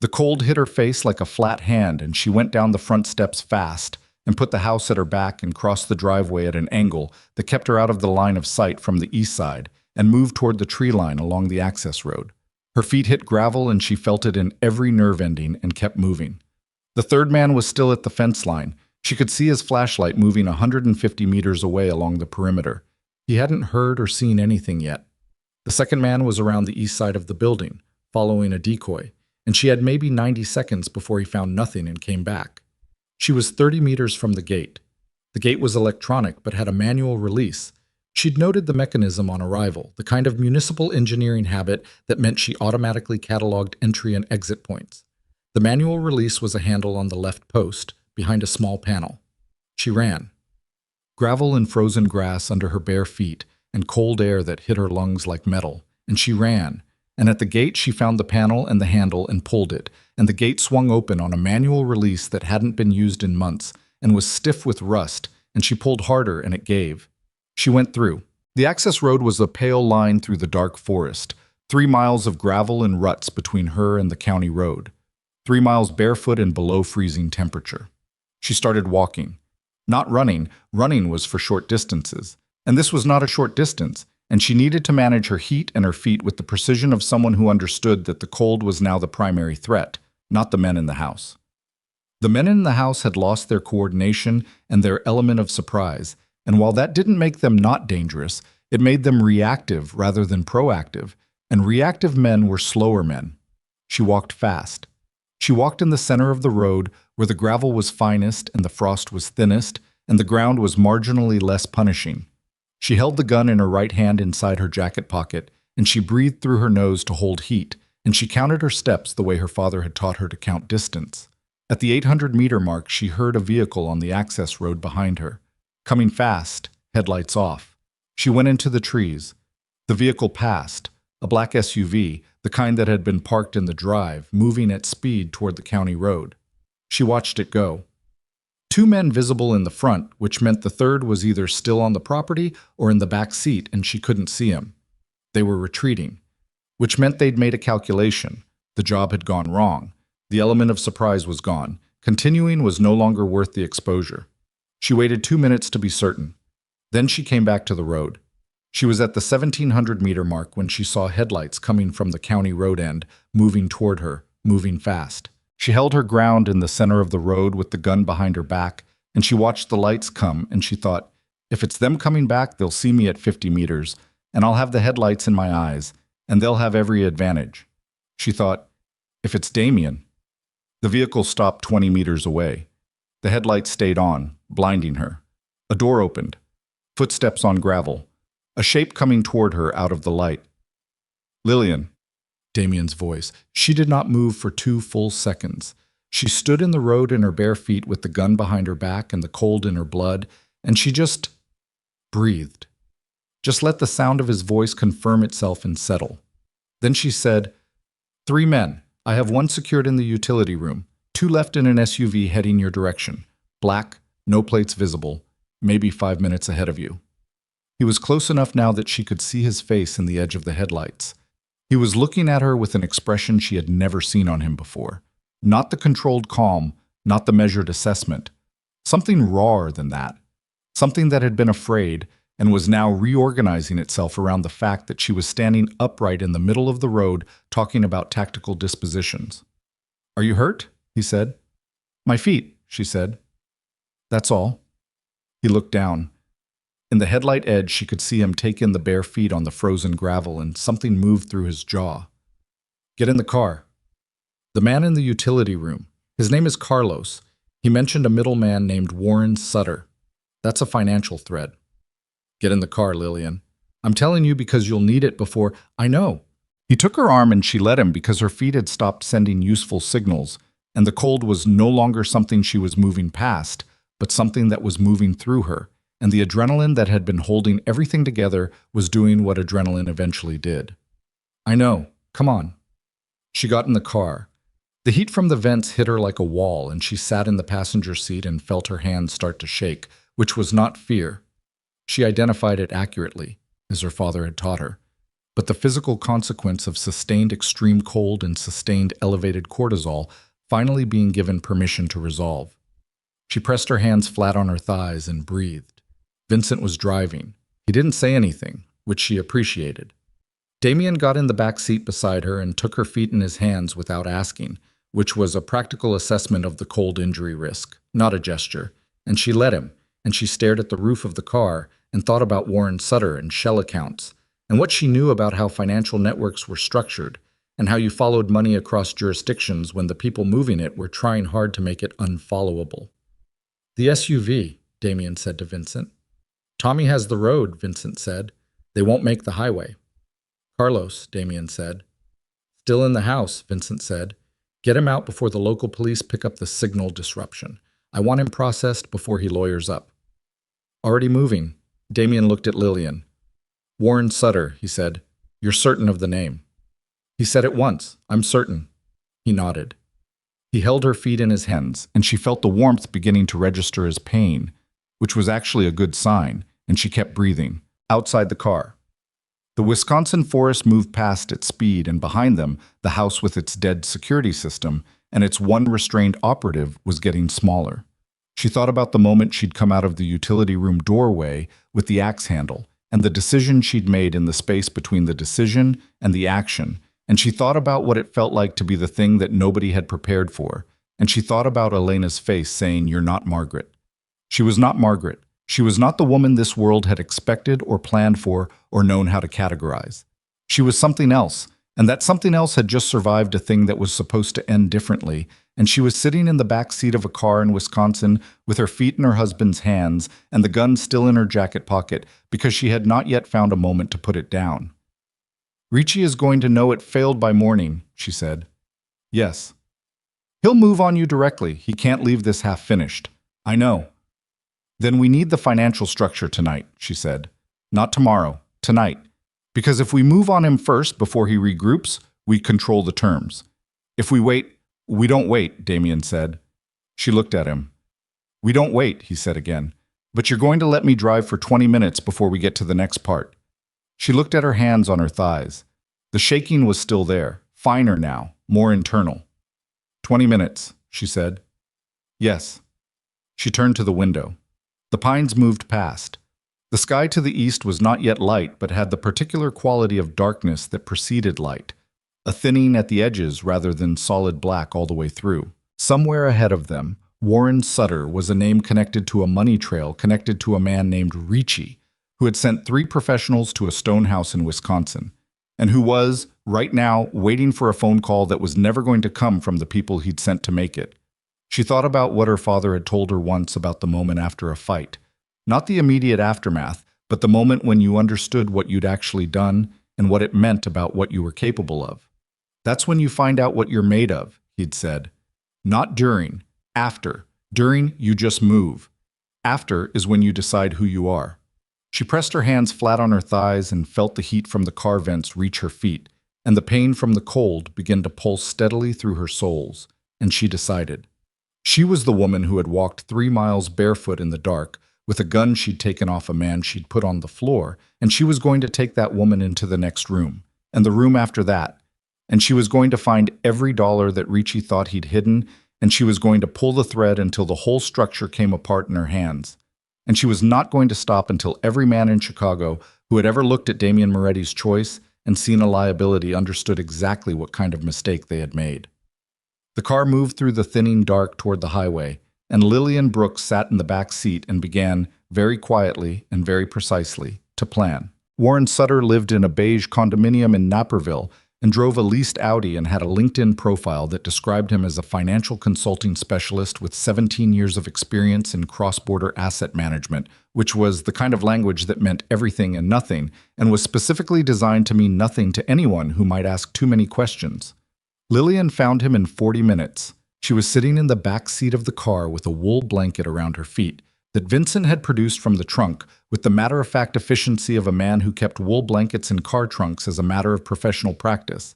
The cold hit her face like a flat hand, and she went down the front steps fast and put the house at her back and crossed the driveway at an angle that kept her out of the line of sight from the east side and moved toward the tree line along the access road. Her feet hit gravel and she felt it in every nerve ending and kept moving. The third man was still at the fence line. She could see his flashlight moving 150 meters away along the perimeter. He hadn't heard or seen anything yet. The second man was around the east side of the building, following a decoy, and she had maybe 90 seconds before he found nothing and came back. She was 30 meters from the gate. The gate was electronic but had a manual release. She'd noted the mechanism on arrival, the kind of municipal engineering habit that meant she automatically cataloged entry and exit points. The manual release was a handle on the left post, behind a small panel. She ran. Gravel and frozen grass under her bare feet, and cold air that hit her lungs like metal, and she ran. And at the gate she found the panel and the handle and pulled it, and the gate swung open on a manual release that hadn't been used in months, and was stiff with rust, and she pulled harder and it gave. She went through. The access road was a pale line through the dark forest, 3 miles of gravel and ruts between her and the county road. 3 miles barefoot and below freezing temperature. She started walking. Not running. Running was for short distances. And this was not a short distance, and she needed to manage her heat and her feet with the precision of someone who understood that the cold was now the primary threat, not the men in the house. The men in the house had lost their coordination and their element of surprise, and while that didn't make them not dangerous, it made them reactive rather than proactive, and reactive men were slower men. She walked fast. She walked in the center of the road where the gravel was finest and the frost was thinnest and the ground was marginally less punishing. She held the gun in her right hand inside her jacket pocket, and she breathed through her nose to hold heat, and she counted her steps the way her father had taught her to count distance. At the 800-meter mark, she heard a vehicle on the access road behind her. Coming fast, headlights off. She went into the trees. The vehicle passed, a black SUV, the kind that had been parked in the drive, moving at speed toward the county road. She watched it go. 2 men visible in the front, which meant the third was either still on the property or in the back seat, and she couldn't see him. They were retreating, which meant they'd made a calculation. The job had gone wrong. The element of surprise was gone. Continuing was no longer worth the exposure. She waited 2 minutes to be certain. Then she came back to the road. She was at the 1,700-meter mark when she saw headlights coming from the county road end, moving toward her, moving fast. She held her ground in the center of the road with the gun behind her back, and she watched the lights come, and she thought, if it's them coming back, they'll see me at 50 meters, and I'll have the headlights in my eyes, and they'll have every advantage. She thought, if it's Damien. The vehicle stopped 20 meters away. The headlights stayed on, blinding her. A door opened. Footsteps on gravel. A shape coming toward her out of the light. Lillian. Damien's voice. She did not move for 2 full seconds. She stood in the road in her bare feet with the gun behind her back and the cold in her blood, and she just breathed. Just let the sound of his voice confirm itself and settle. Then she said, 3 men. I have 1 secured in the utility room, 2 left in an SUV heading your direction. Black, no plates visible, maybe 5 minutes ahead of you. He was close enough now that she could see his face in the edge of the headlights. He was looking at her with an expression she had never seen on him before. Not the controlled calm, not the measured assessment. Something rawer than that. Something that had been afraid and was now reorganizing itself around the fact that she was standing upright in the middle of the road talking about tactical dispositions. Are you hurt? He said. My feet, she said. That's all. He looked down. In the headlight edge, she could see him take in the bare feet on the frozen gravel, and something moved through his jaw. Get in the car. The man in the utility room. His name is Carlos. He mentioned a middleman named Warren Sutter. That's a financial thread. Get in the car, Lillian. I'm telling you because you'll need it before. I know. He took her arm and she let him because her feet had stopped sending useful signals, and the cold was no longer something she was moving past, but something that was moving through her. And the adrenaline that had been holding everything together was doing what adrenaline eventually did. I know. Come on. She got in the car. The heat from the vents hit her like a wall, and she sat in the passenger seat and felt her hands start to shake, which was not fear. She identified it accurately, as her father had taught her, but the physical consequence of sustained extreme cold and sustained elevated cortisol finally being given permission to resolve. She pressed her hands flat on her thighs and breathed. Vincent was driving. He didn't say anything, which she appreciated. Damien got in the back seat beside her and took her feet in his hands without asking, which was a practical assessment of the cold injury risk, not a gesture, and she let him, and she stared at the roof of the car and thought about Warren Sutter and shell accounts, and what she knew about how financial networks were structured, and how you followed money across jurisdictions when the people moving it were trying hard to make it unfollowable. The SUV, Damien said to Vincent. Tommy has the road, Vincent said. They won't make the highway. Carlos, Damien said. Still in the house, Vincent said. Get him out before the local police pick up the signal disruption. I want him processed before he lawyers up. Already moving. Damien looked at Lillian. Warren Sutter, he said. You're certain of the name. He said it once. I'm certain. He nodded. He held her feet in his hands, and she felt the warmth beginning to register as pain, which was actually a good sign, and she kept breathing. Outside the car. The Wisconsin forest moved past at speed, and behind them, the house with its dead security system and its one restrained operative was getting smaller. She thought about the moment she'd come out of the utility room doorway with the axe handle, and the decision she'd made in the space between the decision and the action, and she thought about what it felt like to be the thing that nobody had prepared for, and she thought about Elena's face saying, "You're not Margaret." She was not Margaret. She was not the woman this world had expected or planned for or known how to categorize. She was something else, and that something else had just survived a thing that was supposed to end differently, and she was sitting in the back seat of a car in Wisconsin with her feet in her husband's hands and the gun still in her jacket pocket because she had not yet found a moment to put it down. "Ricci is going to know it failed by morning," she said. "Yes. He'll move on you directly. He can't leave this half finished." "I know." "Then we need the financial structure tonight," she said. "Not tomorrow, tonight. Because if we move on him first before he regroups, we control the terms. If we wait, we don't wait," Damien said. She looked at him. "We don't wait," he said again. "But you're going to let me drive for 20 minutes before we get to the next part." She looked at her hands on her thighs. The shaking was still there, finer now, more internal. 20 minutes, she said. "Yes." She turned to the window. The pines moved past. The sky to the east was not yet light, but had the particular quality of darkness that preceded light, a thinning at the edges rather than solid black all the way through. Somewhere ahead of them, Warren Sutter was a name connected to a money trail connected to a man named Ricci, who had sent 3 professionals to a stone house in Wisconsin, and who was, right now, waiting for a phone call that was never going to come from the people he'd sent to make it. She thought about what her father had told her once about the moment after a fight. Not the immediate aftermath, but the moment when you understood what you'd actually done and what it meant about what you were capable of. "That's when you find out what you're made of," he'd said. "Not during, after. During, you just move. After is when you decide who you are." She pressed her hands flat on her thighs and felt the heat from the car vents reach her feet, and the pain from the cold begin to pulse steadily through her soles, and she decided. She was the woman who had walked 3 miles barefoot in the dark, with a gun she'd taken off a man she'd put on the floor, and she was going to take that woman into the next room, and the room after that, and she was going to find every dollar that Ricci thought he'd hidden, and she was going to pull the thread until the whole structure came apart in her hands. And she was not going to stop until every man in Chicago who had ever looked at Damien Moretti's choice and seen a liability understood exactly what kind of mistake they had made. The car moved through the thinning dark toward the highway, and Lillian Brooks sat in the back seat and began, very quietly and very precisely, to plan. Warren Sutter lived in a beige condominium in Naperville and drove a leased Audi and had a LinkedIn profile that described him as a financial consulting specialist with 17 years of experience in cross-border asset management, which was the kind of language that meant everything and nothing, and was specifically designed to mean nothing to anyone who might ask too many questions. Lillian found him in 40 minutes. She was sitting in the back seat of the car with a wool blanket around her feet that Vincent had produced from the trunk with the matter-of-fact efficiency of a man who kept wool blankets in car trunks as a matter of professional practice.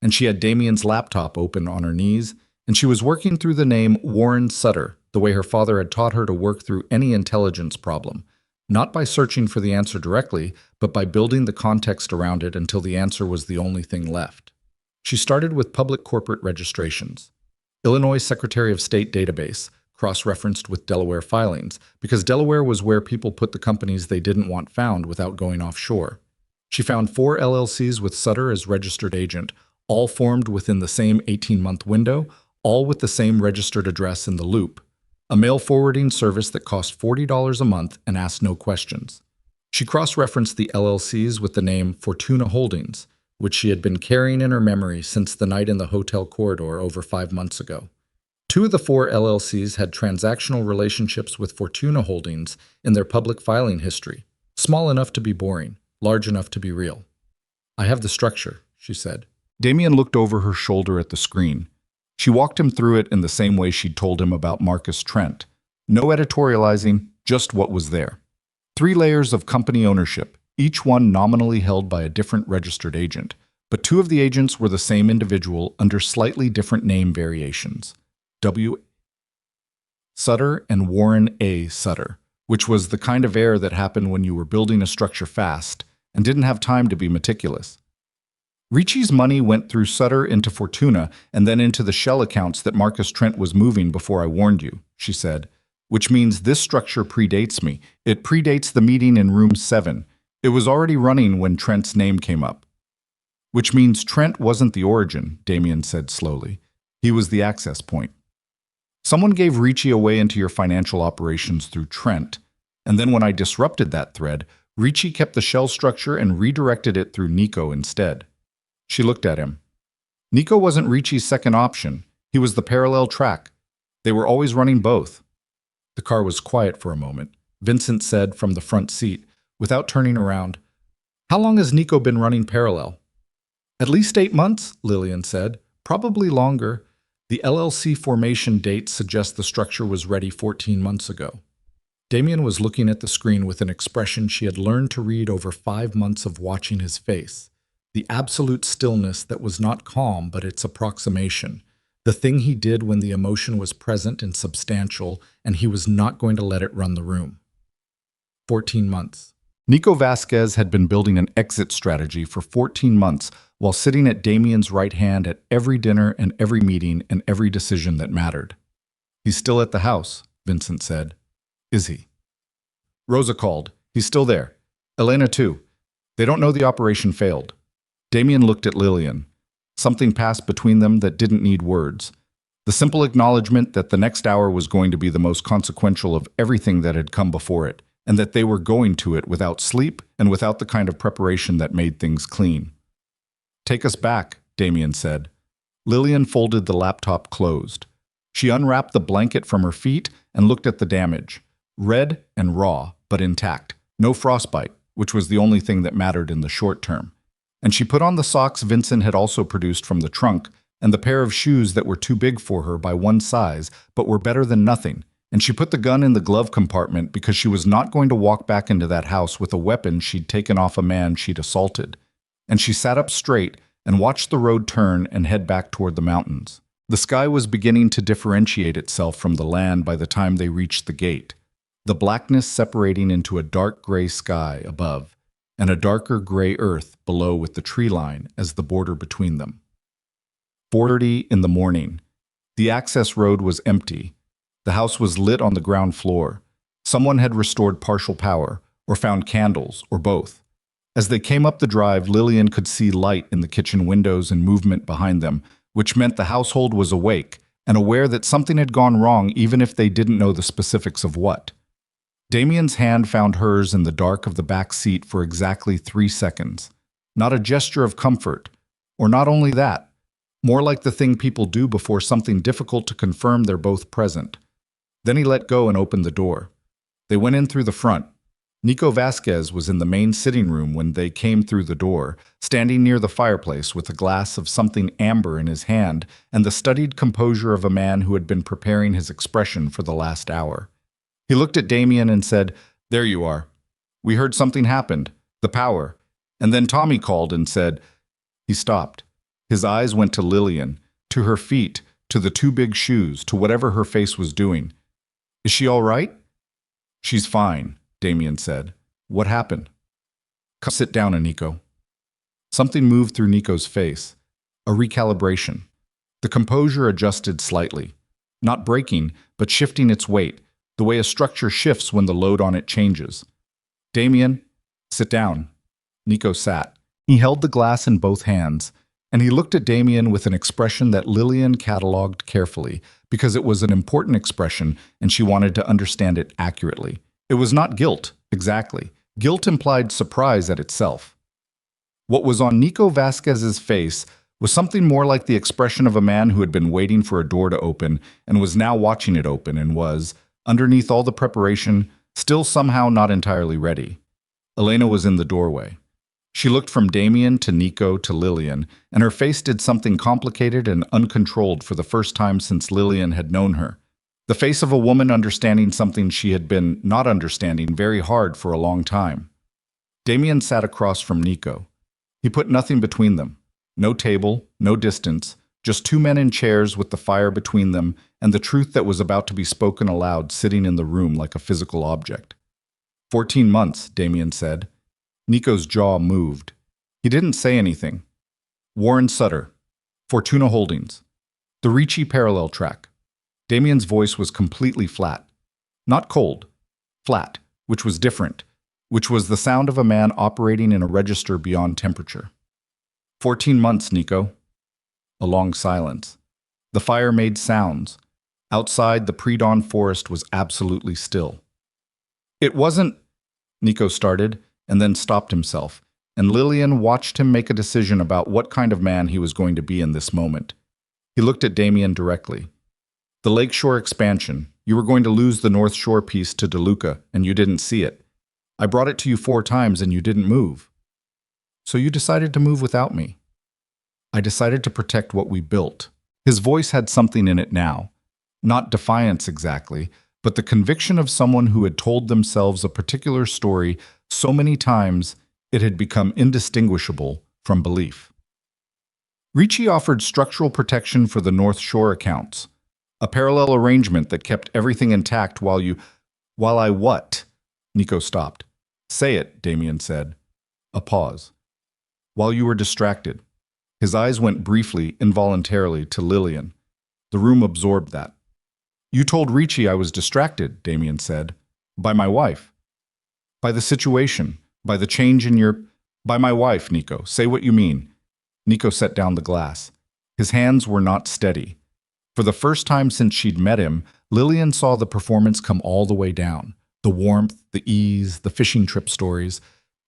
And she had Damien's laptop open on her knees, and she was working through the name Warren Sutter, the way her father had taught her to work through any intelligence problem, not by searching for the answer directly, but by building the context around it until the answer was the only thing left. She started with public corporate registrations. Illinois Secretary of State database, cross-referenced with Delaware filings, because Delaware was where people put the companies they didn't want found without going offshore. She found 4 LLCs with Sutter as registered agent, all formed within the same 18-month window, all with the same registered address in the loop, a mail forwarding service that cost $40 a month and asked no questions. She cross-referenced the LLCs with the name Fortuna Holdings, which she had been carrying in her memory since the night in the hotel corridor over 5 months ago. 2 of the 4 LLCs had transactional relationships with Fortuna Holdings in their public filing history, small enough to be boring, large enough to be real. "I have the structure," she said. Damien looked over her shoulder at the screen. She walked him through it in the same way she'd told him about Marcus Trent. No editorializing, just what was there. 3 layers of company ownership, each one nominally held by a different registered agent, but 2 of the agents were the same individual under slightly different name variations. W. Sutter and Warren A. Sutter, which was the kind of error that happened when you were building a structure fast and didn't have time to be meticulous. Ricci's money went through Sutter into Fortuna and then into the shell accounts that Marcus Trent was moving before I warned you, she said, which means this structure predates me. It predates the meeting in room 7. It was already running when Trent's name came up. Which means Trent wasn't the origin, Damien said slowly. He was the access point. Someone gave Ricci a way into your financial operations through Trent, and then when I disrupted that thread, Ricci kept the shell structure and redirected it through Nico instead. She looked at him. Nico wasn't Ricci's second option. He was the parallel track. They were always running both. The car was quiet for a moment. Vincent said from the front seat, without turning around, "How long has Nico been running parallel?" "At least 8 months," Lillian said. "Probably longer. The LLC formation date suggests the structure was ready 14 months ago." Damien was looking at the screen with an expression she had learned to read over 5 months of watching his face. The absolute stillness that was not calm but its approximation. The thing he did when the emotion was present and substantial, and he was not going to let it run the room. 14 months. Nico Vasquez had been building an exit strategy for 14 months while sitting at Damien's right hand at every dinner and every meeting and every decision that mattered. "He's still at the house," Vincent said. "Is he?" Rosa called. "He's still there. Elena too. They don't know the operation failed." Damien looked at Lillian. Something passed between them that didn't need words. The simple acknowledgement that the next hour was going to be the most consequential of everything that had come before it, and that they were going to it without sleep and without the kind of preparation that made things clean. "Take us back," Damien said. Lillian folded the laptop closed. She unwrapped the blanket from her feet and looked at the damage. Red and raw, but intact. No frostbite, which was the only thing that mattered in the short term. And she put on the socks Vincent had also produced from the trunk, and the pair of shoes that were too big for her by one size, but were better than nothing. And she put the gun in the glove compartment because she was not going to walk back into that house with a weapon she'd taken off a man she'd assaulted. And she sat up straight and watched the road turn and head back toward the mountains. The sky was beginning to differentiate itself from the land by the time they reached the gate, the blackness separating into a dark gray sky above, and a darker gray earth below with the tree line as the border between them. 4:30 in the morning. The access road was empty. The house was lit on the ground floor. Someone had restored partial power, or found candles, or both. As they came up the drive, Lillian could see light in the kitchen windows and movement behind them, which meant the household was awake and aware that something had gone wrong even if they didn't know the specifics of what. Damien's hand found hers in the dark of the back seat for exactly 3 seconds. Not a gesture of comfort, or not only that, more like the thing people do before something difficult to confirm they're both present. Then he let go and opened the door. They went in through the front. Nico Vasquez was in the main sitting room when they came through the door, standing near the fireplace with a glass of something amber in his hand and the studied composure of a man who had been preparing his expression for the last hour. He looked at Damien and said, "There you are. We heard something happened. The power." And then Tommy called and said, He stopped. His eyes went to Lillian, to her feet, to the 2 big shoes, to whatever her face was doing. "Is she all right?" "She's fine," Damien said. "What happened?" "Come sit down, Nico." Something moved through Nico's face. A recalibration. The composure adjusted slightly. Not breaking, but shifting its weight, the way a structure shifts when the load on it changes. "Damien, sit down." Nico sat. He held the glass in both hands, and he looked at Damien with an expression that Lillian catalogued carefully, because it was an important expression and she wanted to understand it accurately. It was not guilt, exactly. Guilt implied surprise at itself. What was on Nico Vasquez's face was something more like the expression of a man who had been waiting for a door to open and was now watching it open and was, underneath all the preparation, still somehow not entirely ready. Elena was in the doorway. She looked from Damien to Nico to Lillian, and her face did something complicated and uncontrolled for the first time since Lillian had known her. The face of a woman understanding something she had been not understanding very hard for a long time. Damien sat across from Nico. He put nothing between them. No table, no distance, just 2 men in chairs with the fire between them and the truth that was about to be spoken aloud sitting in the room like a physical object. 14 months, Damien said. Nico's jaw moved. He didn't say anything. Warren Sutter, Fortuna Holdings, the Ricci parallel track. Damien's voice was completely flat. Not cold, flat, which was different, which was the sound of a man operating in a register beyond temperature. 14 months, Nico. A long silence. The fire made sounds. Outside, the pre-dawn forest was absolutely still. It wasn't, Nico started, and then stopped himself, and Lillian watched him make a decision about what kind of man he was going to be in this moment. He looked at Damien directly. The Lakeshore expansion. You were going to lose the North Shore piece to DeLuca, and you didn't see it. I brought it to you 4 times, and you didn't move. So you decided to move without me. I decided to protect what we built. His voice had something in it now. Not defiance exactly, but the conviction of someone who had told themselves a particular story so many times it had become indistinguishable from belief. Ricci offered structural protection for the North Shore accounts, a parallel arrangement that kept everything intact while I what? Nico stopped. Say it, Damien said. A pause. While you were distracted. His eyes went briefly, involuntarily, to Lillian. The room absorbed that. You told Ricci I was distracted, Damien said. By my wife. By the situation. By the change in your... By my wife, Nico. Say what you mean. Nico set down the glass. His hands were not steady. For the first time since she'd met him, Lillian saw the performance come all the way down. The warmth, the ease, the fishing trip stories.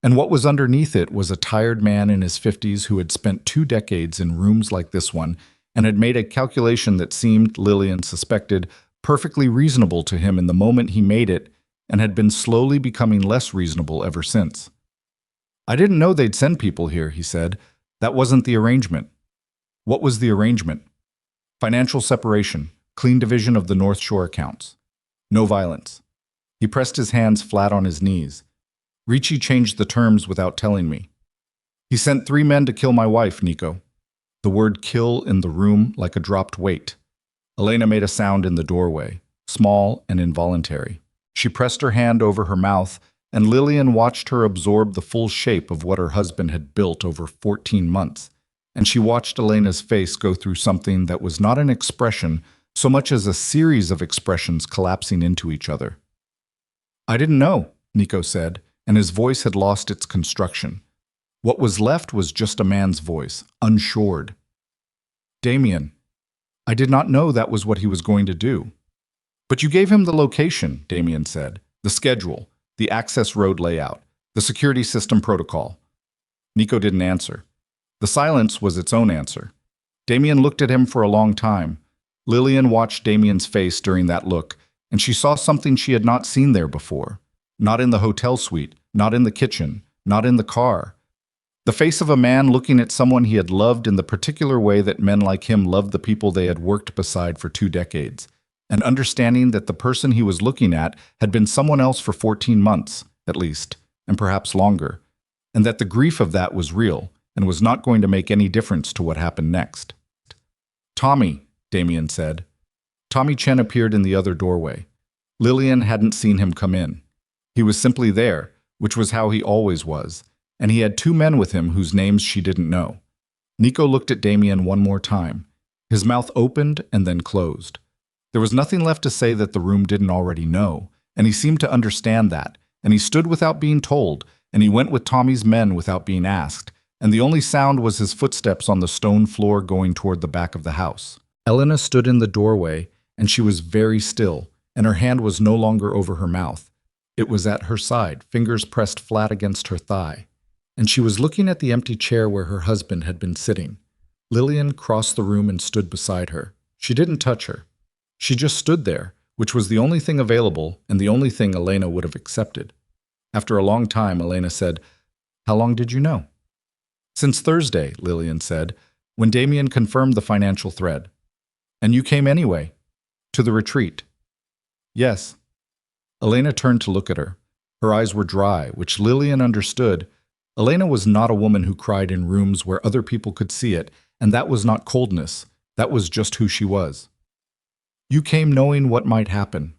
And what was underneath it was a tired man in his 50s who had spent 2 decades in rooms like this one and had made a calculation that seemed, Lillian suspected, perfectly reasonable to him in the moment he made it and had been slowly becoming less reasonable ever since. I didn't know they'd send people here, he said. That wasn't the arrangement. What was the arrangement? Financial separation, clean division of the North Shore accounts. No violence. He pressed his hands flat on his knees. Ricci changed the terms without telling me. He sent 3 men to kill my wife, Nico. The word kill in the room like a dropped weight. Elena made a sound in the doorway, small and involuntary. She pressed her hand over her mouth, and Lillian watched her absorb the full shape of what her husband had built over 14 months. And she watched Elena's face go through something that was not an expression so much as a series of expressions collapsing into each other. I didn't know, Nico said, and his voice had lost its construction. What was left was just a man's voice, unshored. Damien, I did not know that was what he was going to do. But you gave him the location, Damien said, the schedule, the access road layout, the security system protocol. Nico didn't answer. The silence was its own answer. Damien looked at him for a long time. Lillian watched Damien's face during that look, and she saw something she had not seen there before. Not in the hotel suite, not in the kitchen, not in the car. The face of a man looking at someone he had loved in the particular way that men like him loved the people they had worked beside for 2 decades, and understanding that the person he was looking at had been someone else for 14 months, at least, and perhaps longer, and that the grief of that was real and was not going to make any difference to what happened next. Tommy, Damien said. Tommy Chen appeared in the other doorway. Lillian hadn't seen him come in. He was simply there, which was how he always was, and he had 2 men with him whose names she didn't know. Nico looked at Damien one more time. His mouth opened and then closed. There was nothing left to say that the room didn't already know, and he seemed to understand that, and he stood without being told, and he went with Tommy's men without being asked, and the only sound was his footsteps on the stone floor going toward the back of the house. Elena stood in the doorway, and she was very still, and her hand was no longer over her mouth. It was at her side, fingers pressed flat against her thigh, and she was looking at the empty chair where her husband had been sitting. Lillian crossed the room and stood beside her. She didn't touch her. She just stood there, which was the only thing available and the only thing Elena would have accepted. After a long time, Elena said, "How long did you know?" "Since Thursday," Lillian said, when Damien confirmed the financial thread. "And you came anyway? To the retreat?" "Yes." Elena turned to look at her. Her eyes were dry, which Lillian understood. Elena was not a woman who cried in rooms where other people could see it, and that was not coldness. That was just who she was. "You came knowing what might happen."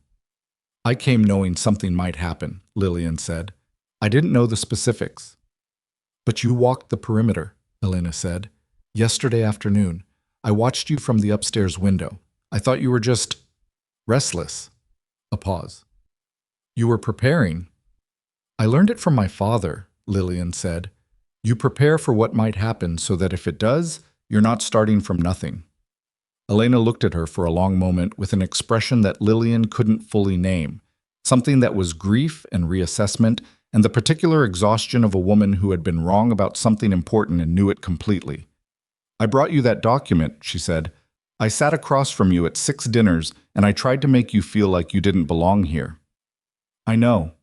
"I came knowing something might happen," Lillian said. "I didn't know the specifics." But you walked the perimeter, Elena said. Yesterday afternoon, I watched you from the upstairs window. I thought you were just restless. A pause. You were preparing. I learned it from my father, Lillian said. You prepare for what might happen so that if it does, you're not starting from nothing. Elena looked at her for a long moment with an expression that Lillian couldn't fully name, something that was grief and reassessment and the particular exhaustion of a woman who had been wrong about something important and knew it completely. I brought you that document, she said. I sat across from you at 6 dinners and I tried to make you feel like you didn't belong here. I know.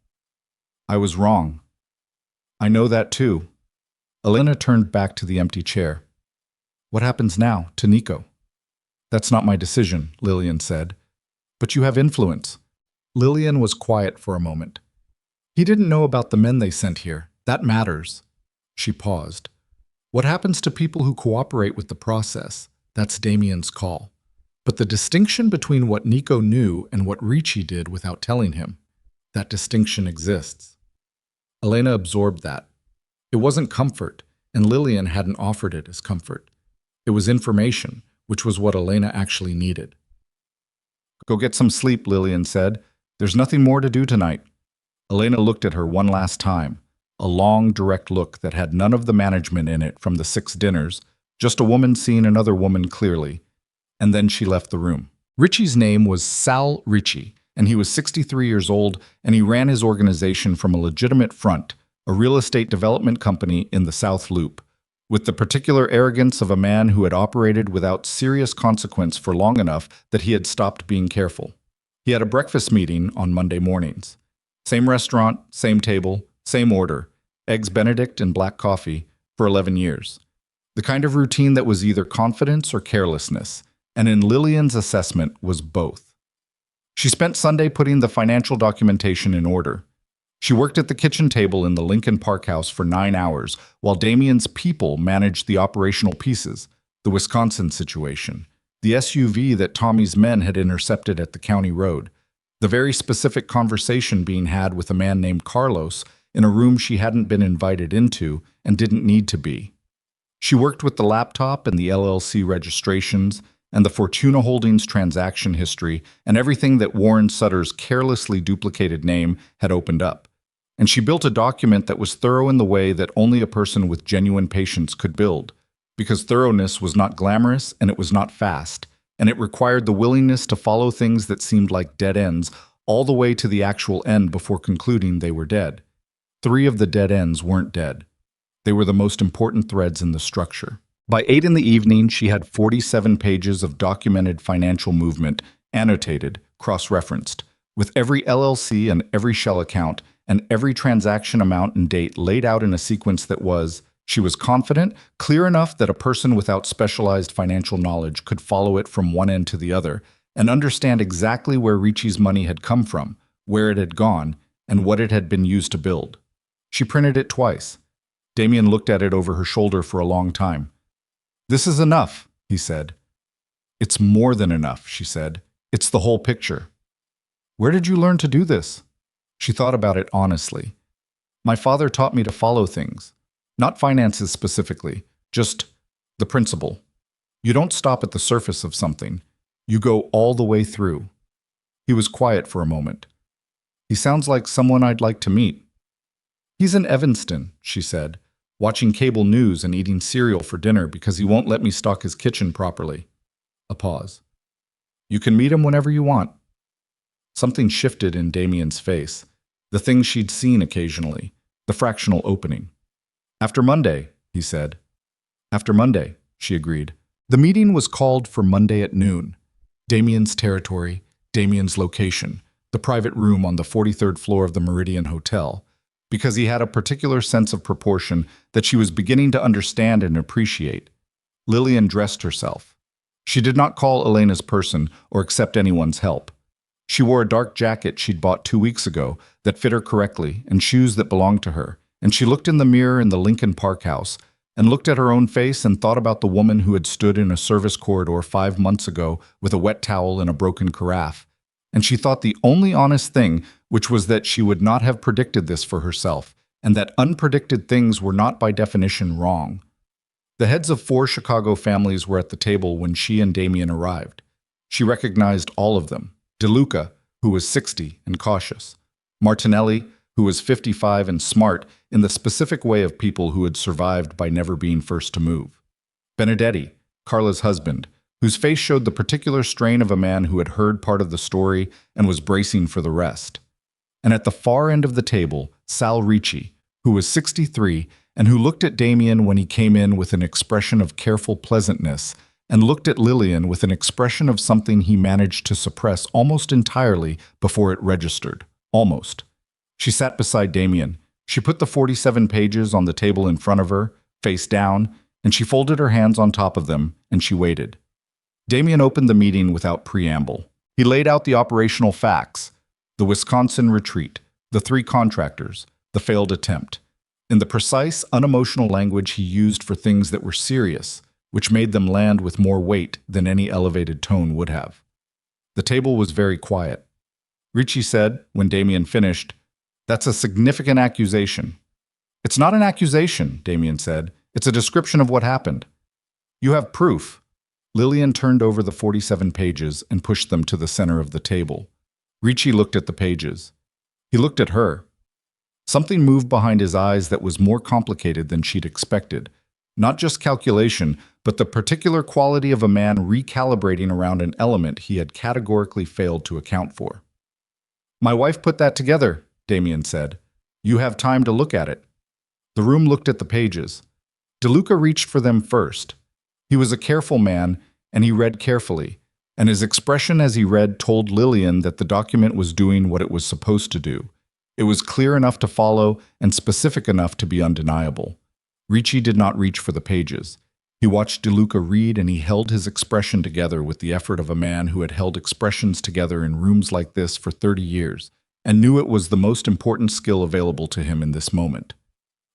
I was wrong. I know that too. Elena turned back to the empty chair. What happens now to Nico? That's not my decision, Lillian said. But you have influence. Lillian was quiet for a moment. He didn't know about the men they sent here. That matters. She paused. What happens to people who cooperate with the process? That's Damien's call. But the distinction between what Nico knew and what Ricci did without telling him, that distinction exists. Elena absorbed that. It wasn't comfort, and Lillian hadn't offered it as comfort. It was information, which was what Elena actually needed. Go get some sleep, Lillian said. There's nothing more to do tonight. Elena looked at her one last time, a long, direct look that had none of the management in it from the 6 dinners, just a woman seeing another woman clearly, and then she left the room. Ricci's name was Sal Ricci, and he was 63 years old, and he ran his organization from a legitimate front, a real estate development company in the South Loop, with the particular arrogance of a man who had operated without serious consequence for long enough that he had stopped being careful. He had a breakfast meeting on Monday mornings. Same restaurant, same table, same order, eggs Benedict and black coffee, for 11 years. The kind of routine that was either confidence or carelessness, and in Lillian's assessment was both. She spent Sunday putting the financial documentation in order. She worked at the kitchen table in the Lincoln Park house for 9 hours, while Damien's people managed the operational pieces, the Wisconsin situation, the SUV that Tommy's men had intercepted at the county road, the very specific conversation being had with a man named Carlos in a room she hadn't been invited into and didn't need to be. She worked with the laptop and the LLC registrations and the Fortuna Holdings transaction history and everything that Warren Sutter's carelessly duplicated name had opened up. And she built a document that was thorough in the way that only a person with genuine patience could build, because thoroughness was not glamorous and it was not fast, and it required the willingness to follow things that seemed like dead ends all the way to the actual end before concluding they were dead. 3 of the dead ends weren't dead. They were the most important threads in the structure. By 8 in the evening, she had 47 pages of documented financial movement, annotated, cross-referenced, with every LLC and every shell account and every transaction amount and date laid out in a sequence that was, she was confident, clear enough that a person without specialized financial knowledge could follow it from one end to the other and understand exactly where Ricci's money had come from, where it had gone, and what it had been used to build. She printed it twice. Damien looked at it over her shoulder for a long time. This is enough, he said. It's more than enough, she said. It's the whole picture. Where did you learn to do this? She thought about it honestly. My father taught me to follow things. Not finances specifically, just the principle. You don't stop at the surface of something. You go all the way through. He was quiet for a moment. He sounds like someone I'd like to meet. He's in Evanston, she said, watching cable news and eating cereal for dinner because he won't let me stock his kitchen properly. A pause. You can meet him whenever you want. Something shifted in Damien's face. The things she'd seen occasionally. The fractional opening. After Monday, he said. After Monday, she agreed. The meeting was called for Monday at noon. Damien's territory, Damien's location, the private room on the 43rd floor of the Meridian Hotel, because he had a particular sense of proportion that she was beginning to understand and appreciate. Lillian dressed herself. She did not call Elena's person or accept anyone's help. She wore a dark jacket she'd bought 2 weeks ago that fit her correctly and shoes that belonged to her, and she looked in the mirror in the Lincoln Park house and looked at her own face and thought about the woman who had stood in a service corridor 5 months ago with a wet towel and a broken carafe. And she thought the only honest thing, which was that she would not have predicted this for herself, and that unpredicted things were not by definition wrong. The heads of 4 Chicago families were at the table when she and Damien arrived. She recognized all of them. DeLuca, who was 60 and cautious. Martinelli, who was 55 and smart in the specific way of people who had survived by never being first to move. Benedetti, Carla's husband, whose face showed the particular strain of a man who had heard part of the story and was bracing for the rest. And at the far end of the table, Sal Ricci, who was 63 and who looked at Damien when he came in with an expression of careful pleasantness and looked at Lillian with an expression of something he managed to suppress almost entirely before it registered. Almost. She sat beside Damien. She put the 47 pages on the table in front of her, face down, and she folded her hands on top of them, and she waited. Damien opened the meeting without preamble. He laid out the operational facts, the Wisconsin retreat, the 3 contractors, the failed attempt, in the precise, unemotional language he used for things that were serious, which made them land with more weight than any elevated tone would have. The table was very quiet. Ricci said, when Damien finished, "That's a significant accusation." "It's not an accusation," Damien said. "It's a description of what happened." "You have proof." Lillian turned over the 47 pages and pushed them to the center of the table. Ricci looked at the pages. He looked at her. Something moved behind his eyes that was more complicated than she'd expected. Not just calculation, but the particular quality of a man recalibrating around an element he had categorically failed to account for. "My wife put that together," Damien said. "You have time to look at it." The room looked at the pages. DeLuca reached for them first. He was a careful man, and he read carefully, and his expression as he read told Lillian that the document was doing what it was supposed to do. It was clear enough to follow and specific enough to be undeniable. Ricci did not reach for the pages. He watched DeLuca read, and he held his expression together with the effort of a man who had held expressions together in rooms like this for 30 years, and knew it was the most important skill available to him in this moment.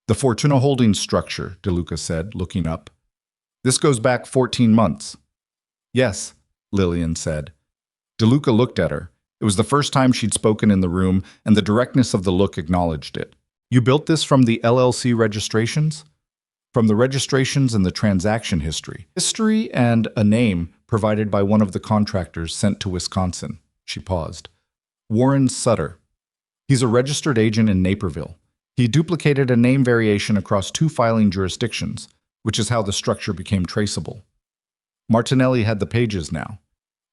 "The Fortuna Holdings structure," DeLuca said, looking up. "This goes back 14 months. "Yes," Lillian said. DeLuca looked at her. It was the first time she'd spoken in the room, and the directness of the look acknowledged it. "You built this from the LLC registrations?" "From the registrations and the transaction history. History and a name provided by one of the contractors sent to Wisconsin." She paused. "Warren Sutter. He's a registered agent in Naperville. He duplicated a name variation across 2 filing jurisdictions, which is how the structure became traceable." Martinelli had the pages now.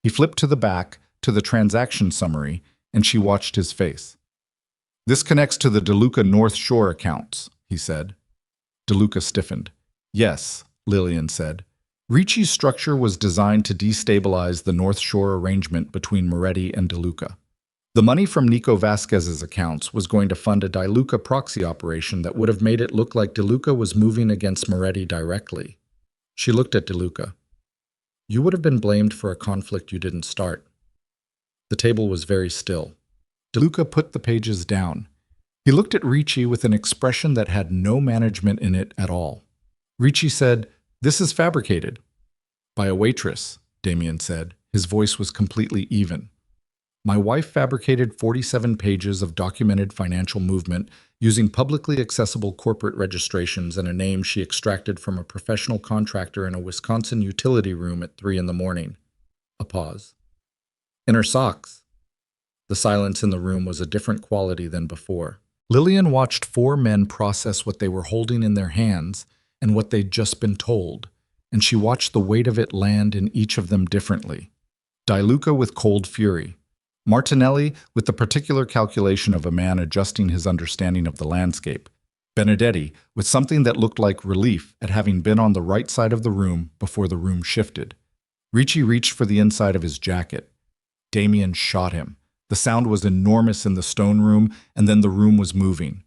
He flipped to the back, to the transaction summary, and she watched his face. "This connects to the DeLuca North Shore accounts," he said. DeLuca stiffened. "Yes," Lillian said. Ricci's structure was designed to destabilize the North Shore arrangement between Moretti and DeLuca. The money from Nico Vasquez's accounts was going to fund a DeLuca proxy operation that would have made it look like DeLuca was moving against Moretti directly. She looked at DeLuca. "You would have been blamed for a conflict you didn't start." The table was very still. DeLuca put the pages down. He looked at Ricci with an expression that had no management in it at all. Ricci said, "This is fabricated." "By a waitress," Damien said. His voice was completely even. "My wife fabricated 47 pages of documented financial movement using publicly accessible corporate registrations and a name she extracted from a professional contractor in a Wisconsin utility room at 3 in the morning. A pause. "In her socks." The silence in the room was a different quality than before. Lillian watched 4 men process what they were holding in their hands and what they'd just been told, and she watched the weight of it land in each of them differently. DeLuca with cold fury. Martinelli with the particular calculation of a man adjusting his understanding of the landscape. Benedetti with something that looked like relief at having been on the right side of the room before the room shifted. Ricci reached for the inside of his jacket. Damien shot him. The sound was enormous in the stone room, and then the room was moving.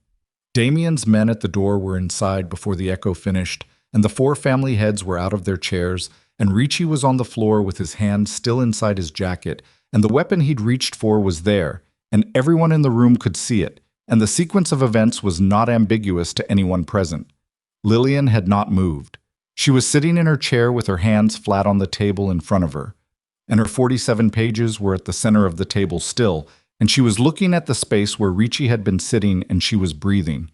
Damien's men at the door were inside before the echo finished, and the 4 family heads were out of their chairs, and Ricci was on the floor with his hand still inside his jacket, and the weapon he'd reached for was there, and everyone in the room could see it, and the sequence of events was not ambiguous to anyone present. Lillian had not moved. She was sitting in her chair with her hands flat on the table in front of her, and her 47 pages were at the center of the table still, and she was looking at the space where Ricci had been sitting, and she was breathing.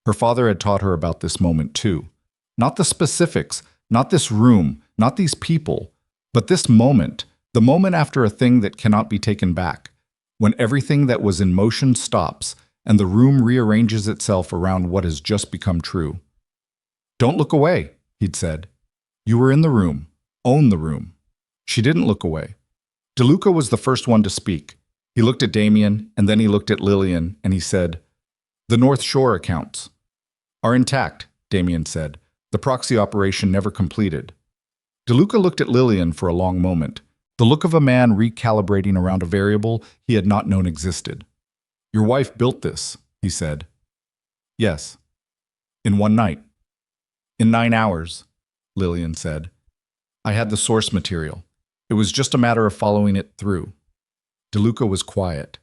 Her father had taught her about this moment too. Not the specifics, not this room, not these people, but this moment, the moment after a thing that cannot be taken back, when everything that was in motion stops and the room rearranges itself around what has just become true. "Don't look away," he'd said. "You were in the room. Own the room." She didn't look away. DeLuca was the first one to speak. He looked at Damien, and then he looked at Lillian, and he said, "The North Shore accounts are intact," Damien said. "The proxy operation never completed." DeLuca looked at Lillian for a long moment, the look of a man recalibrating around a variable he had not known existed. "Your wife built this," he said. "Yes. In one night. In 9 hours," Lillian said. "I had the source material. It was just a matter of following it through." DeLuca was quiet.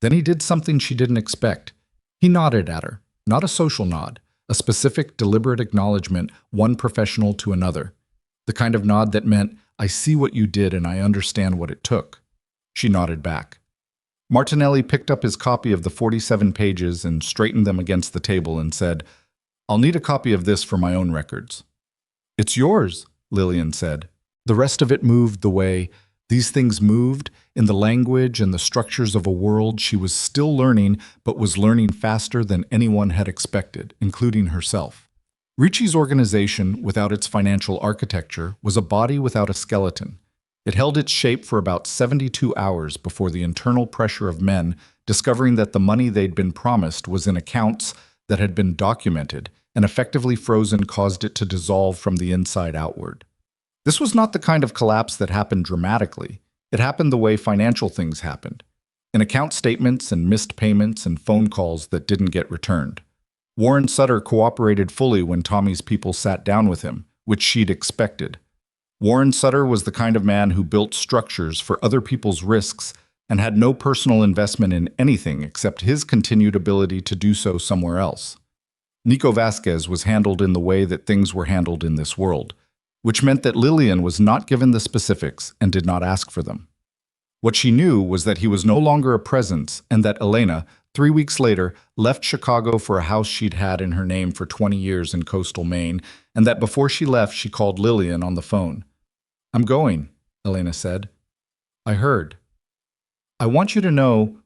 Then he did something she didn't expect. He nodded at her, not a social nod, a specific, deliberate acknowledgement, one professional to another. The kind of nod that meant, "I see what you did and I understand what it took." She nodded back. Martinelli picked up his copy of the 47 pages and straightened them against the table and said, "I'll need a copy of this for my own records." "It's yours," Lillian said. The rest of it moved the way these things moved, in the language and the structures of a world she was still learning, but was learning faster than anyone had expected, including herself. Ricci's organization, without its financial architecture, was a body without a skeleton. It held its shape for about 72 hours before the internal pressure of men discovering that the money they'd been promised was in accounts that had been documented and effectively frozen caused it to dissolve from the inside outward. This was not the kind of collapse that happened dramatically. It happened the way financial things happened, in account statements and missed payments and phone calls that didn't get returned. Warren Sutter cooperated fully when Tommy's people sat down with him, which she'd expected. Warren Sutter was the kind of man who built structures for other people's risks and had no personal investment in anything except his continued ability to do so somewhere else. Nico Vasquez was handled in the way that things were handled in this world, which meant that Lillian was not given the specifics and did not ask for them. What she knew was that he was no longer a presence and that Elena, 3 weeks later, left Chicago for a house she'd had in her name for 20 years in coastal Maine, and that before she left she called Lillian on the phone. "I'm going," Elena said. "I heard. I want you to know—"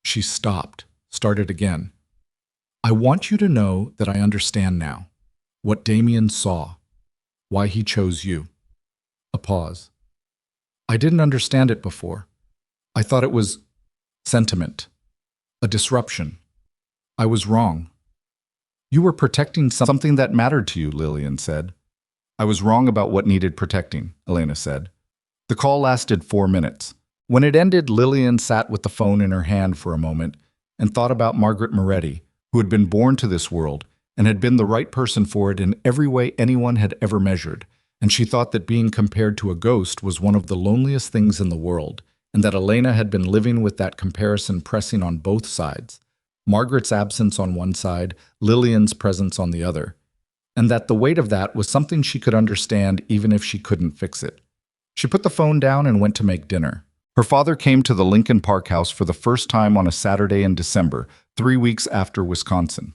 She stopped, started again. "I want you to know that I understand now. What Damien saw. Why he chose you." A pause. "I didn't understand it before. I thought it was sentiment. A disruption. I was wrong." "You were protecting something that mattered to you," Lillian said. "I was wrong about what needed protecting," Elena said. The call lasted 4 minutes. When it ended, Lillian sat with the phone in her hand for a moment and thought about Margaret Moretti, who had been born to this world and had been the right person for it in every way anyone had ever measured, and she thought that being compared to a ghost was one of the loneliest things in the world, and that Elena had been living with that comparison pressing on both sides, Margaret's absence on one side, Lillian's presence on the other, and that the weight of that was something she could understand even if she couldn't fix it. She put the phone down and went to make dinner. Her father came to the Lincoln Park house for the first time on a Saturday in December, 3 weeks after Wisconsin.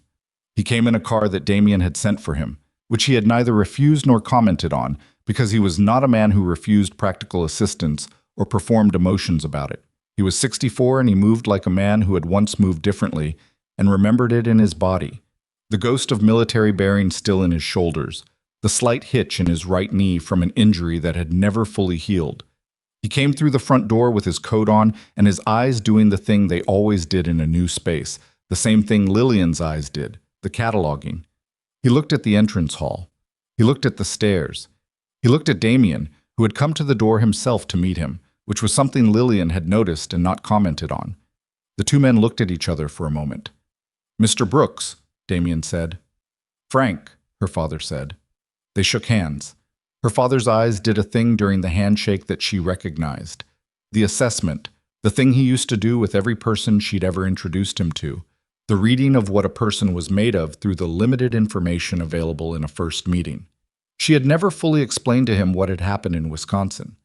He came in a car that Damien had sent for him, which he had neither refused nor commented on, because he was not a man who refused practical assistance or performed emotions about it. He was 64 and he moved like a man who had once moved differently and remembered it in his body. The ghost of military bearing still in his shoulders, the slight hitch in his right knee from an injury that had never fully healed. He came through the front door with his coat on and his eyes doing the thing they always did in a new space, the same thing Lillian's eyes did, the cataloging. He looked at the entrance hall. He looked at the stairs. He looked at Damien, who had come to the door himself to meet him, which was something Lillian had noticed and not commented on. The two men looked at each other for a moment. "Mr. Brooks," Damien said. "Frank," her father said. They shook hands. Her father's eyes did a thing during the handshake that she recognized. The assessment, the thing he used to do with every person she'd ever introduced him to. The reading of what a person was made of through the limited information available in a first meeting. She had never fully explained to him what had happened in Wisconsin.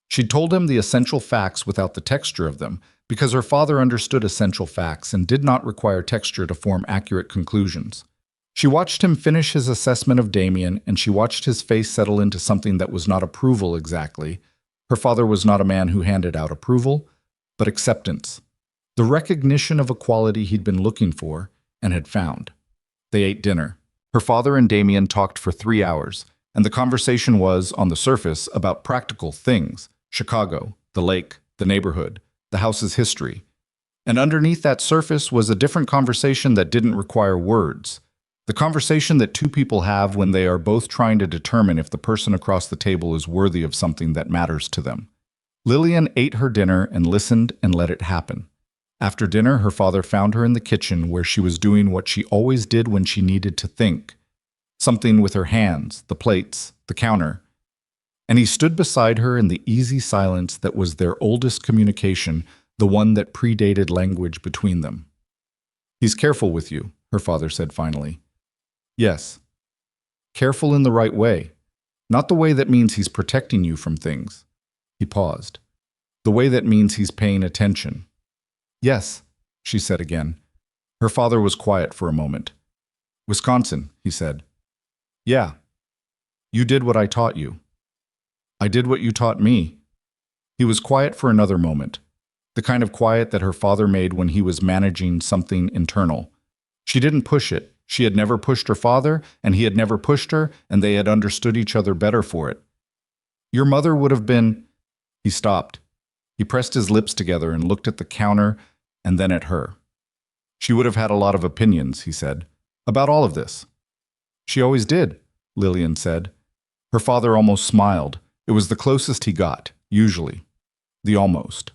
She'd told him the essential facts without the texture of them, because her father understood essential facts and did not require texture to form accurate conclusions. She watched him finish his assessment of Damien, and she watched his face settle into something that was not approval exactly. Her father was not a man who handed out approval, but acceptance. The recognition of a quality he'd been looking for and had found. They ate dinner. Her father and Damien talked for 3 hours, and the conversation was, on the surface, about practical things: Chicago, the lake, the neighborhood, the house's history. And underneath that surface was a different conversation that didn't require words. The conversation that two people have when they are both trying to determine if the person across the table is worthy of something that matters to them. Lillian ate her dinner and listened and let it happen. After dinner, her father found her in the kitchen where she was doing what she always did when she needed to think. Something with her hands, the plates, the counter. And he stood beside her in the easy silence that was their oldest communication, the one that predated language between them. "He's careful with you," her father said finally. "Yes. Careful in the right way. Not the way that means he's protecting you from things." He paused. "The way that means he's paying attention." "Yes," she said again. Her father was quiet for a moment. "Wisconsin," he said. "Yeah. You did what I taught you." "I did what you taught me." He was quiet for another moment, the kind of quiet that her father made when he was managing something internal. She didn't push it. She had never pushed her father, and he had never pushed her, and they had understood each other better for it. "Your mother would have been—" He stopped. He pressed his lips together and looked at the counter and then at her. "She would have had a lot of opinions," he said, "about all of this." "She always did," Lillian said. Her father almost smiled. It was the closest he got, usually. The almost.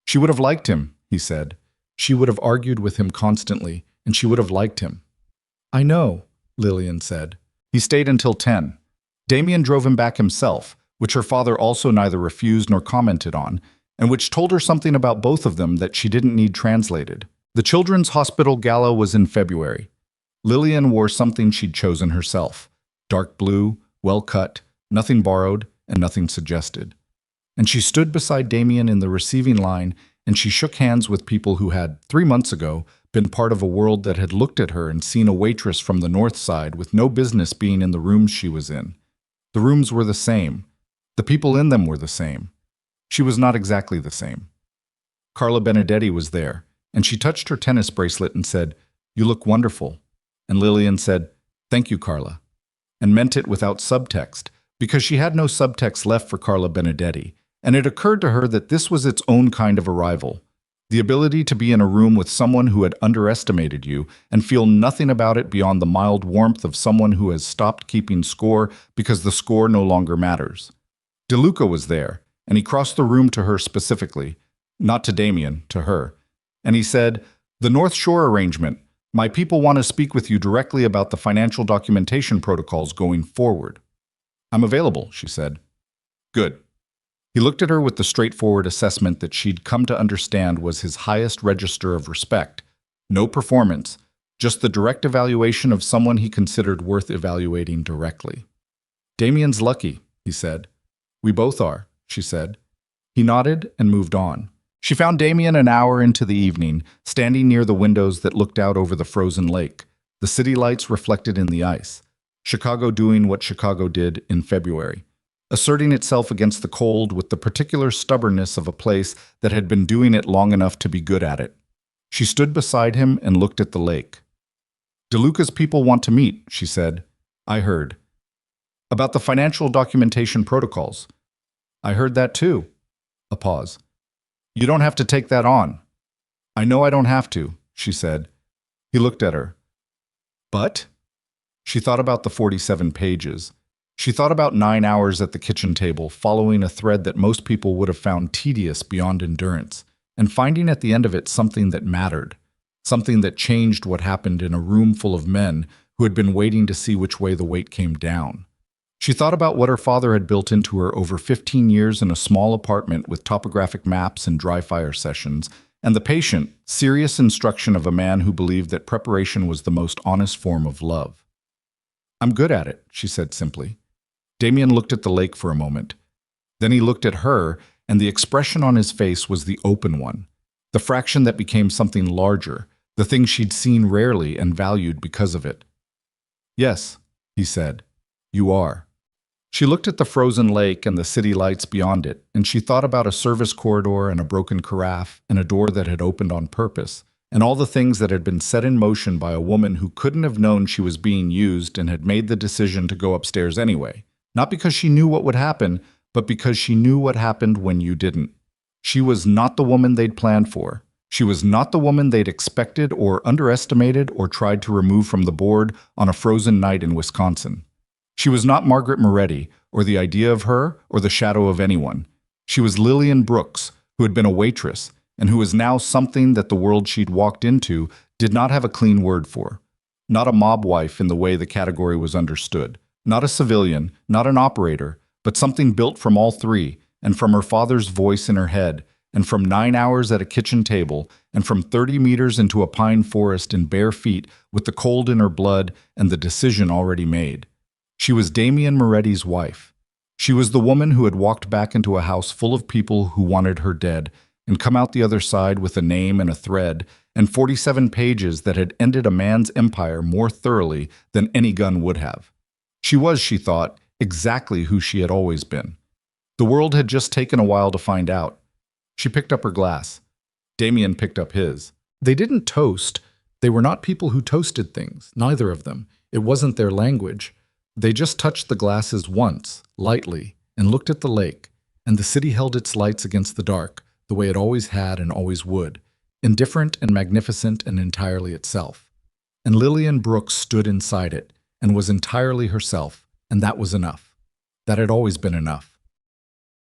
"She would have liked him," he said. "She would have argued with him constantly, and she would have liked him." "I know," Lillian said. He stayed until 10. Damien drove him back himself, which her father also neither refused nor commented on, and which told her something about both of them that she didn't need translated. The Children's Hospital Gala was in February. Lillian wore something she'd chosen herself. Dark blue, well cut, nothing borrowed, and nothing suggested. And she stood beside Damien in the receiving line, and she shook hands with people who had, 3 months ago, been part of a world that had looked at her and seen a waitress from the north side with no business being in the rooms she was in. The rooms were the same. The people in them were the same. She was not exactly the same. Carla Benedetti was there, and she touched her tennis bracelet and said, "You look wonderful." And Lillian said, "Thank you, Carla," and meant it without subtext, because she had no subtext left for Carla Benedetti, and it occurred to her that this was its own kind of arrival. The ability to be in a room with someone who had underestimated you and feel nothing about it beyond the mild warmth of someone who has stopped keeping score because the score no longer matters. DeLuca was there, and he crossed the room to her specifically, not to Damien, to her. And he said, "The North Shore arrangement. My people want to speak with you directly about the financial documentation protocols going forward." "I'm available," she said. "Good." He looked at her with the straightforward assessment that she'd come to understand was his highest register of respect. No performance, just the direct evaluation of someone he considered worth evaluating directly. "Damien's lucky," he said. "We both are," she said. He nodded and moved on. She found Damien an hour into the evening, standing near the windows that looked out over the frozen lake, the city lights reflected in the ice. Chicago doing what Chicago did in February, asserting itself against the cold with the particular stubbornness of a place that had been doing it long enough to be good at it. She stood beside him and looked at the lake. "DeLuca's people want to meet," she said. "I heard. About the financial documentation protocols." "I heard that too." A pause. "You don't have to take that on." "I know I don't have to," she said. He looked at her. "But?" She thought about the 47 pages. She thought about 9 hours at the kitchen table, following a thread that most people would have found tedious beyond endurance, and finding at the end of it something that mattered, something that changed what happened in a room full of men who had been waiting to see which way the weight came down. She thought about what her father had built into her over 15 years in a small apartment with topographic maps and dry fire sessions, and the patient, serious instruction of a man who believed that preparation was the most honest form of love. "I'm good at it," she said simply. Damien looked at the lake for a moment. Then he looked at her, and the expression on his face was the open one, the fraction that became something larger, the thing she'd seen rarely and valued because of it. Yes, he said, you are. She looked at the frozen lake and the city lights beyond it, and she thought about a service corridor and a broken carafe and a door that had opened on purpose, and all the things that had been set in motion by a woman who couldn't have known she was being used and had made the decision to go upstairs anyway. Not because she knew what would happen, but because she knew what happened when you didn't. She was not the woman they'd planned for. She was not the woman they'd expected or underestimated or tried to remove from the board on a frozen night in Wisconsin. She was not Margaret Moretti, or the idea of her, or the shadow of anyone. She was Lillian Brooks, who had been a waitress, and who was now something that the world she'd walked into did not have a clean word for. Not a mob wife in the way the category was understood. Not a civilian, not an operator, but something built from all three, and from her father's voice in her head, and from 9 hours at a kitchen table, and from 30 meters into a pine forest in bare feet with the cold in her blood and the decision already made. She was Damian Moretti's wife. She was the woman who had walked back into a house full of people who wanted her dead and come out the other side with a name and a thread and 47 pages that had ended a man's empire more thoroughly than any gun would have. She was, she thought, exactly who she had always been. The world had just taken a while to find out. She picked up her glass. Damian picked up his. They didn't toast. They were not people who toasted things, neither of them. It wasn't their language. They just touched the glasses once, lightly, and looked at the lake, and the city held its lights against the dark, the way it always had and always would, indifferent and magnificent and entirely itself. And Lillian Brooks stood inside it, and was entirely herself, and that was enough. That had always been enough.